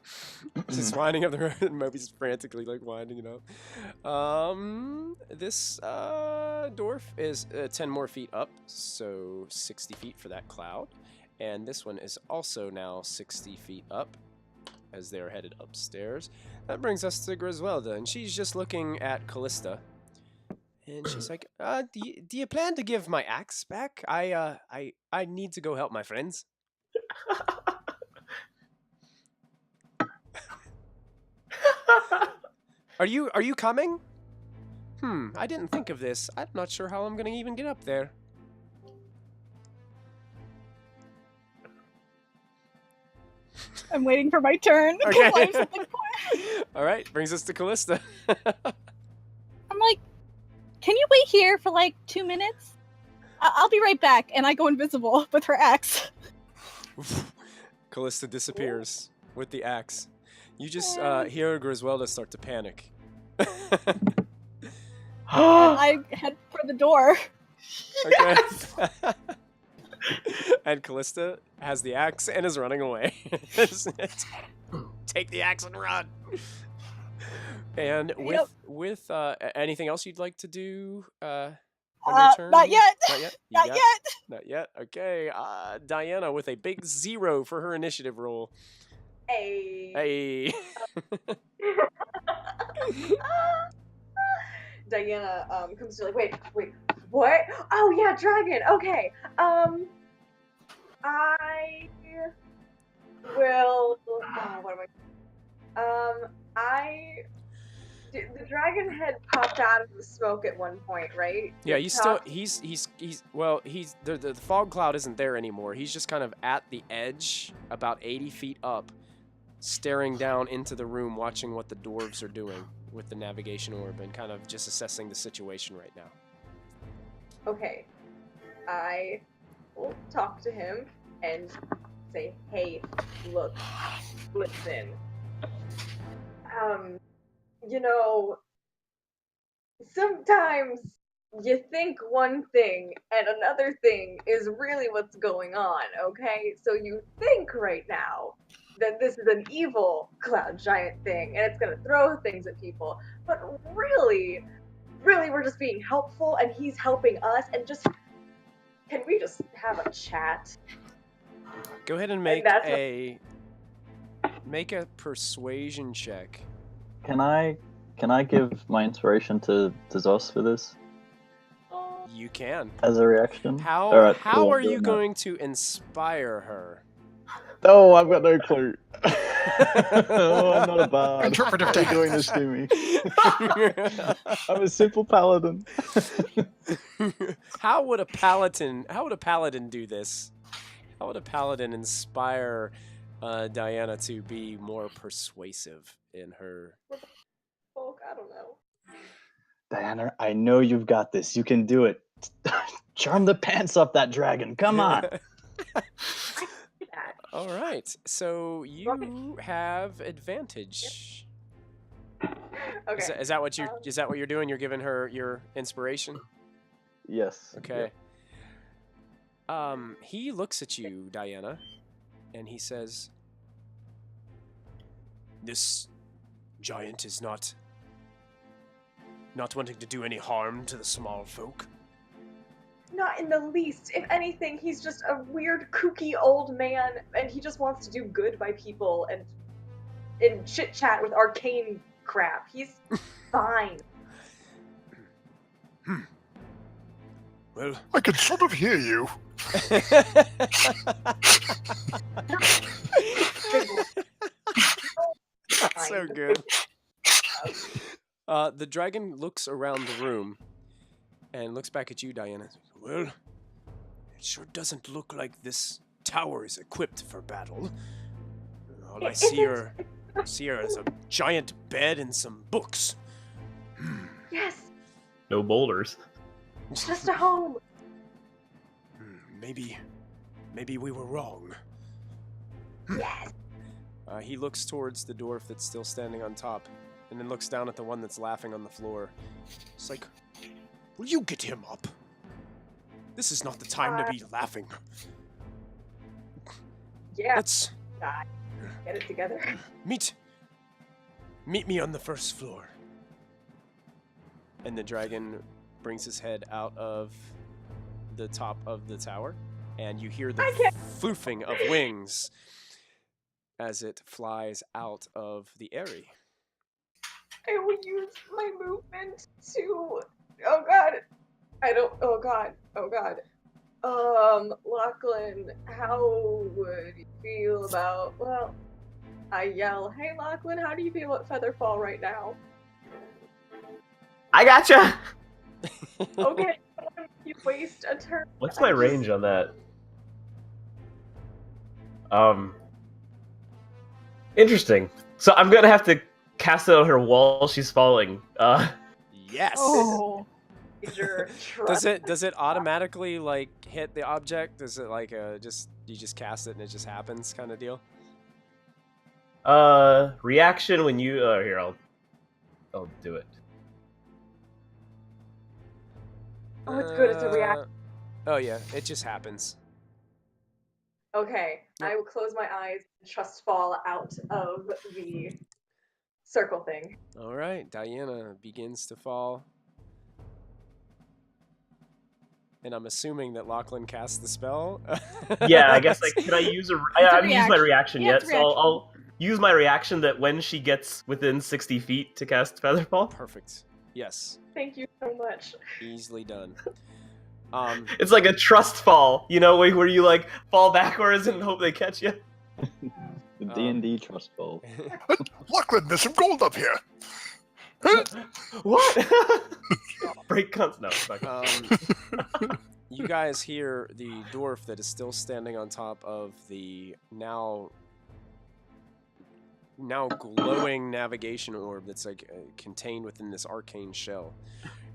Just winding up the rope, and Moby's frantically like winding it up. This dwarf is 10 more feet up, so 60 feet for that cloud. And this one is also now 60 feet up as they're headed upstairs. That brings us to Griswelda, and she's just looking at Callista. And she's like, do you plan to give my axe back? I need to go help my friends. Are you coming? I didn't think of this. I'm not sure how I'm gonna even get up there. I'm waiting for my turn. Okay. I'm something- All right, brings us to Callista. I'm like, can you wait here for like 2 minutes? I'll be right back. And I go invisible with her axe. Callista disappears with the axe. You just hear Griswelda start to panic. I head for the door. Okay. And Callista has the axe and is running away. Take the axe and run. And with anything else you'd like to do on your turn? Not yet. Not yet. Not yet. Not yet. Okay. Diana with a big 0 for her initiative roll. Hey. Hey. Diana comes to like, wait, what? Oh yeah, dragon. Okay. I will. What am I? The dragon had popped out of the smoke at one point, right? Yeah, he's still the fog cloud isn't there anymore. He's just kind of at the edge, about 80 feet up, staring down into the room, watching what the dwarves are doing with the navigation orb and kind of just assessing the situation right now. Okay. I will talk to him and say, hey, look, listen. You know, sometimes you think one thing and another thing is really what's going on, okay? So you think right now that this is an evil cloud giant thing and it's gonna throw things at people, but really we're just being helpful and he's helping us, and just, can we just have a chat? Go ahead and make a persuasion check. Can I give my inspiration to Zos for this? You can. As a reaction? How Alright, how cool, are I'm you doing that. going to inspire her? Oh, I've got no clue. Oh, I'm not a bard. Interpretive Why are you doing this dance. to me? I'm a simple paladin. How would a paladin do this? How would a paladin inspire Diana to be more persuasive in her? Folk, I don't know. Diana, I know you've got this. You can do it. Charm the pants off that dragon. Come on. That. All right. So you have advantage. Okay. Is that what you're doing? You're giving her your inspiration? Yes. Okay. He looks at you, Diana, and he says, "This giant is not wanting to do any harm to the small folk." Not in the least. If anything, he's just a weird, kooky old man, and he just wants to do good by people and chit chat with arcane crap. He's fine. Well, I can sort of hear you. So good. The dragon looks around the room and looks back at you, Diana. Well, it sure doesn't look like this tower is equipped for battle. All I see here is a giant bed and some books. Yes, No boulders. just a home. Maybe we were wrong. Yes. He looks towards the dwarf that's still standing on top, and then looks down at the one that's laughing on the floor. It's like, will you get him up? This is not the time to be laughing. Yeah. Let's Get it together. meet me on the first floor. And the dragon brings his head out of the top of the tower, and you hear the floofing of wings as it flies out of the area. I will use my movement to. Oh god. Oh god. Lachlan, how would you feel about. Well, I yell, "Hey Lachlan, how do you feel about Featherfall right now?" I gotcha! Okay, you waste a turn. What's my range on that? Interesting. So I'm gonna have to cast it on her while she's falling. Yes. Oh. Major Does it automatically like hit the object? Is it like you just cast it and it just happens kind of deal? Reaction when you here I'll do it. Oh, it's good. It's a reaction. Oh yeah, it just happens. Okay, I will close my eyes and trust fall out of the circle thing. All right, Diana begins to fall. And I'm assuming that Lachlan casts the spell. Yeah, I guess can I use I haven't used my reaction Yeah, yet, it's so reaction. I'll use my reaction that when she gets within 60 feet to cast Featherfall. Perfect. Yes. Thank you so much. Easily done. It's like a trust fall, you know, where you like fall backwards and hope they catch you. The D&D trust ball. Lachlan, there's some gold up here. What? Break cunts. No. Fuck. You guys hear the dwarf that is still standing on top of the now glowing navigation orb that's like contained within this arcane shell.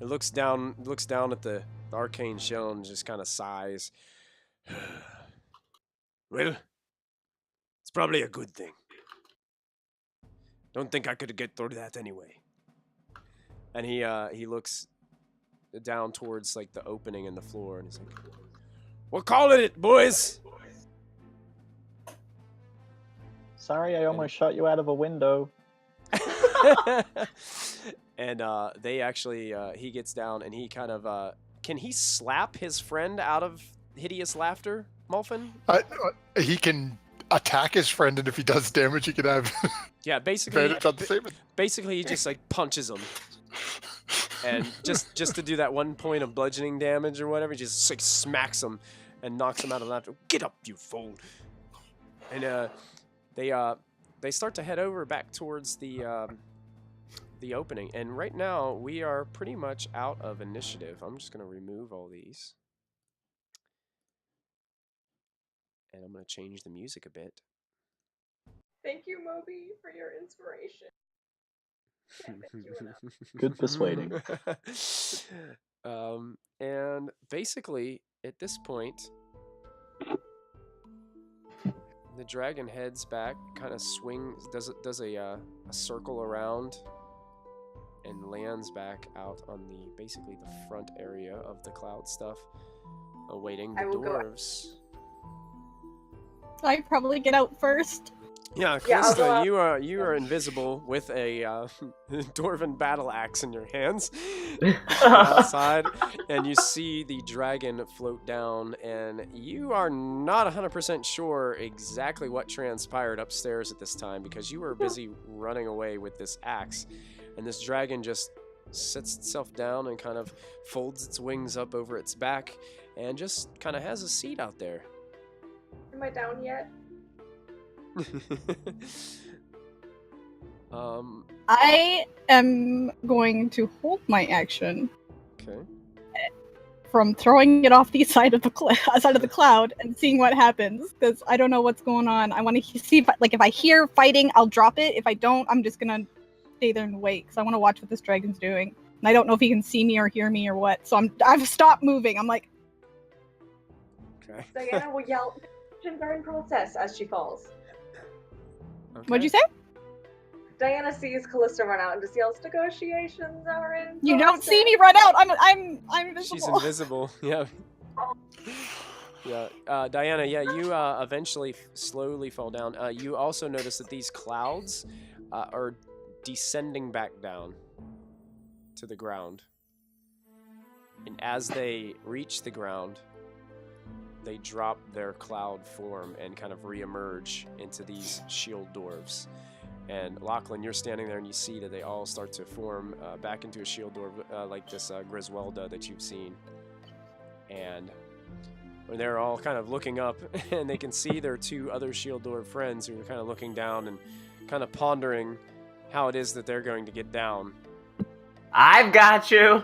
It looks down at the arcane shell and just kind of sighs. Well, it's probably a good thing. Don't think I could get through that anyway. And he looks down towards like the opening in the floor and he's like, "We're calling it, boys." Sorry, I almost shot you out of a window. And they actually he gets down and he kind of can he slap his friend out of hideous laughter, Mulfin? He can attack his friend, and if he does damage, he can have Yeah, basically advantage on the saving. basically he just like punches him. and just to do that 1 point of bludgeoning damage or whatever, just like smacks him and knocks him out of the laughter. Get up, you fool! And they start to head over back towards the opening. And right now we are pretty much out of initiative. I'm just gonna remove all these, and I'm gonna change the music a bit. Thank you, Moby, for your inspiration. Can't thank you enough. Good persuading. And basically, at this point, the dragon heads back, kind of swings, does a circle around, and lands back out on basically the front area of the cloud stuff, awaiting the dwarves. I probably get out first. Yeah, Callista, you are invisible with a dwarven battle axe in your hands outside, and you see the dragon float down, and you are not 100% sure exactly what transpired upstairs at this time because you were busy running away with this axe, and this dragon just sits itself down and kind of folds its wings up over its back and just kind of has a seat out there. Am I down yet? I am going to hold my action Okay. from throwing it off the side of the cloud and seeing what happens, because I don't know what's going on. I want to see if I hear fighting, I'll drop it. If I don't, I'm just gonna stay there and wait, because I want to watch what this dragon's doing. And I don't know if he can see me or hear me or what. So I've stopped moving. I'm like, Okay. Diana will yell, "Negotiations are in process," as she falls. Okay. what'd you say? Diana sees Callista run out and just yells, "Negotiations are in process." You don't see me run out. I'm invisible. She's invisible. Yeah. Yeah. Diana, yeah, you eventually slowly fall down. You also notice that these clouds are descending back down to the ground. And as they reach the ground, they drop their cloud form and kind of reemerge into these shield dwarves. And Lachlan, you're standing there and you see that they all start to form back into a shield dwarf like this Griswelda that you've seen. And when they're all kind of looking up and they can see their two other shield dwarf friends who are kind of looking down and kind of pondering how it is that they're going to get down. I've got you.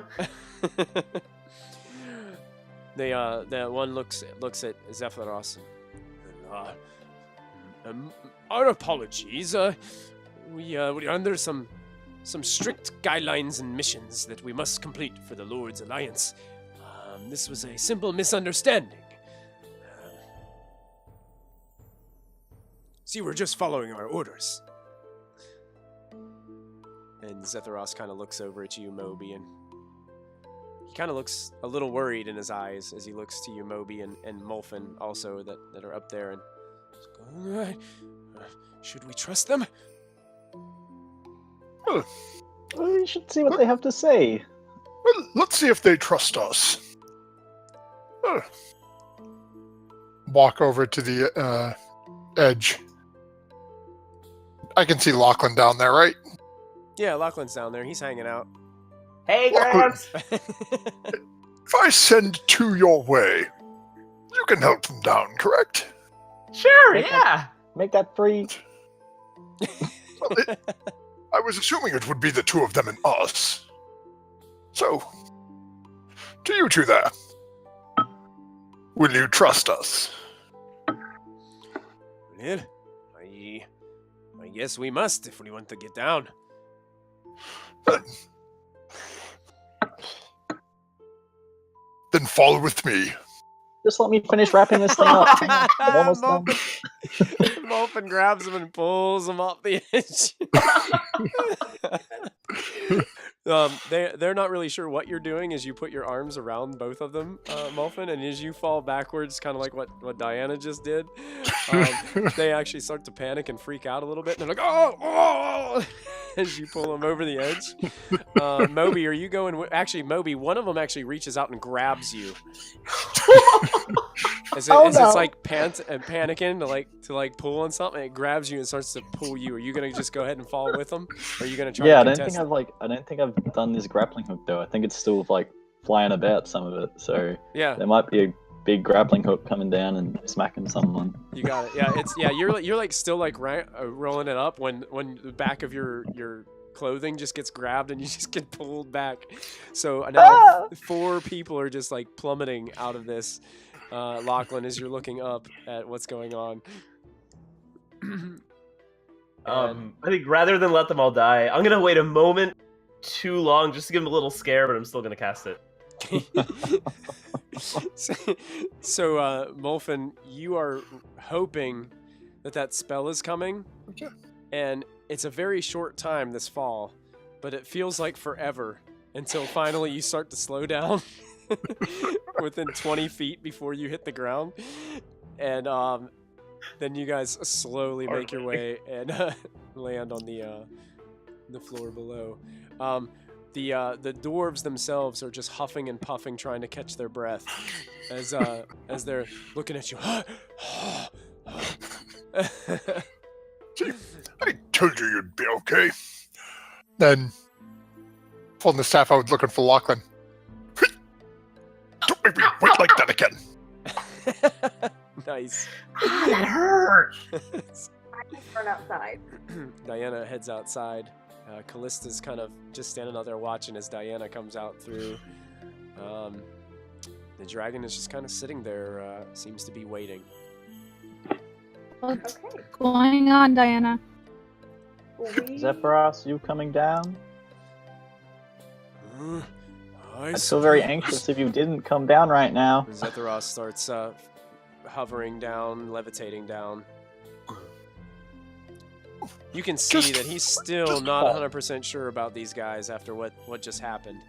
The one looks at Zephyros and our apologies. We're under some strict guidelines and missions that we must complete for the Lord's Alliance. This was a simple misunderstanding. See, we're just following our orders. And Zephyros kind of looks over at you, Moby, and he kind of looks a little worried in his eyes as he looks to you, Moby, and Molfin also that are up there. And all right, should we trust them? Well, we should see what they have to say. Well, let's see if they trust us. Walk over to the edge. I can see Lachlan down there, right? Yeah, Lachlan's down there. He's hanging out. Hey, Lachlan. Grant. If I send two your way, you can help them down, correct? Sure, Make yeah. Make that free. I was assuming it would be the two of them and us. So, to you two there. Will you trust us? Well, I guess we must if we want to get down. Then follow with me. Just let me finish wrapping this thing up. I'm almost done. Molfin grabs him and pulls him off the edge. They're not really sure what you're doing as you put your arms around both of them, Molfin, and as you fall backwards, kind of like what Diana just did, they actually start to panic and freak out a little bit. And they're like, oh! as you pull them over the edge. Moby, are you going? Actually, Moby, one of them actually reaches out and grabs you. As it's like panicking to pull on something, it grabs you and starts to pull you. Are you gonna just go ahead and fall with them? Or are you gonna try? Yeah, to I don't think I've done this grappling hook though. I think it's still like flying about some of it. So yeah, there might be a big grappling hook coming down and smacking someone. you got it. Yeah, you're like still like rolling it up when the back of your clothing just gets grabbed and you just get pulled back. So now 4 people are just like plummeting out of this. Lachlan, as you're looking up at what's going on. I think rather than let them all die, I'm gonna wait a moment too long just to give them a little scare, but I'm still gonna cast it. So Molfin, you are hoping that spell is coming, Okay. and it's a very short time this fall, but it feels like forever until finally you start to slow down within 20 feet before you hit the ground, and then you guys slowly make your way and land on the floor below. The dwarves themselves are just huffing and puffing, trying to catch their breath as they're looking at you. I told you you'd be okay. Then, pulling the staff out, looking for Lachlan. Don't make me wait like that again. Nice. That hurt. I can run outside. Diana heads outside. Callista's kind of just standing out there watching as Diana comes out through. The dragon is just kind of sitting there, seems to be waiting. What's Okay. going on, Diana? Zephyros, you coming down? I I'd feel very anxious if you didn't come down right now. Zephyros starts hovering down, levitating down. You can see that he's still not 100% sure about these guys after what just happened.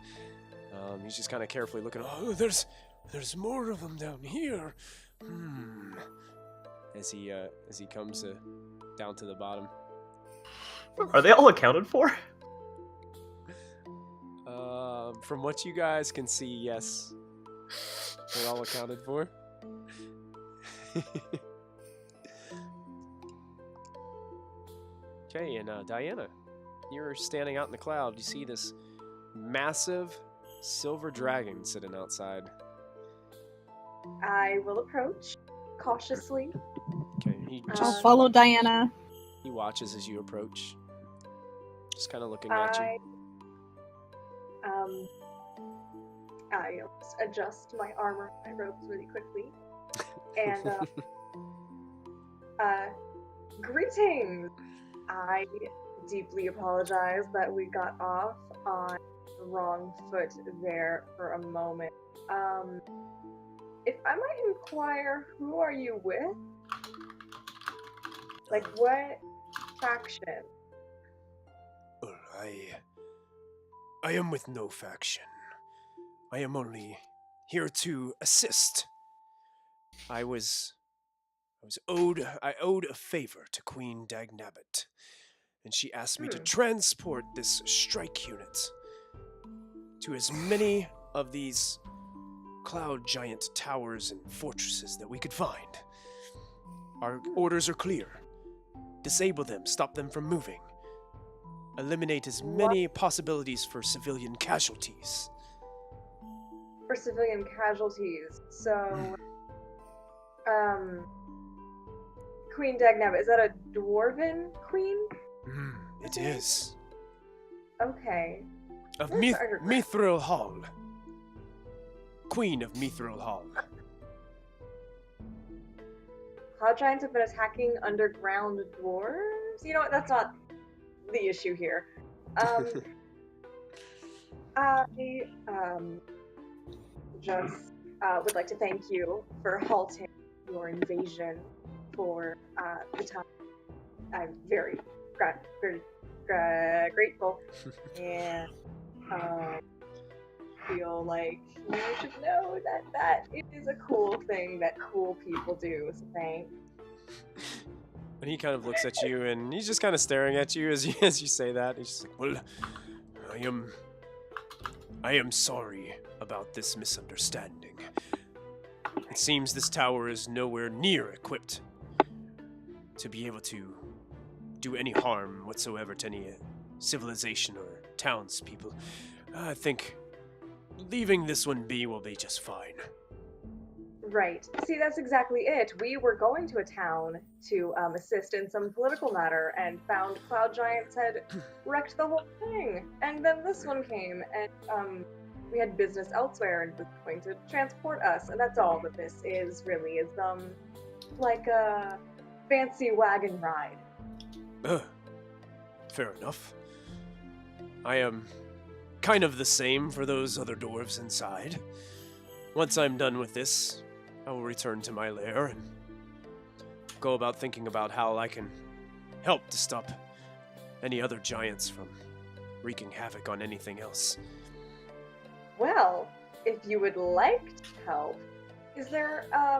He's just kind of carefully looking. Oh, there's more of them down here. As he comes down to the bottom. Are they all accounted for? From what you guys can see, yes, they're all accounted for. Okay, and Diana, you're standing out in the cloud. You see this massive silver dragon sitting outside. I will approach cautiously. Okay, he I'll follow Diana. He watches as you approach, just kind of looking at you. I adjust my armor, my robes really quickly, and greetings. I deeply apologize that we got off on the wrong foot there for a moment. If I might inquire, who are you with? Like, what faction? Well, I am with no faction. I am only here to assist. I owed a favor to Queen Dagnabbit, and she asked me to transport this strike unit to as many of these cloud giant towers and fortresses that we could find. Our orders are clear. Disable them, stop them from moving. Eliminate as many possibilities for civilian casualties. For civilian casualties, so, Queen Dagnabbit, is that a dwarven queen? It is. Okay. Of Where's our- Mithril Hall. Queen of Mithril Hall. Cloud giants have been attacking underground dwarves? You know what, that's not the issue here. I just would like to thank you for halting your invasion for the time. I'm very grateful, and feel like you should know that it is a cool thing that cool people do. So thanks. And he kind of looks at you, and he's just kind of staring at you as you say that. He's just like, well, I am sorry about this misunderstanding. It seems this tower is nowhere near equipped to be able to do any harm whatsoever to any civilization or townspeople. I think leaving this one be will be just fine. Right. See, that's exactly it. We were going to a town to assist in some political matter and found cloud giants had wrecked the whole thing. And then this one came and we had business elsewhere and was going to transport us. And that's all that this is really, is like a fancy wagon ride. Fair enough. I am kind of the same for those other dwarves inside. Once I'm done with this, I will return to my lair and go about thinking about how I can help to stop any other giants from wreaking havoc on anything else. Well, if you would like to help, is there, I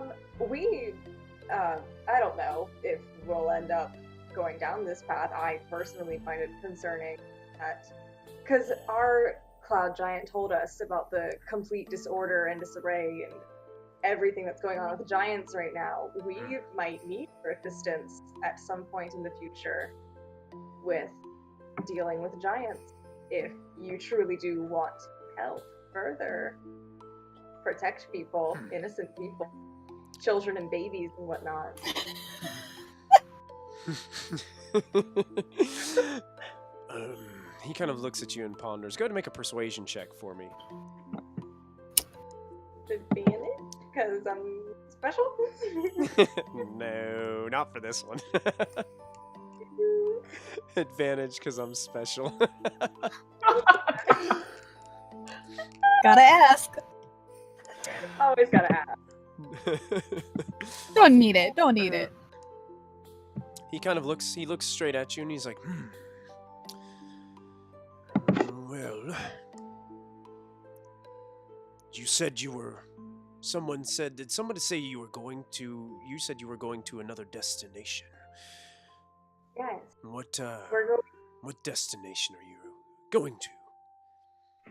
don't know if we'll end up going down this path. I personally find it concerning that, because our cloud giant told us about the complete disorder and disarray and everything that's going on with the giants right now. We might need your assistance at some point in the future with dealing with giants if you truly do want to help further protect people, innocent people, children and babies and whatnot. He kind of looks at you and ponders. Go ahead and make a persuasion check for me. Should be in it because I'm special. No, not for this one. Advantage because I'm special. Gotta ask. Always gotta ask. Don't need it. Don't need it. He kind of looks straight at you and he's like, well, you said you were, did somebody say you said you were going to another destination? Yes. What destination are you going to?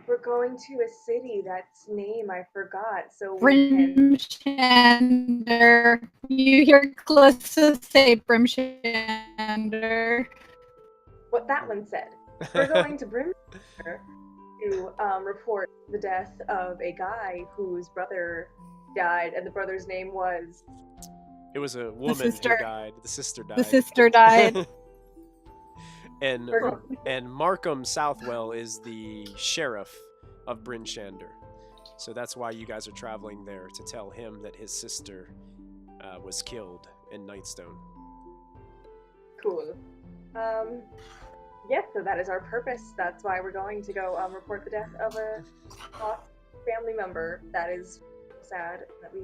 We're going to a city that's name I forgot, so we Bryn Shander. You hear Calista say Bryn Shander. what that one said. We're going to Bryn Shander to report the death of a guy whose brother died, and the brother's name was... It was a woman who died. The sister died. The sister died. And Markham Southwell is the sheriff of Bryn Shander. So that's why you guys are traveling there, to tell him that his sister was killed in Nightstone. Cool. Yes, so that is our purpose. That's why we're going to go report the death of a lost family member. That is sad that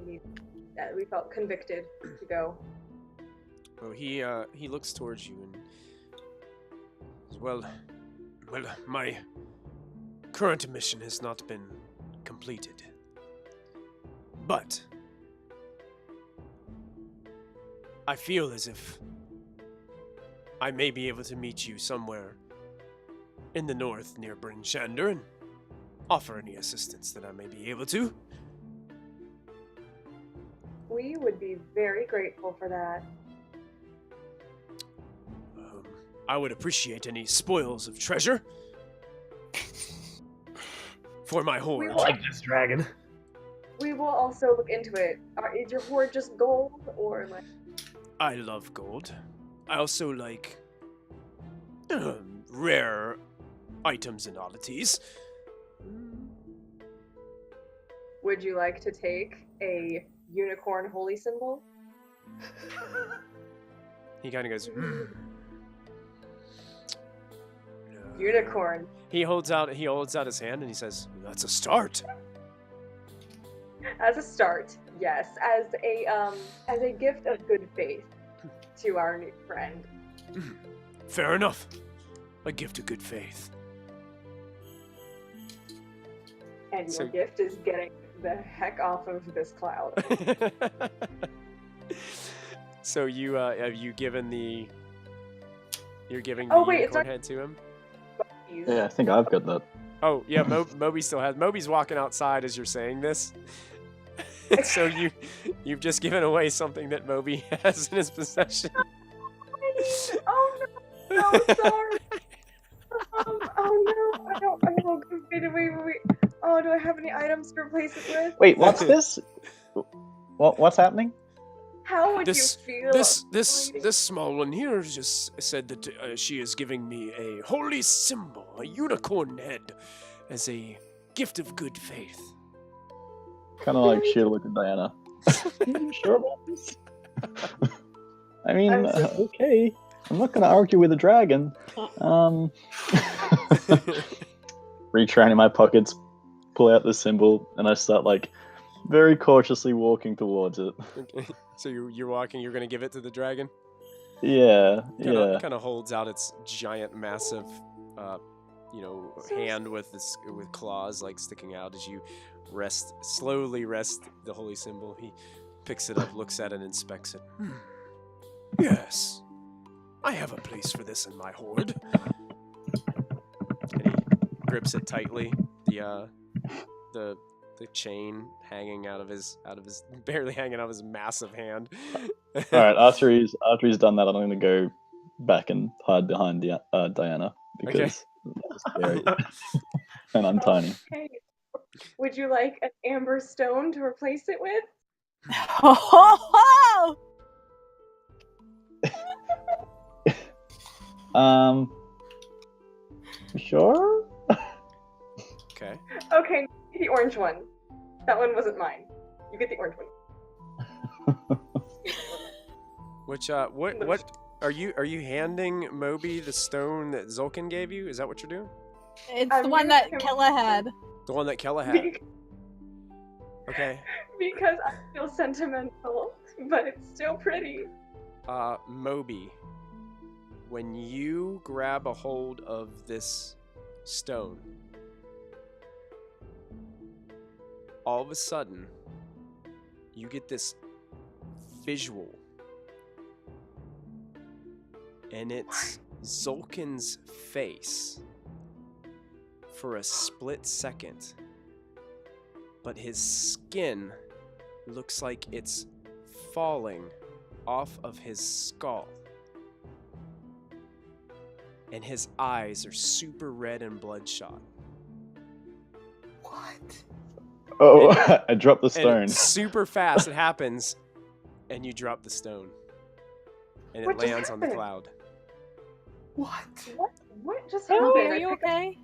we felt convicted to go. Well, he looks towards you and says, well, my current mission has not been completed, but I feel as if I may be able to meet you somewhere in the north near Bryn Shander and offer any assistance that I may be able to. We would be very grateful for that. I would appreciate any spoils of treasure for my hoard. I like this dragon. We will also look into it. Is your hoard just gold, or like... I love gold. I also like rare items and oddities. Would you like to take a unicorn holy symbol? He kind of goes, Unicorn. He holds out his hand and he says, "That's a start." As a start, yes. As a gift of good faith to our new friend. Fair enough. A gift of good faith. And your gift is getting the heck off of this cloud. So you have you given the? You're giving the Oh, wait, it's unicorn head to him. Yeah, I think I've got that. Oh yeah, Moby still has. Moby's walking outside as you're saying this. So you've just given away something that Moby has in his possession. Oh no! No, sorry. Oh no! I don't. Wait. Oh, do I have any items to replace it with? Wait, what's this? What's happening? How would This you feel? this small one here just said that she is giving me a holy symbol, a unicorn head, as a gift of good faith. Kind of like she'll look at Diana. You sure about this? I mean, okay. I'm not gonna argue with a dragon. Reach around in my pockets, pull out the symbol, and I start like very cautiously walking towards it. Okay. So you're walking. You're gonna give it to the dragon. Yeah. Kind of holds out its giant, massive, hand with claws like sticking out as you slowly rest the holy symbol. He picks it up, looks at it, and inspects it. Yes, I have a place for this in my hoard. And he grips it tightly. The chain hanging out of his barely hanging out of his massive hand. All right. After he's done that, I'm gonna go back and hide behind Diana because that's scary. And I'm tiny. Okay. Would you like an amber stone to replace it with? Sure. Okay. Okay, the orange one. That one wasn't mine. You get the orange one. Which what are you handing Moby the stone that Zulkin gave you? Is that what you're doing? It's the one that Kella had. The one that Kella had. Okay. Because I feel sentimental, but it's still pretty. Moby, when you grab a hold of this stone, all of a sudden, you get this visual. And it's Zulkin's face for a split second. But his skin looks like it's falling off of his skull. And his eyes are super red and bloodshot. What? Oh, I dropped the stone. And super fast it happens, and you drop the stone. And it lands on the cloud. What? What just Oh, happened? are you okay?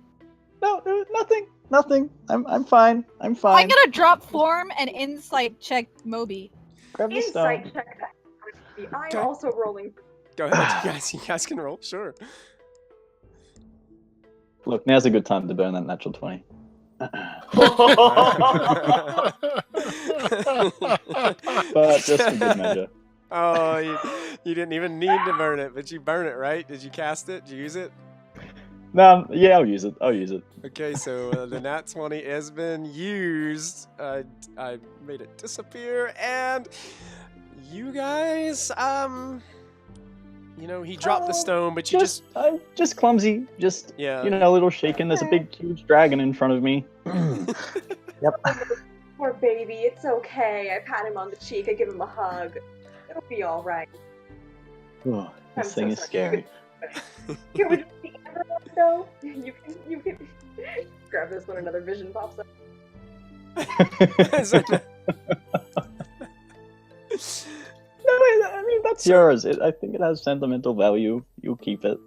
No, nothing. I'm fine. I'm gonna drop form and insight check Moby. Grab the stone. Insight check that. I'm Okay. also rolling. Go ahead, you guys can roll, sure. Look, now's a good time to burn that natural 20. But just for good measure. Oh, you didn't even need to burn it, but you burn it, right? Did you cast it? Did you use it? No, yeah, I'll use it. Okay, so the nat 20 has been used. I made it disappear, and you guys, he dropped the stone, but you just I'm just clumsy. Just yeah. A little shaken. There's a big, huge dragon in front of me. Yep. Poor baby, it's okay. I pat him on the cheek. I give him a hug. It'll be all right. Oh, this I'm thing so is sorry. scary. Here with the amber one, though. You can grab this when another vision pops up. No, I mean that's yours. I think it has sentimental value. You keep it.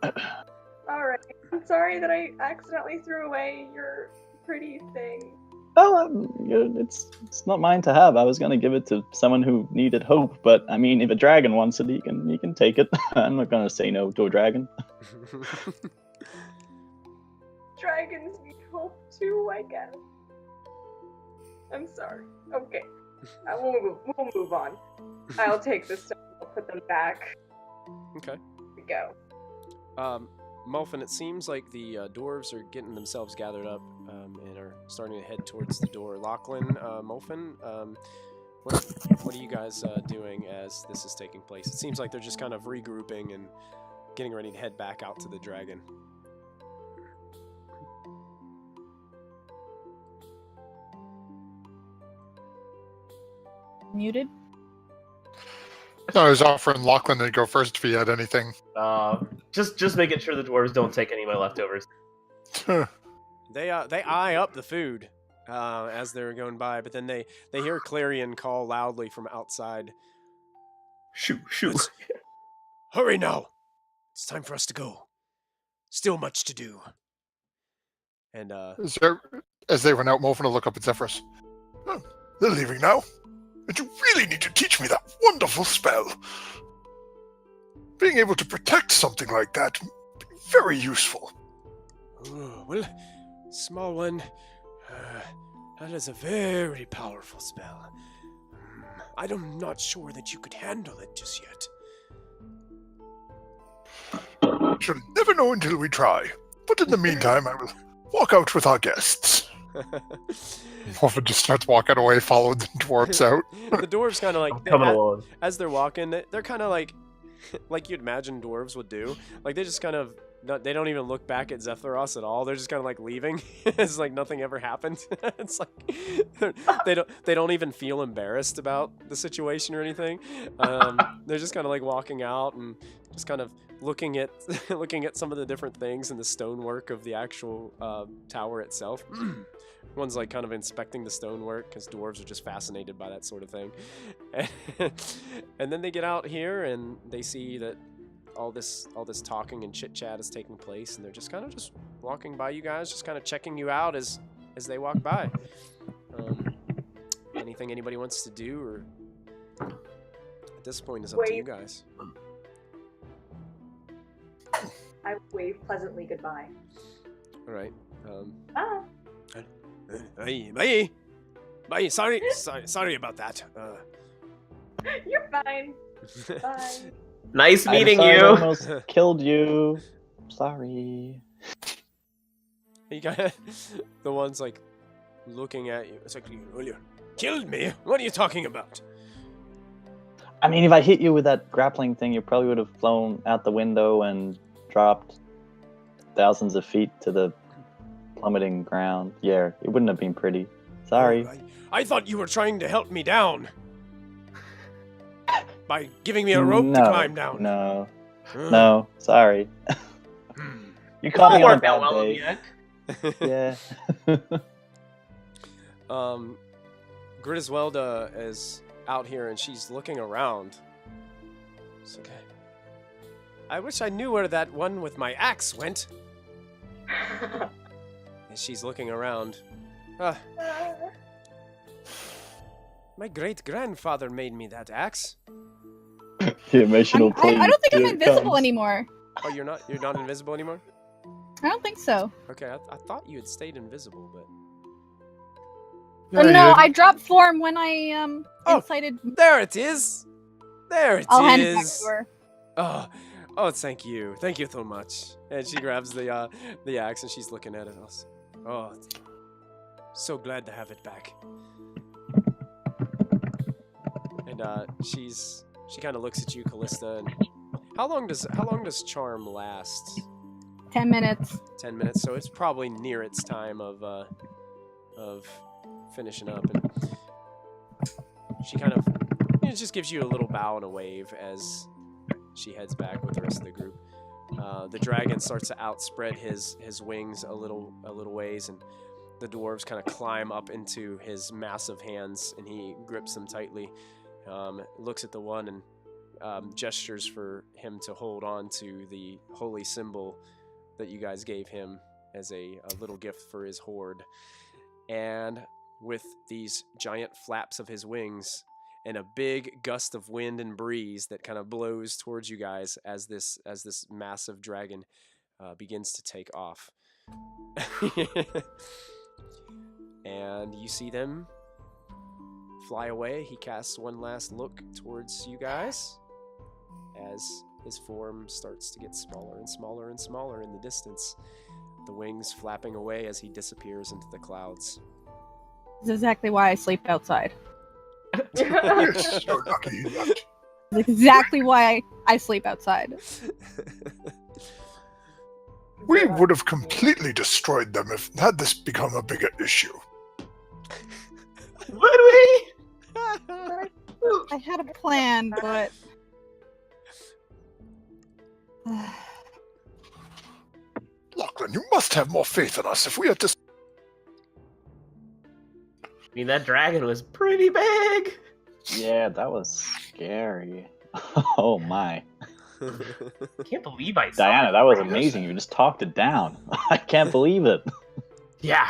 All right. I'm sorry that I accidentally threw away your pretty thing. Oh, it's not mine to have. I was gonna give it to someone who needed hope, but I mean, if a dragon wants it, he can take it. I'm not gonna say no to a dragon. Dragons need hope too, I guess. I'm sorry. Okay. We'll move on. I'll take this stuff. I'll put them back. Okay. Here we go. Muffin, it seems like the dwarves are getting themselves gathered up and are starting to head towards the door. Lachlan, Muffin, What are you guys doing as this is taking place? It seems like they're just kind of regrouping and getting ready to head back out to the dragon. Muted. No, I was offering Lachlan to go first if he had anything. Just making sure the dwarves don't take any of my leftovers. They eye up the food as they're going by, but then they hear Clarion call loudly from outside. Shoot. Hurry now! It's time for us to go. Still much to do. And As they run out, Molfen will look up at Zephyrus. Oh, they're leaving now. But you really need to teach me that wonderful spell. Being able to protect something like that would be very useful. well, small one, that is a very powerful spell. I'm not sure that you could handle it just yet. Shall never know until we try. But in the meantime, I will walk out with our guests. Molfen just starts walking away, following the dwarves out. The dwarves kind of like Coming along. as they're walking, they're kind of like you'd imagine dwarves would do. Like they just kind of they don't even look back at Zephyros at all. They're just kind of like leaving. It's like nothing ever happened. It's like they don't even feel embarrassed about the situation or anything. They're just kind of like walking out and just kind of looking at some of the different things in the stonework of the actual tower itself. One's like kind of inspecting the stonework because dwarves are just fascinated by that sort of thing. And then they get out here and they see that all this talking and chit chat is taking place, and they're just kind of just walking by you guys, just kind of checking you out as they walk by. Anything anybody wants to do, or at this point is up to you guys. I wave pleasantly goodbye. All right. Bye. Bye. Sorry about that. You're fine. Bye. Nice I'm meeting sorry I you. almost killed you. Sorry. You got the ones like looking at you. It's like, you killed me? What are you talking about? I mean, if I hit you with that grappling thing, you probably would have flown out the window and dropped thousands of feet to the plummeting ground. Yeah, it wouldn't have been pretty. Sorry. I thought you were trying to help me down by giving me a rope to climb down. No, sorry. You caught me on a Worked out bad well in day. the end. Yeah. Griswelda is out here and she's looking around. It's okay. I wish I knew where that one with my axe went. And she's looking around. My great-grandfather made me that axe. The emotional plea. I don't think I'm here it invisible comes. anymore. Oh, you're not invisible anymore? I don't think so. Okay, I thought you had stayed invisible, but Yeah, No, you- I dropped form when I incited. there it is. There it is. I'll hand it back to her. Oh, thank you so much. And she grabs the axe and she's looking at it. Oh, so glad to have it back. And she kind of looks at you, Callista. And how long does charm last? 10 minutes. 10 minutes. So it's probably near its time of finishing up. And she kind of just gives you a little bow and a wave as she heads back with the rest of the group. The dragon starts to outspread his wings a little ways, and the dwarves kind of climb up into his massive hands, and he grips them tightly. Looks at the one and gestures for him to hold on to the holy symbol that you guys gave him as a little gift for his hoard. And with these giant flaps of his wings and a big gust of wind and breeze that kind of blows towards you guys as this massive dragon begins to take off. And you see them fly away. He casts one last look towards you guys as his form starts to get smaller and smaller and smaller in the distance, the wings flapping away as he disappears into the clouds. This is exactly why I sleep outside. You're so lucky he left. That's exactly why I sleep outside. We would have completely destroyed them if had this become a bigger issue. Would we? I had a plan, but Lachlan, you must have more faith in us if we had to. I mean, that dragon was pretty big. Yeah, that was scary. Oh my. I can't believe I saw Diana, it. that was amazing. You just talked it down. I can't believe it. Yeah.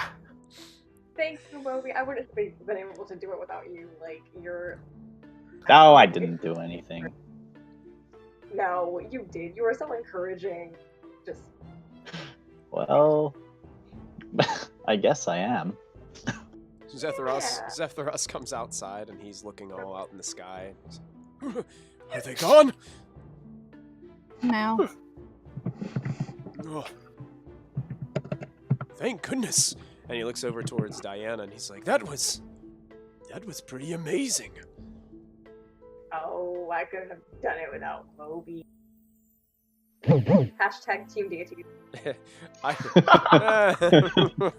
Thanks, Moby. I wouldn't have been able to do it without you. Like, you're... Oh, I didn't do anything. No, you did. You were so encouraging. Just... Well, I guess I am. Zephyros comes outside and he's looking all out in the sky. Are they gone? now. Oh. Thank goodness. And he looks over towards Diana and he's like, that was pretty amazing. Oh, I couldn't have done it without Moby. Hashtag Team Deity.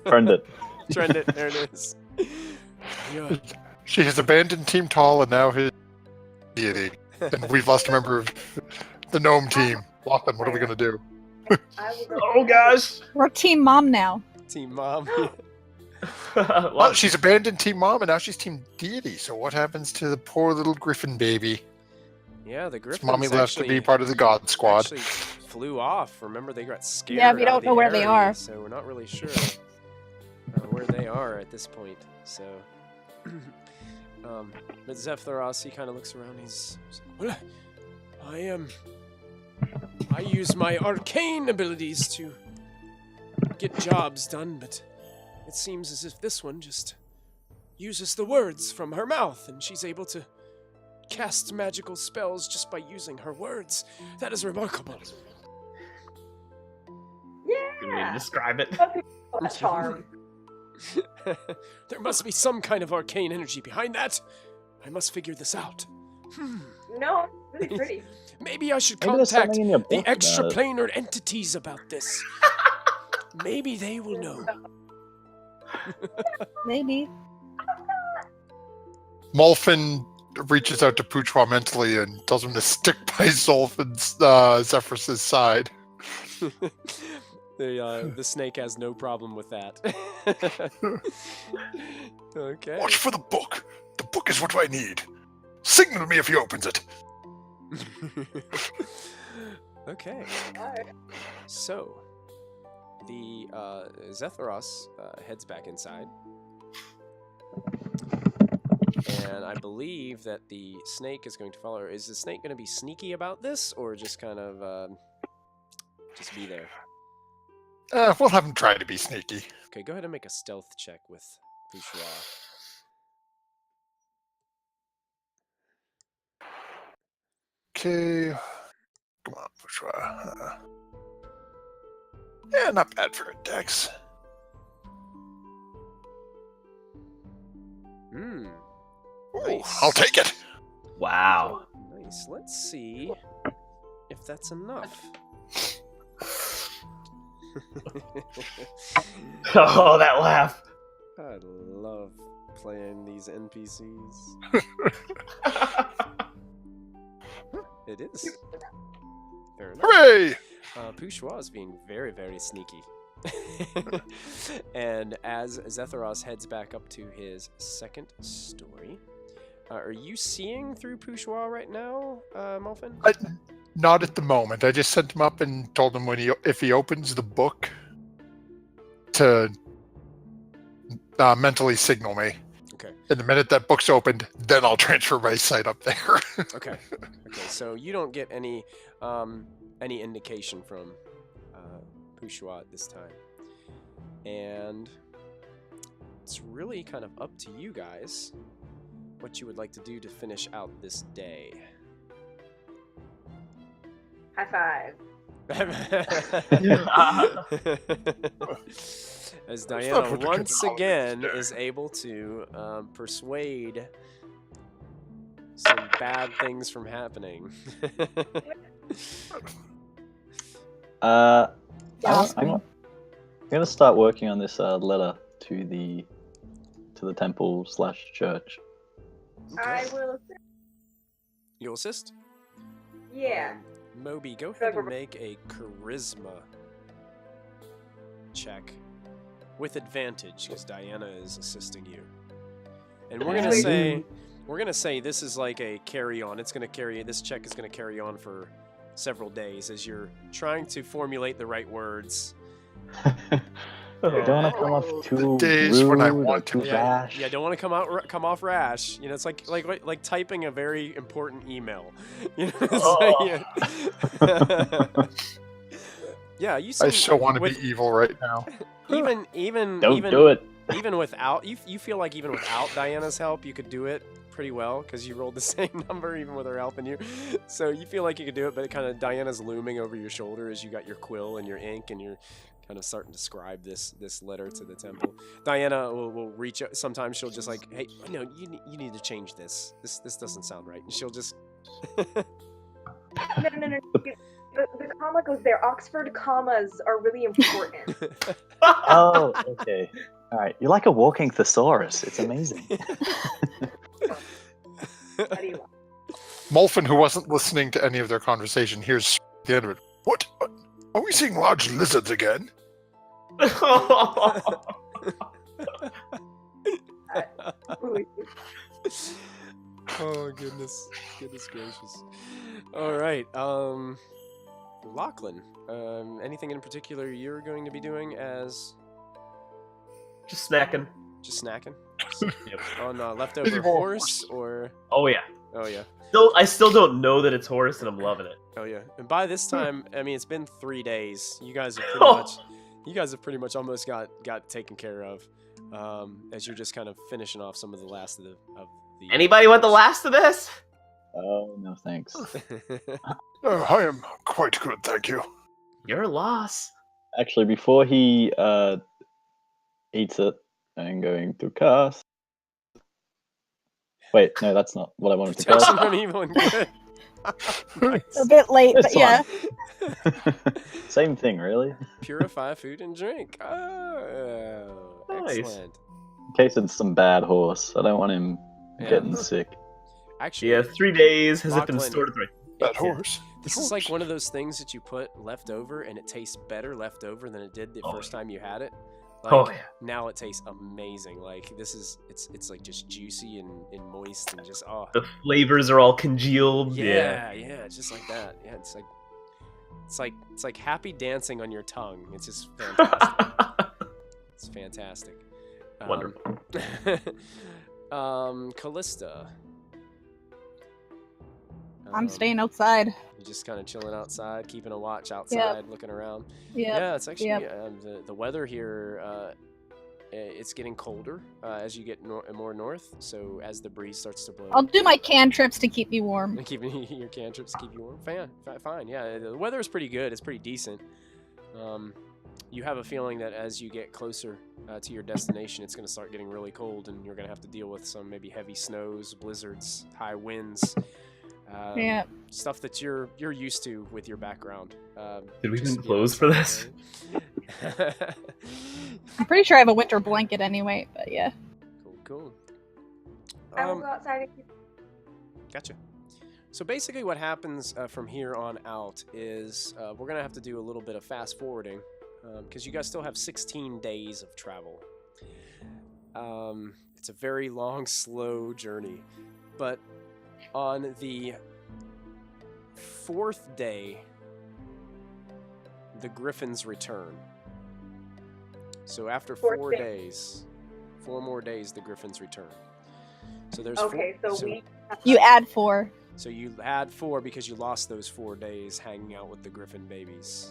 Turned it. Trend it. There it is. Yeah. She has abandoned Team Tall and now his deity. And we've lost a member of the gnome team. Lachlan, what are we going to do? Oh gosh. We're Team Mom now. Team Mom. Well, she's abandoned Team Mom and now she's Team Deity. So what happens to the poor little Griffin baby? Yeah, the Griffins Mommy left to actually- be part of the God Squad. actually flew off. Remember, they got scared. Yeah, we out don't of know the where they area, are. So we're not really sure where they are at this point. So, but Zephyros, he kind of looks around. He's like, well, I use my arcane abilities to get jobs done, but it seems as if this one just uses the words from her mouth, and she's able to cast magical spells just by using her words. That is remarkable. Good way to Yeah! describe it. A charm. There must be some kind of arcane energy behind that. I must figure this out. No, really pretty. Maybe I should Maybe there's contact something in your book the about it. extraplanar entities about this. Maybe they will know. Maybe. Molfin reaches out to Poochwa mentally and tells him to stick by Zolfin's Zephyrus' side. The snake has no problem with that. Okay. Watch for the book. The book is what I need. Signal me if he opens it. Okay. Alright. So, the Zephyros heads back inside. And I believe that the snake is going to follow her. Is the snake going to be sneaky about this, or just kind of just be there? We'll have him try to be sneaky. Okay, go ahead and make a stealth check with Bourgeois. Okay. Come on, Bourgeois. Yeah, not bad for a dex. Hmm. Ooh, Nice. I'll take it. Wow. Nice. Let's see if that's enough. Oh, that laugh. I love playing these NPCs. It is. Fair enough. Hooray! Bourgeois is being very, very sneaky. And as Zephyros heads back up to his second story, are you seeing through Bourgeois right now, Molfin? Not at the moment. I just sent him up and told him if he opens the book to mentally signal me. Okay. And the minute that book's opened, then I'll transfer my sight up there. Okay. Okay. So you don't get any indication from Bourgeois at this time, and it's really kind of up to you guys what you would like to do to finish out this day. High five. As not Diana what the once kids call it again today. is able to persuade some bad things from happening. I'm Ask me. gonna start working on this letter to the temple/church. I will. You'll assist? Yeah. Moby, go ahead and make a charisma check with advantage because Diana is assisting you. And we're gonna say this is like a carry on. This check is gonna carry on for several days as you're trying to formulate the right words. I don't want to come off too days rude when I or want too to. rash. Yeah, don't want to come off rash. You know, it's like typing a very important email. You know, it's like, yeah, you. I so want to be evil right now. Even Don't do it. Even without you feel like even without Diana's help, you could do it pretty well because you rolled the same number even with her helping you. So you feel like you could do it, but kind of Diana's looming over your shoulder as you got your quill and your ink and you're kind of starting to scribe this letter to the temple. Diana will reach out. Sometimes she'll just like, hey, no, you need to change this. This doesn't sound right. And she'll just. No. The comma goes there. Oxford commas are really important. Oh, okay. All right. You're like a walking thesaurus. It's amazing. How do you want? Molfin, who wasn't listening to any of their conversation, hears the end of it. What? Are we seeing large lizards again? Oh goodness gracious! All right, Lachlan. Anything in particular you're going to be doing as? Just snacking. Just snacking? Yep. On leftover horse or? Oh yeah. Oh yeah. I still don't know that it's horse, and I'm loving it. Oh yeah. And by this time, I mean it's been 3 days. You guys have pretty much almost got taken care of. As you're just kind of finishing off some of the last of the. Anybody want the last of this? Oh, no thanks. I am quite good, thank you. Your loss. Actually, before he eats it, I'm going to cast. Wait, no, that's not what I wanted to Protection cast. from evil and good. Nice. A bit late, This but yeah. Same thing, really. Purify food and drink. Oh, Nice. excellent. In case it's some bad horse. I don't want him getting sick. Actually, Yeah, 3 days. Has it been Lachlan, stored 3? That horse. This is like one of those things that you put left over, and it tastes better left over than it did the first time you had it. Like, Oh, yeah. Now it tastes amazing. Like this is it's like just juicy and moist and just The flavors are all congealed. yeah, it's just like that. Yeah, it's like happy dancing on your tongue. It's just fantastic. It's fantastic. Wonderful. Callista. I'm staying outside. You're just kind of chilling outside, keeping a watch outside, looking around. Yeah. Yeah, it's actually the weather here. It's getting colder as you get more north. So as the breeze starts to blow, I'll do my cantrips to keep me warm. and keeping your cantrips to keep you warm. Fine. Yeah, the weather is pretty good. It's pretty decent. You have a feeling that as you get closer to your destination, it's going to start getting really cold, and you're going to have to deal with some maybe heavy snows, blizzards, high winds. Yeah. Stuff that you're used to with your background. Did we just, even close for this? I'm pretty sure I have a winter blanket anyway, but yeah. Cool. I will go outside and keep. Gotcha. So basically what happens from here on out is we're going to have to do a little bit of fast forwarding because you guys still have 16 days of travel. It's a very long, slow journey. But on the 4th day, the Griffins return. So after 4 4th day. days, 4 more days, the Griffins return. So there's Okay, so we. You add 4. So you had 4 because you lost those 4 days hanging out with the Griffin babies.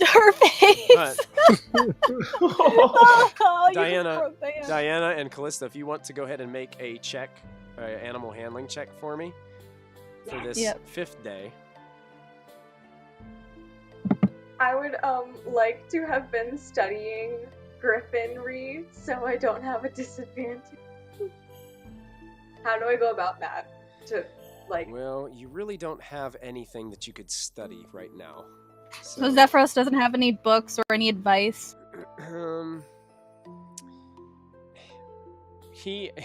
Her face! But Oh, you just Diana- broke Diana. Diana and Callista, if you want to go ahead and make a check, animal handling check for me for this Yep. 5th day. I would like to have been studying Griffinry so I don't have a disadvantage. How do I go about that? To, like... Well, you really don't have anything that you could study right now. So Zephyros doesn't have any books or any advice.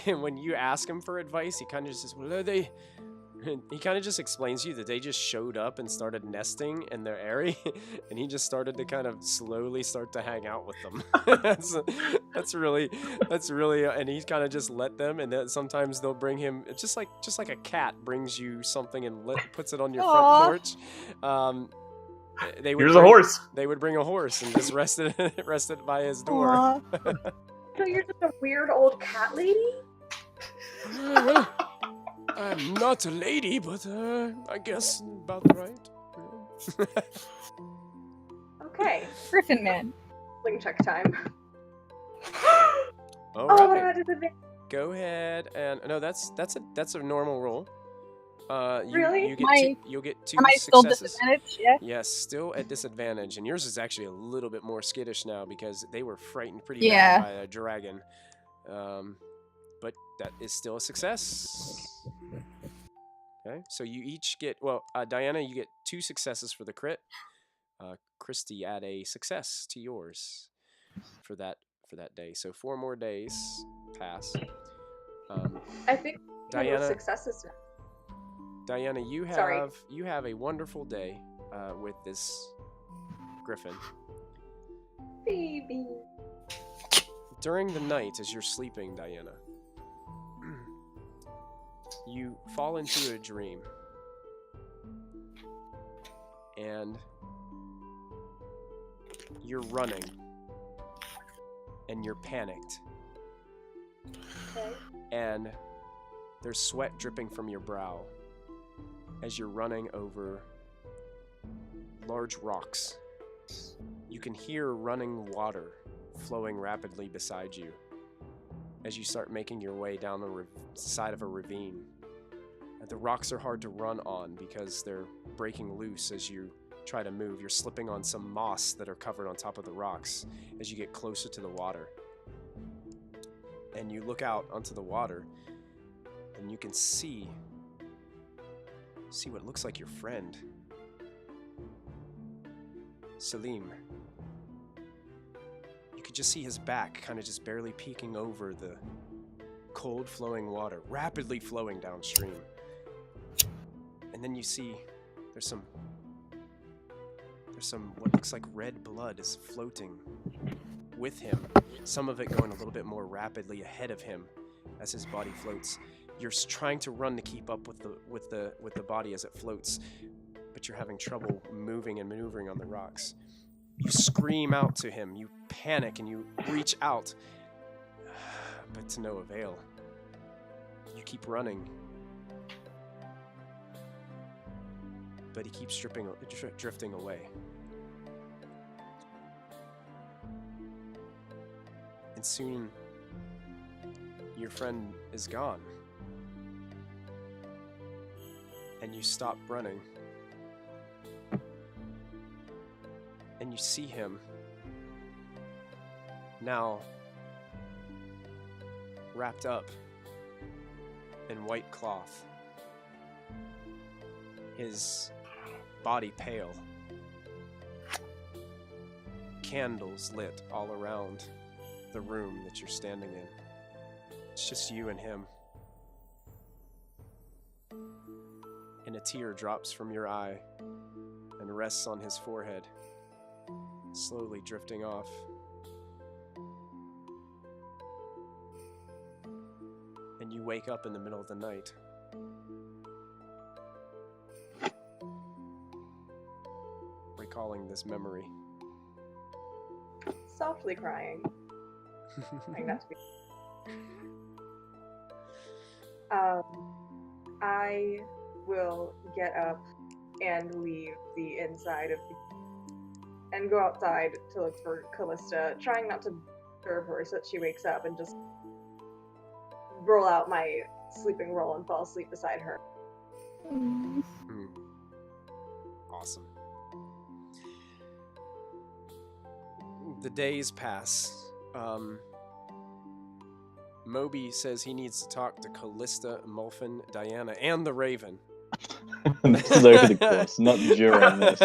When you ask him for advice, he kind of just says, well, he kind of just explains to you that they just showed up and started nesting in their area, and he just started to kind of slowly start to hang out with them. that's really, and he kind of just let them, and then sometimes they'll bring him, just like a cat brings you something and puts it on your front porch. Here's a horse. They would bring a horse and just rest it by his door. So you're just a weird old cat lady? Well, I'm not a lady, but I guess about right. Okay. Griffin man. Sling check time. All Oh, what right. about disadvantage? Go ahead and no, that's a normal roll. Really? You'll get 2 Am I still successes. disadvantaged? Yeah. Yes, still at disadvantage, and yours is actually a little bit more skittish now because they were frightened pretty Yeah. bad by a dragon. But that is still a success. Okay, so you each get, Diana, you get 2 successes for the crit. Christy, add a success to yours for that day. So 4 more days pass. I think Diana, successes. Diana, you have a wonderful day with this griffin. Baby. During the night, as you're sleeping, Diana, you fall into a dream, and you're running, and you're panicked, Okay. and there's sweat dripping from your brow as you're running over large rocks. You can hear running water flowing rapidly beside you as you start making your way down the side of a ravine. The rocks are hard to run on because they're breaking loose as you try to move. You're slipping on some moss that are covered on top of the rocks as you get closer to the water. And you look out onto the water, and you can see what looks like your friend, Salim. You could just see his back kind of just barely peeking over the cold flowing water, rapidly flowing downstream. And then you see there's some what looks like red blood is floating with him, some of it going a little bit more rapidly ahead of him as his body floats. You're trying to run to keep up with the body as it floats, but you're having trouble moving and maneuvering on the rocks. You scream out to him, you panic, and you reach out, but to no avail. You keep running, but he keeps drifting away. And soon, your friend is gone. And you stop running. And you see him now wrapped up in white cloth, his body pale, candles lit all around the room that you're standing in. It's just you and him. And a tear drops from your eye and rests on his forehead, slowly drifting off. And you wake up in the middle of the night. Recalling this memory. Softly crying. Trying not to be. I will get up and leave the inside of the and go outside to look for Callista, trying not to disturb her so that she wakes up, and just roll out my sleeping roll and fall asleep beside her. Awesome. The days pass. Moby says he needs to talk to Callista, Mulfin, Diana, and the Raven. This is over the course, not during this.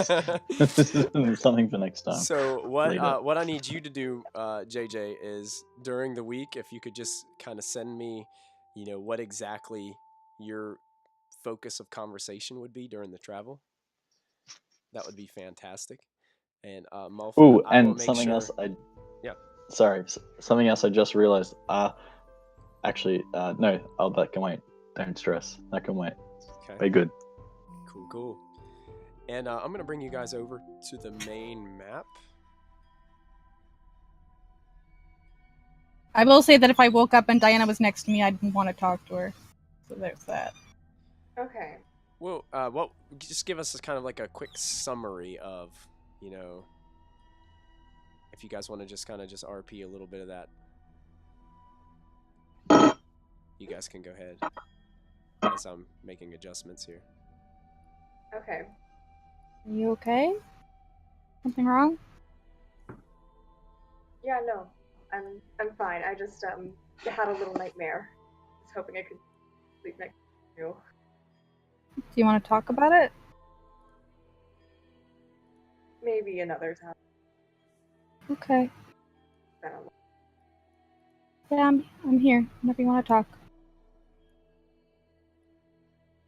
This is something for next time. So Later. what I need you to do, JJ, is during the week, if you could just kind of send me, what exactly your focus of conversation would be during the travel. That would be fantastic. And Mulfin, Ooh, I will and make something sure. else Yeah. Sorry, something else I just realized. Actually, no, that can wait. Don't stress. That can wait. Okay. We're good. Cool. And I'm going to bring you guys over to the main map. I will say that if I woke up and Diana was next to me, I'd want to talk to her. So there's that. Okay. Well, just give us kind of like a quick summary of, if you guys want to just kind of just RP a little bit of that. You guys can go ahead as I'm making adjustments here. Okay. Are you okay? Something wrong? Yeah, no. I'm fine. I just had a little nightmare. I was hoping I could sleep next to you. Do you want to talk about it? Maybe another time. Okay. I don't know. Yeah, I'm here. Whenever you want to talk.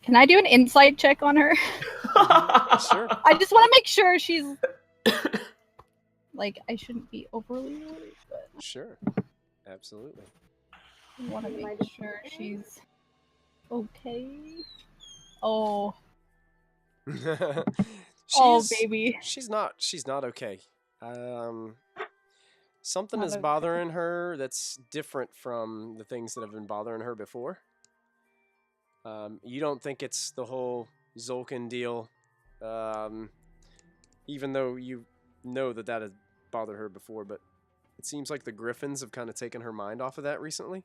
Can I do an insight check on her? Sure. I just want to make sure she's like, I shouldn't be overly worried, but Sure. Absolutely. I want to make sure she's okay. Oh, baby. She's not okay. Something Not is okay. bothering her that's different from the things that have been bothering her before. You don't think it's the whole Zolkin deal, even though you know that had bothered her before, but it seems like the Griffins have kind of taken her mind off of that recently.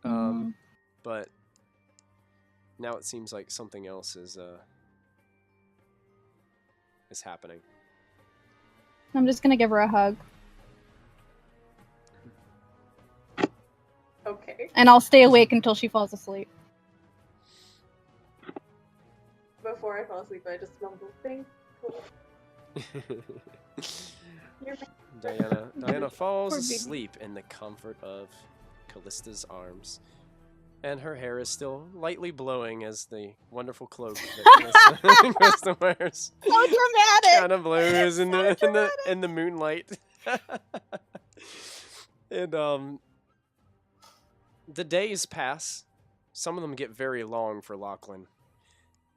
But now it seems like something else is happening. I'm just gonna give her a hug. Okay. And I'll stay awake until she falls asleep. Before I fall asleep, I just mumble, thank you. Diana falls Poor baby. asleep in the comfort of Callista's arms. And her hair is still lightly blowing as the wonderful cloak that Callista wears So dramatic! kind of blows in the moonlight. And the days pass. Some of them get very long for Lachlan,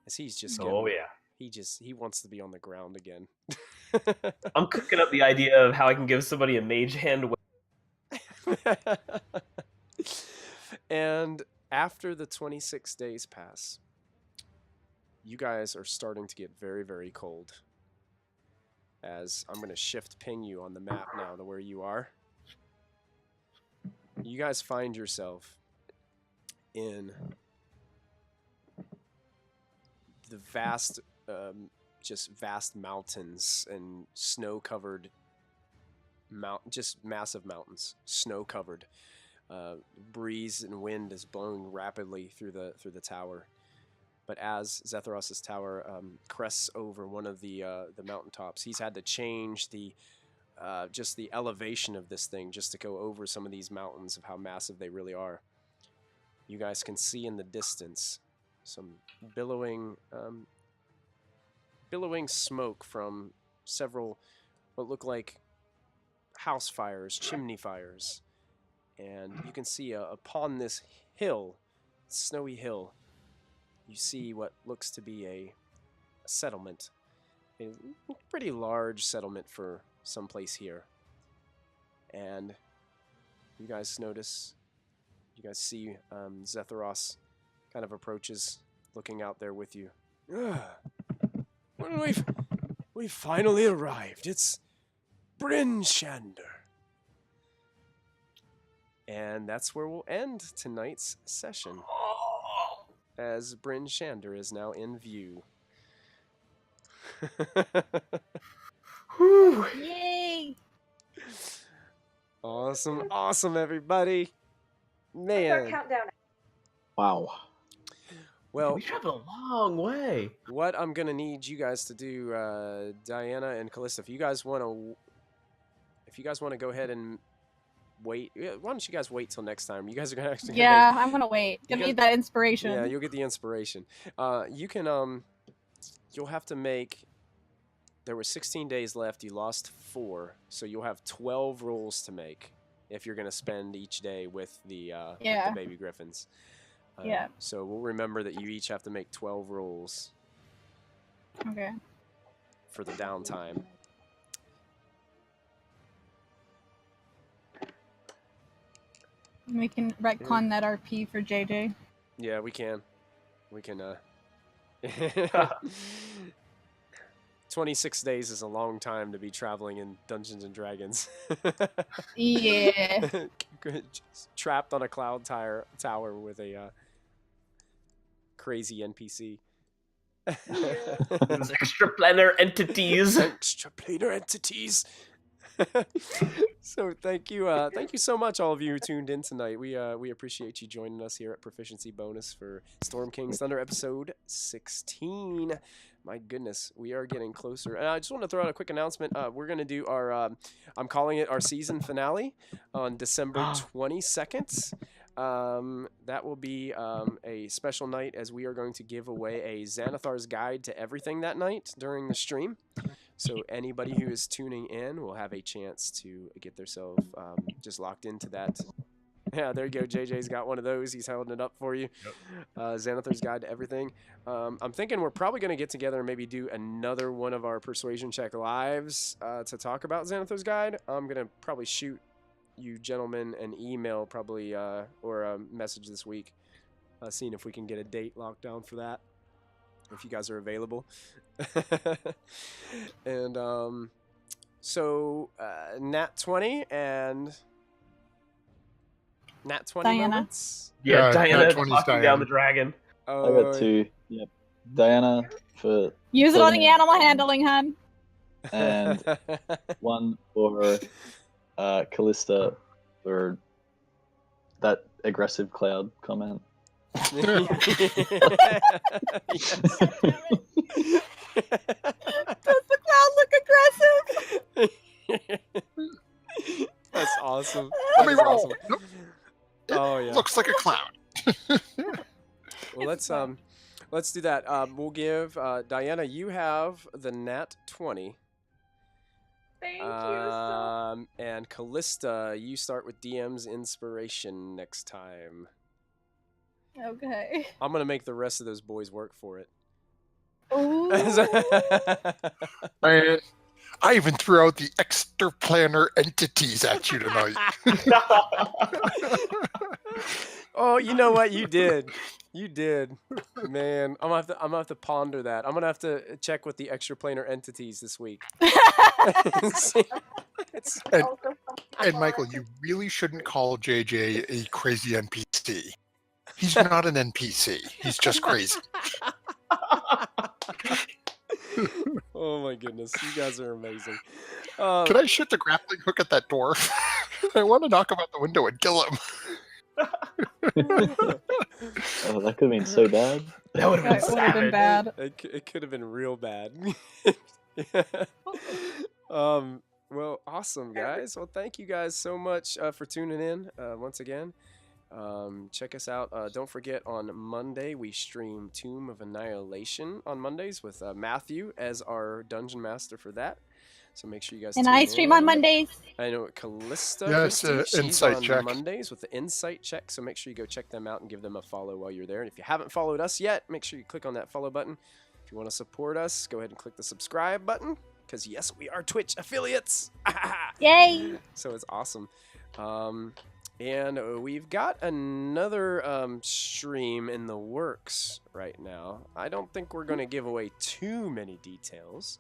as he's just he wants to be on the ground again. I'm cooking up the idea of how I can give somebody a mage hand. And after the 26 days pass, you guys are starting to get very, very cold. As I'm going to shift ping you on the map now to where you are. You guys find yourself in the vast mountains and snow-covered just massive mountains, snow-covered. Breeze and wind is blowing rapidly through the tower. But as Zetharos's tower crests over one of the mountaintops, he's had to change the elevation of this thing just to go over some of these mountains of how massive they really are. You guys can see in the distance some billowing smoke from several what look like house fires, chimney fires. And you can see upon this hill, snowy hill, you see what looks to be a settlement. A pretty large settlement for someplace here. And you guys see Zetharos kind of approaches, looking out there with you. Well, we've finally arrived. It's Bryn Shander. And that's where we'll end tonight's session, as Bryn Shander is now in view. Yay! Awesome, everybody. What's our Man. countdown? Wow. Well, We traveled a long way. what I'm gonna need you guys to do, Diana and Callista, if you guys want to go ahead and wait, why don't you guys wait till next time? You guys are gonna actually Yeah, I'm gonna wait. You Give me guys- that inspiration. Yeah, you'll get the inspiration. You can you'll have to make. There were 16 days left. You lost 4, so you'll have 12 rolls to make if you're gonna spend each day with the baby griffins. Yeah. So we'll remember that you each have to make 12 rolls Okay. for the downtime. We can retcon that RP for JJ. Yeah, we can. 26 days is a long time to be traveling in Dungeons and Dragons. Yeah. Just trapped on a cloud tower with a crazy NPC. Those extraplanar entities. Extraplanar entities. So thank you so much, all of you who tuned in tonight. We appreciate you joining us here at Proficiency Bonus for Storm King's Thunder episode 16. My goodness, we are getting closer. And I just want to throw out a quick announcement. We're going to do our, I'm calling it our season finale on December 22nd. That will be a special night, as we are going to give away a Xanathar's Guide to Everything that night during the stream. So anybody who is tuning in will have a chance to get themselves just locked into that. Yeah, there you go. JJ's got one of those. He's holding it up for you. Yep. Xanathar's Guide to Everything. I'm thinking we're probably going to get together and maybe do another one of our Persuasion Check lives to talk about Xanathar's Guide. I'm going to probably shoot you gentlemen an email probably or a message this week, seeing if we can get a date locked down for that, if you guys are available. And so Nat 20 and Nat 20 Diana. moments. Yeah, Diana Nat 20's talking Diana. down the dragon. I got 2. Yep. Diana for Use it on the Pulling- animal handling, hun. and 1 for Callista for that aggressive cloud comment. Yes. Does the cloud look aggressive? That's awesome. Let me That is roll. awesome. Nope. Oh yeah. Looks like a cloud. Well, let's do that. We'll give Diana. You have the Nat 20. Thank you so And Callista, you start with DM's inspiration next time. Okay. I'm gonna make the rest of those boys work for it. Ooh. Man, I even threw out the extraplanar entities at you tonight. Oh, you know what? You did. You did. Man, I'm gonna have to ponder that. I'm gonna have to check with the extraplanar entities this week. See, it's, And, also and Michael, you really shouldn't call JJ a crazy NPC. He's not an NPC. He's just crazy. oh my goodness, you guys are amazing. Can I shoot the grappling hook at that dwarf? I want to knock him out the window and kill him. Oh, that could have been so bad. That would have That been would have been savage. bad. It could have been real bad. Well, awesome, guys. Well, thank you guys so much for tuning in once again. Check us out. Don't forget, on Monday we stream Tomb of Annihilation on Mondays with Matthew as our dungeon master for that. So make sure you guys. And tune I stream in. on Mondays. I know Callista. Yes, Christie, she's Insight on Check. Mondays with the Insight Check. So make sure you go check them out and give them a follow while you're there. And if you haven't followed us yet, make sure you click on that follow button. If you want to support us, go ahead and click the subscribe button. Because yes, we are Twitch affiliates. Yay! So it's awesome. And we've got another stream in the works right now. I don't think we're going to give away too many details.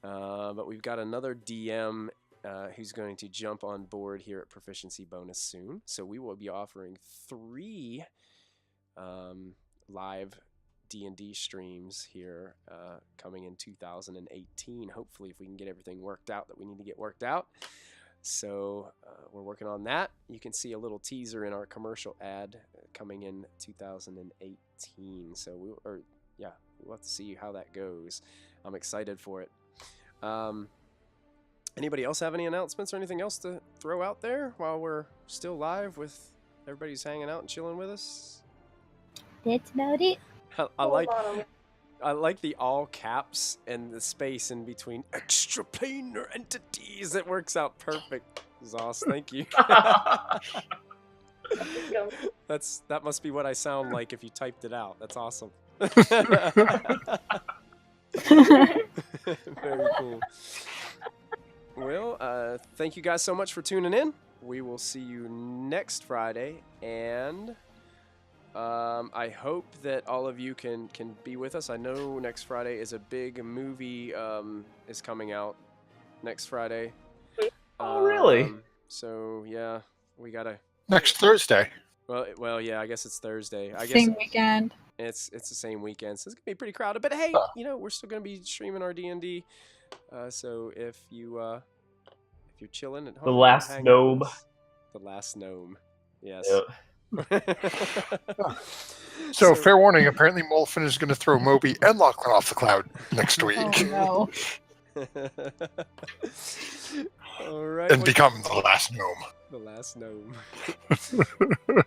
But we've got another DM who's going to jump on board here at Proficiency Bonus soon. So we will be offering 3 live D&D streams here coming in 2018. Hopefully, if we can get everything worked out that we need to get worked out. So we're working on that. You can see a little teaser in our commercial ad coming in 2018. So we'll have to see how that goes. I'm excited for it. Anybody else have any announcements or anything else to throw out there while we're still live with everybody's hanging out and chilling with us? That's about it. I like the all caps and the space in between extraplanar entities. It works out perfect. Zoss, thank you. That must be what I sound like if you typed it out. That's awesome. Very cool. Well, thank you guys so much for tuning in. We will see you next Friday, and I hope that all of you can be with us. I know next Friday is a big movie is coming out next Friday. Oh, really? So yeah, we gotta Next Thursday. Well, yeah. I guess it's Thursday. I guess Same weekend. it's the same weekend, so it's gonna be pretty crowded. But hey, we're still gonna be streaming our D&D. So if you're chilling at home, The last hang out gnome. with us. The last gnome. Yes. Yep. So fair warning, apparently Molfin is going to throw Moby and Lachlan off the cloud next week. Oh no. All right. And become the last gnome. The last gnome. Well,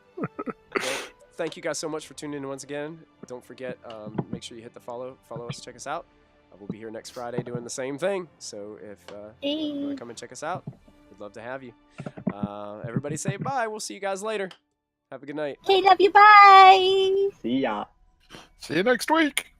thank you guys so much for tuning in once again. Don't forget, make sure you hit the follow us, check us out. We'll be here next Friday doing the same thing. So if you want to come and check us out, we'd love to have you. Everybody say bye. We'll see you guys later. Have a good night. Okay, love you. Bye. See ya. See you next week.